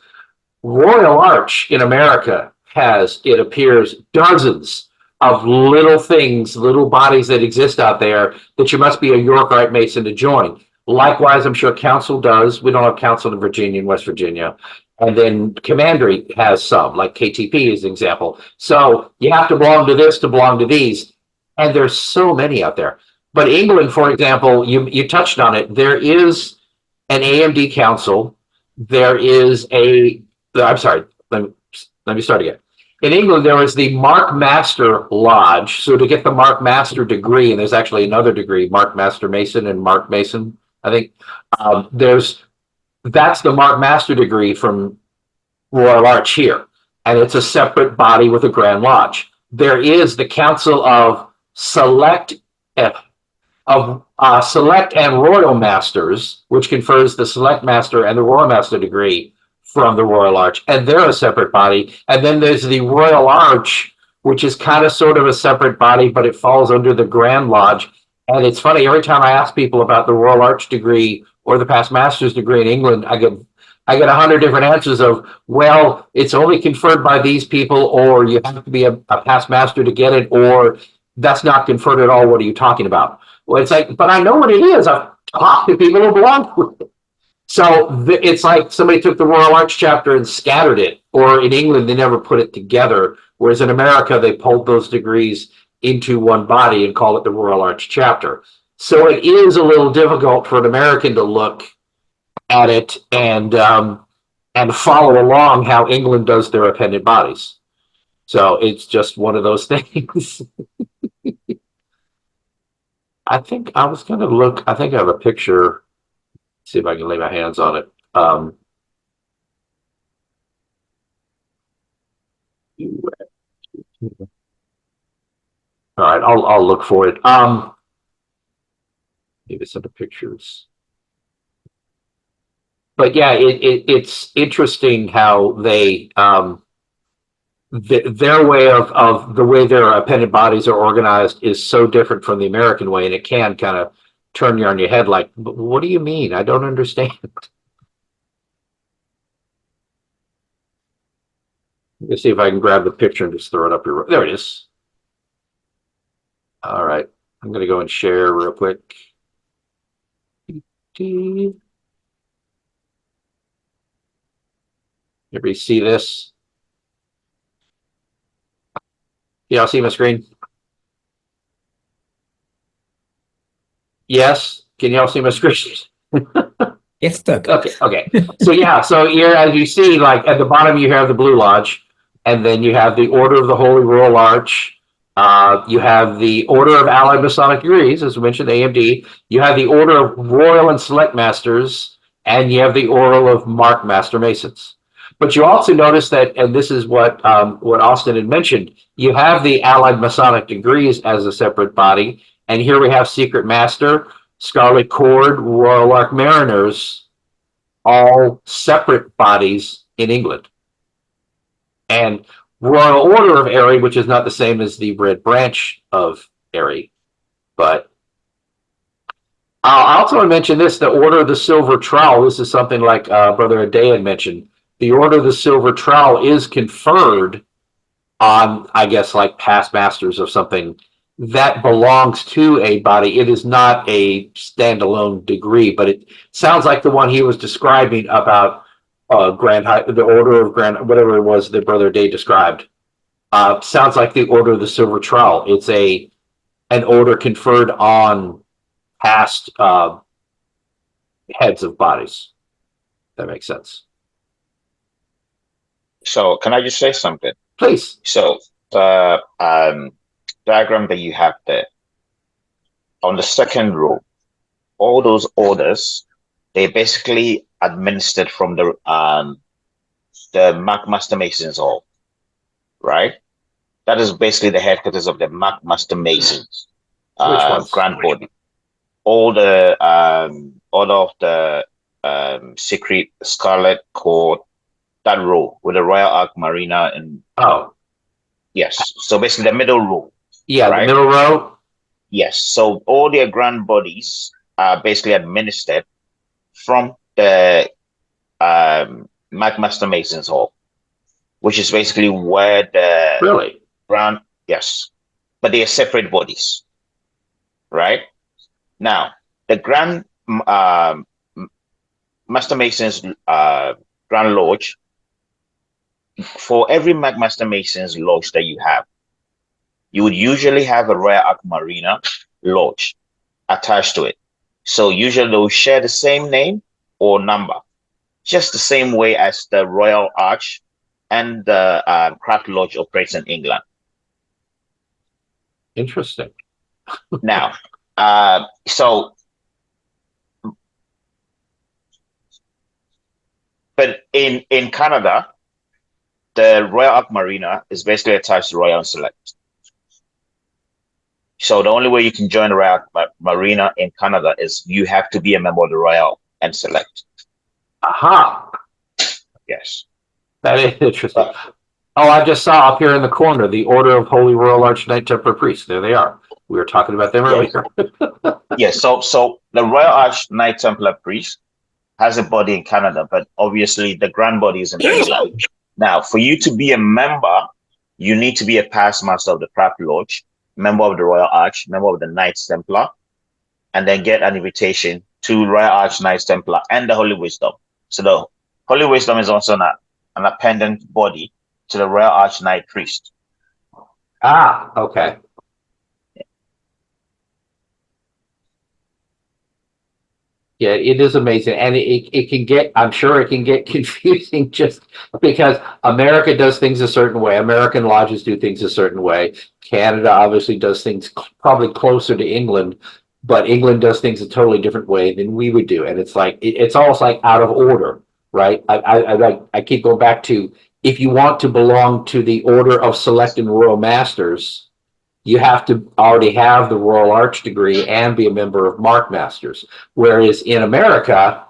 Royal Arch in America has, it appears, dozens of little things, little bodies that exist out there that you must be a York Rite Mason to join. Likewise, I'm sure Council does. We don't have Council in Virginia and West Virginia. And then commandery has some, like KTP is an example. So you have to belong to this to belong to these. And there's so many out there. But England, for example, you touched on it. There is an AMD council. There is I'm sorry, let me start again. In England, there is the Mark Master Lodge. So to get the Mark Master degree, and there's actually another degree, Mark Master Mason and Mark Mason, I think, that's the Mark Master degree from Royal Arch here. And it's a separate body with a Grand Lodge. There is the Council of Select Select and Royal Masters, which confers the Select Master and the Royal Master degree from the Royal Arch, and they're a separate body. And then there's the Royal Arch, which is kind of sort of a separate body, but it falls under the Grand Lodge. And it's funny, every time I ask people about the Royal Arch degree or the past master's degree in England, I get 100 different answers of, well, it's only conferred by these people, or you have to be a past master to get it, or that's not conferred at all. What are you talking about? Well, it's like, but I know what it is. I've talked to people who belong to it. So it's like somebody took the Royal Arch chapter and scattered it, or in England, they never put it together. Whereas in America, they pulled those degrees into one body and call it the Royal Arch chapter. So it is a little difficult for an American to look at it and follow along how England does their appended bodies. So it's just one of those things. I think I was going to look, I think I have a picture, see if I can lay my hands on it. All right, I'll look for it. Maybe some of the pictures. But yeah, it's interesting how they their way of the way their appended bodies are organized is so different from the American way, and it can kind of turn you on your head like, what do you mean? I don't understand. Let's see if I can grab the picture and just throw it up here. There it is. All right, I'm going to go and share real quick. Everybody see this? Y'all see my screen? Yes. Can y'all see my screen? Yes, Doug. Okay. So yeah, so here, as you see, like at the bottom, you have the Blue Lodge, and then you have the Order of the Holy Royal Arch. You have the Order of Allied Masonic Degrees, as we mentioned, AMD. You have the Order of Royal and Select Masters, and you have the Order of Mark Master Masons. But you also notice that, and this is what Austin had mentioned, you have the Allied Masonic Degrees as a separate body, and here we have Secret Master, Scarlet Cord, Royal Arch Mariners, all separate bodies in England. And Royal Order of Erie, which is not the same as the Red Branch of Erie, but I'll also mention this, the Order of the Silver Trowel. This is something like Brother Ade had mentioned. The Order of the Silver Trowel is conferred on, I guess, like past masters of something that belongs to a body. It is not a standalone degree, but it sounds like the one he was describing about the Order of Grand, whatever it was that Brother Day described. Sounds like the Order of the Silver Trowel. It's an order conferred on past heads of bodies. That makes sense. So can I just say something? Please. So the diagram that you have there, on the second row, all those orders, they basically administered from the Mark Master Masons Hall, right? That is basically the headquarters of the Mark Master Masons grand body. All of the secret Scarlet Cord, that row with the Royal Arch Marina and yes, so basically the middle row. Yeah, right? the middle row. Yes, so all their grand bodies are basically administered from the Mark Master Masons Hall, which is basically where the grand, yes, but they are separate bodies, right? Now the Grand Master Masons Grand Lodge for every McMaster Mason's lodge that you have, you would usually have a Royal Arch Marina lodge attached to it. So usually they'll share the same name or number, just the same way as the Royal Arch and the Craft Lodge operates in England. Interesting. Now, but in Canada, the Royal Arch Marina is basically attached to Royal and Select. So the only way you can join the Royal Marina in Canada is you have to be a member of the Royal and Select. Aha. Yes. That is interesting. Oh, I just saw up here in the corner the Order of Holy Royal Arch Knight Templar Priests. There they are. We were talking about them earlier. Yes. So the Royal Arch Knight Templar Priest has a body in Canada, but obviously the grand body is in England. Now, for you to be a member, you need to be a past master of the Craft Lodge, member of the Royal Arch, member of the Knights Templar, and then get an invitation to Royal Arch Knights Templar and the Holy Wisdom. So the Holy Wisdom is also an appendant body to the Royal Arch Knight Priest. Ah, okay. Yeah, it is amazing. And it can get, I'm sure it can get confusing just because America does things a certain way. American lodges do things a certain way. Canada obviously does things probably closer to England, but England does things a totally different way than we would do. And it's like, it's almost like out of order, right? I keep going back to, if you want to belong to the Order of Select and Royal Masters, you have to already have the Royal Arch degree and be a member of Mark Masters. Whereas in America,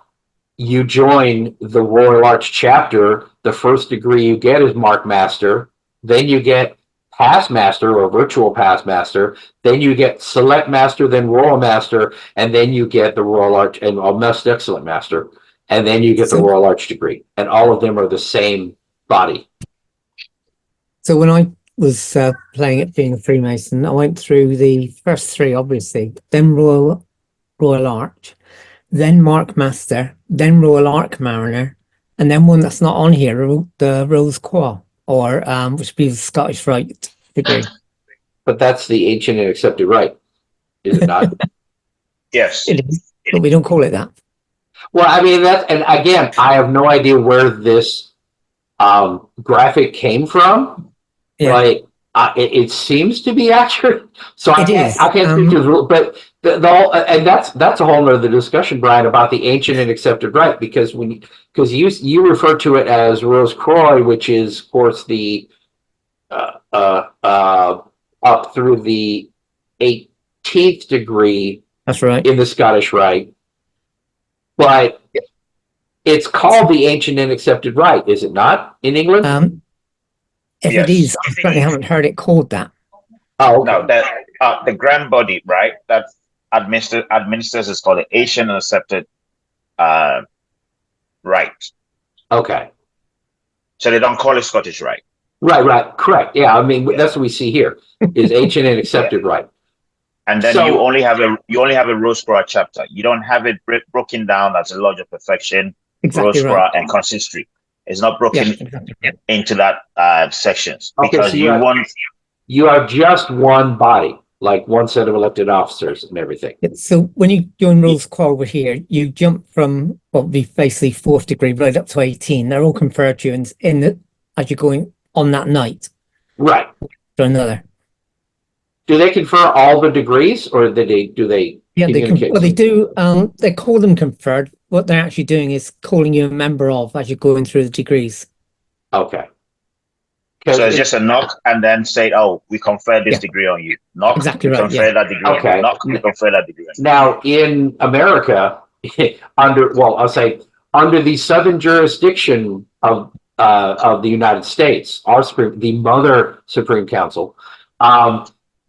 you join the Royal Arch chapter, the first degree you get is Mark Master, then you get Past Master or Virtual Past Master, then you get Select Master, then Royal Master, and then you get the Royal Arch and Most Excellent Master, and then you get the Royal Arch degree. And all of them are the same body. So when I was playing at being a Freemason, I went through the first three, obviously, then Royal Arch, then Mark Master, then Royal Arch Mariner, and then one that's not on here, the Rose Croix, or which would be the Scottish Rite degree. But that's the ancient and accepted rite, is it not? Yes. It is, but we don't call it that. Well, I mean, and again, I have no idea where this graphic came from. Yeah. Like, it seems to be accurate. So I can't speak to the rule, but the whole, and that's a whole other discussion, Brian, about the ancient and accepted rite, because you refer to it as Rose Croix, which is, of course, the up through the 18th degree. That's right. In the Scottish Rite, but it's called the ancient and accepted rite, is it not, in England? If Yes. it is, I certainly haven't heard it called that. Oh, No, that the grand body, right? That administers is called the ancient and accepted rite. okay. So they don't call it Scottish Rite. Right, correct. Yeah, I mean, that's what we see here, is ancient and accepted rite. And then So- you only have a Rose Croix chapter. You don't have it broken down as a Lodge of Perfection, Exactly Rose right. Croix, and Consistory. It's not broken exactly. into that sections Okay, because so you you are just one body, like one set of elected officers and everything. So when you join Rose Croix over here, you jump from what would be basically 4th degree right up to 18. They're all conferred to you as you're going on that night Right. to another. Do they confer all the degrees, or do they Yeah, communicate? they do. They call them conferred. What they're actually doing is calling you a member of as you're going through the degrees. Okay. so it's just a knock and then say, "Oh, we confer this Yeah. degree on you." Knock, Exactly we right, confer yeah. that degree on Okay. you. Knock, we confer that degree on you. Now, in America, I'll say under the southern jurisdiction of the United States, the Mother Supreme Council,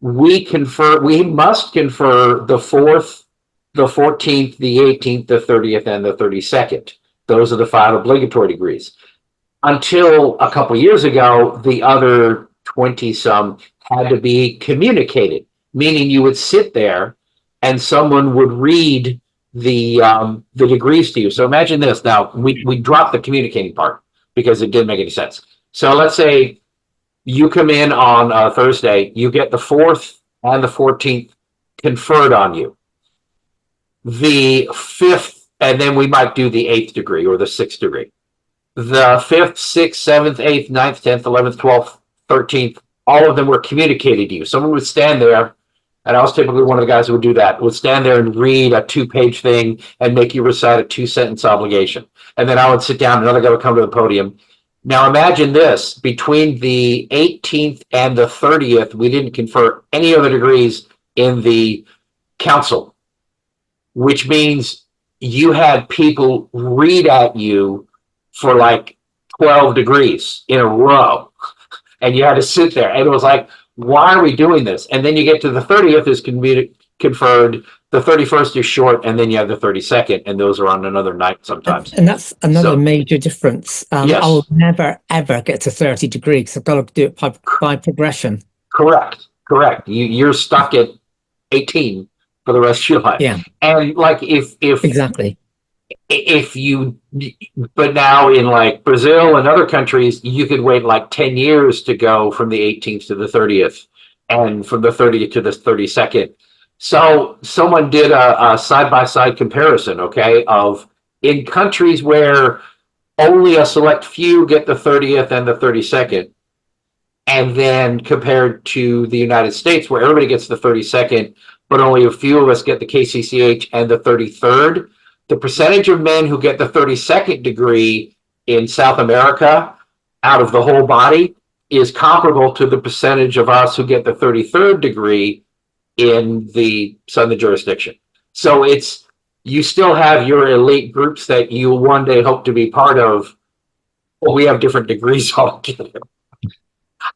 we must confer the 4th, the 14th, the 18th, the 30th, and the 32nd. Those are the 5 obligatory degrees. Until a couple years ago, the other 20-some had to be communicated, meaning you would sit there and someone would read the degrees to you. So imagine this. Now, we dropped the communicating part because it didn't make any sense. So let's say you come in on Thursday, you get the 4th and the 14th conferred on you. The 5th, and then we might do the 8th degree or the 6th degree. The 5th, 6th, 7th, 8th, 9th, 10th, 11th, 12th, 13th, all of them were communicated to you. Someone would stand there, and I was typically one of the guys who would do that, would stand there and read a 2-page thing and make you recite a 2-sentence obligation. And then I would sit down, another guy would come to the podium. Now imagine this, between the 18th and the 30th, we didn't confer any other degrees in the council, which means you had people read at you for like 12 degrees in a row, and you had to sit there. And it was like, why are we doing this? And then you get to the 30th is conferred, the 31st is short, and then you have the 32nd, and those are on another night sometimes. And that's another major difference. Yes. I will never, ever get to 30 degrees. I've got to do it by progression. Correct. You're stuck at 18 for the rest of your life. Yeah. And like if Exactly. But now in like Brazil and other countries, you could wait like 10 years to go from the 18th to the 30th and from the 30th to the 32nd. So someone did a side-by-side comparison, okay, of in countries where only a select few get the 30th and the 32nd, and then compared to the United States where everybody gets the 32nd, but only a few of us get the KCCH and the 33rd. The percentage of men who get the 32nd degree in South America out of the whole body is comparable to the percentage of us who get the 33rd degree in the Southern jurisdiction. So you still have your elite groups that you one day hope to be part of. Well, we have different degrees altogether.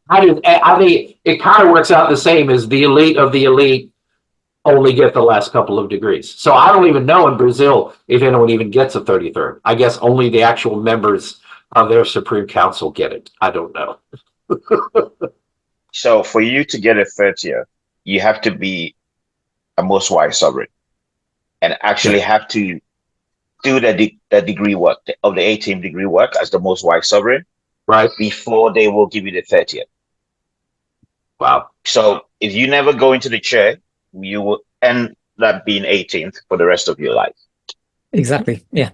I think it kind of works out the same as the elite of the elite only get the last couple of degrees. So I don't even know in Brazil if anyone even gets a 33rd. I guess only the actual members of their Supreme Council get it. I don't know. So for you to get a 30th, you have to be a most wise sovereign and actually have to do the degree work of the 18th degree work as the most wise sovereign, right? Before they will give you the 30th. Wow. So if you never go into the chair, you will end up being 18th for the rest of your life. Exactly. Yeah.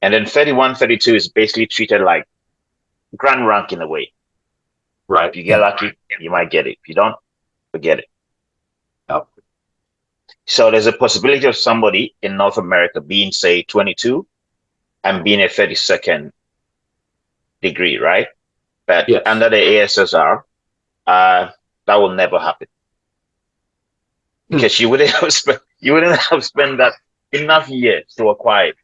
And then 31, 32 is basically treated like grand rank in a way. Right. If you get lucky, you might get it. If you don't, forget it. Oh. So there's a possibility of somebody in North America being, say, 22 and being a 32nd degree, right? But yes, under the ASSR, that will never happen. Because you wouldn't have spent that enough years to acquire it.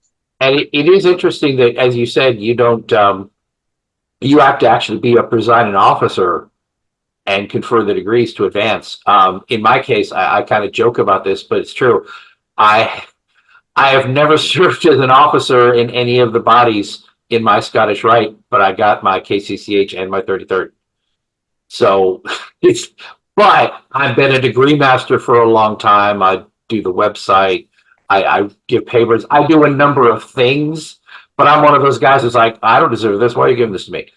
And it is interesting that, as you said, you don't, you have to actually be a presiding officer and confer the degrees to advance. In my case, I kind of joke about this, but it's true. I have never served as an officer in any of the bodies in my Scottish Rite, but I got my KCCH and my 33rd. So but I've been a degree master for a long time. I do the website. I give papers. I do a number of things, but I'm one of those guys who's like, I don't deserve this. Why are you giving this to me?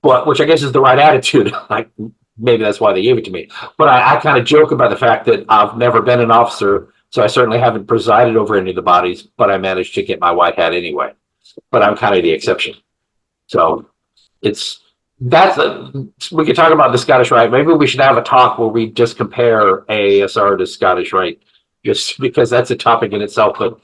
But which I guess is the right attitude. Like maybe that's why they gave it to me. But I kind of joke about the fact that I've never been an officer, so I certainly haven't presided over any of the bodies, but I managed to get my white hat anyway. But I'm kind of the exception. So we could talk about the Scottish Rite. Maybe we should have a talk where we just compare AASR to Scottish Rite, just because that's a topic in itself. But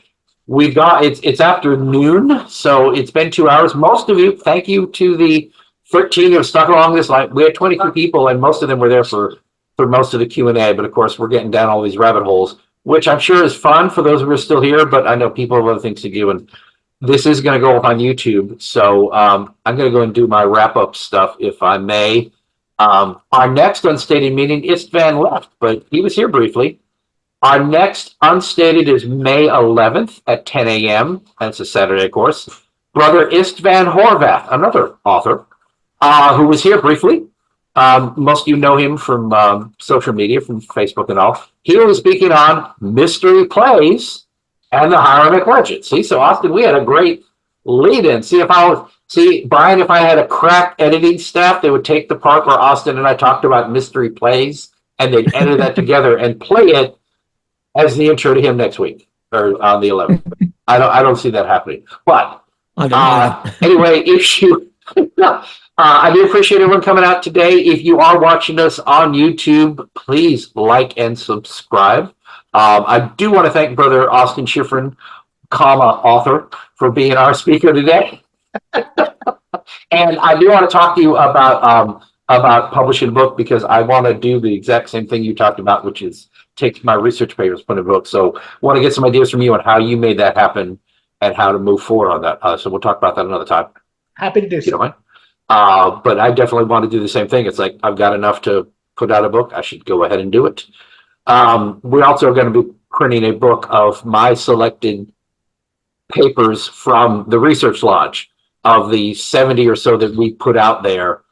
we've got it's after noon, so it's been 2 hours. Most of you, thank you to the 13 who have stuck along this line. We had 22 people, and most of them were there for most of the Q&A. But of course, we're getting down all these rabbit holes, which I'm sure is fun for those who are still here. But I know people have other things to do, and this is going to go up on YouTube. So I'm going to go and do my wrap-up stuff, if I may. Our next unstated meeting, Istvan left, but he was here briefly. Our next unstated is May 11th at 10 a.m. That's a Saturday, of course. Brother Istvan Horvath, another author, who was here briefly. Most of you know him from social media, from Facebook and all. He was speaking on mystery plays and the Hieronymic legend. See, so Austin, we had a great lead-in. See, if I See, Brian, if I had a crack editing staff, they would take the part where Austin and I talked about mystery plays, and they'd edit that together and play it as the intro to him next week or on the 11th. I don't see that happening. But I don't know. anyway, if you, I do appreciate everyone coming out today. If you are watching us on YouTube, please like and subscribe. I do want to thank Brother Austin Shifrin, author, for being our speaker today. And I do want to talk to you about publishing a book, because I want to do the exact same thing you talked about, which is take my research papers, put in a book. So I want to get some ideas from you on how you made that happen and how to move forward on that. So we'll talk about that another time. Happy to do You don't so. mind? But I definitely want to do the same thing. It's like, I've got enough to put out a book. I should go ahead and do it. We're also going to be printing a book of my selected papers from the Research Lodge, of the 70 or so that we put out there,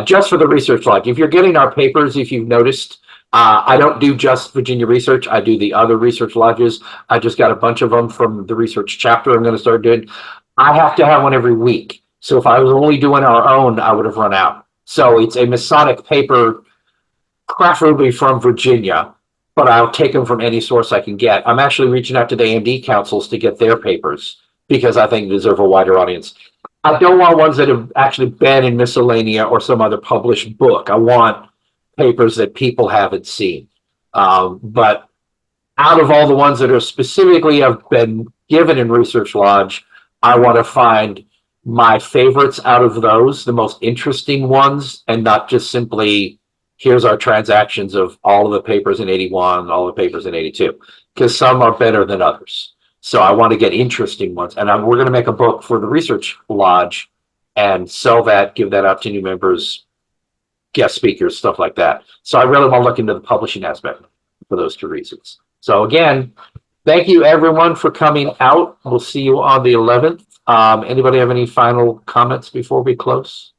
just for the Research Lodge. If you're getting our papers, if you've noticed, I don't do just Virginia Research. I do the other research lodges. I just got a bunch of them from the research chapter I'm going to start doing. I have to have one every week. So if I was only doing our own, I would have run out. So it's a Masonic paper, preferably from Virginia, but I'll take them from any source I can get. I'm actually reaching out to the AMD councils to get their papers, because I think they deserve a wider audience. I don't want ones that have actually been in Miscellanea or some other published book. I want papers that people haven't seen. But out of all the ones that are specifically have been given in Research Lodge, I want to find my favorites out of those, the most interesting ones, and not just simply, here's our transactions of all of the papers in 81, all the papers in 82, because some are better than others. So I want to get interesting ones. And we're going to make a book for the Research Lodge and sell that, give that out to new members, guest speakers, stuff like that. So I really want to look into the publishing aspect for those two reasons. So again, thank you everyone for coming out. We'll see you on the 11th. Anybody have any final comments before we close?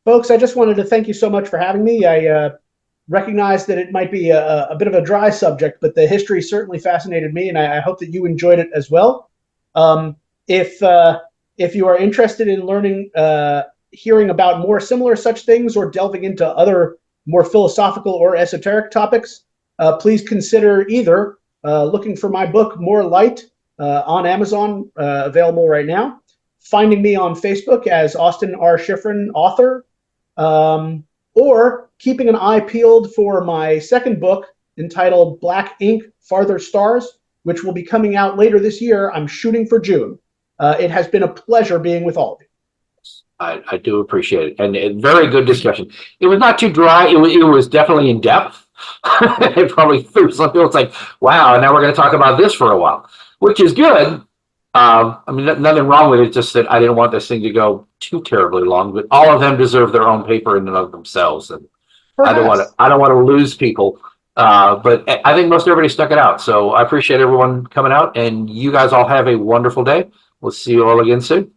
Folks, I just wanted to thank you so much for having me. I recognize that it might be a bit of a dry subject, but the history certainly fascinated me, and I hope that you enjoyed it as well. If you are interested in learning, hearing about more similar such things, or delving into other more philosophical or esoteric topics, please consider either looking for my book, More Light, on Amazon, available right now, finding me on Facebook as Austin R. Shifrin, author, or keeping an eye peeled for my second book entitled Black Ink, Farther Stars, which will be coming out later this year. I'm shooting for June. It has been a pleasure being with all of you. I do appreciate it. And a very good discussion. It was not too dry. It was definitely in depth. It probably threw some people. It's like, wow, and now we're going to talk about this for a while, which is good. I mean, nothing wrong with it, just that I didn't want this thing to go too terribly long, but all of them deserve their own paper in and of themselves. And I don't want to lose people. But I think most everybody stuck it out. So I appreciate everyone coming out, and you guys all have a wonderful day. We'll see you all again soon.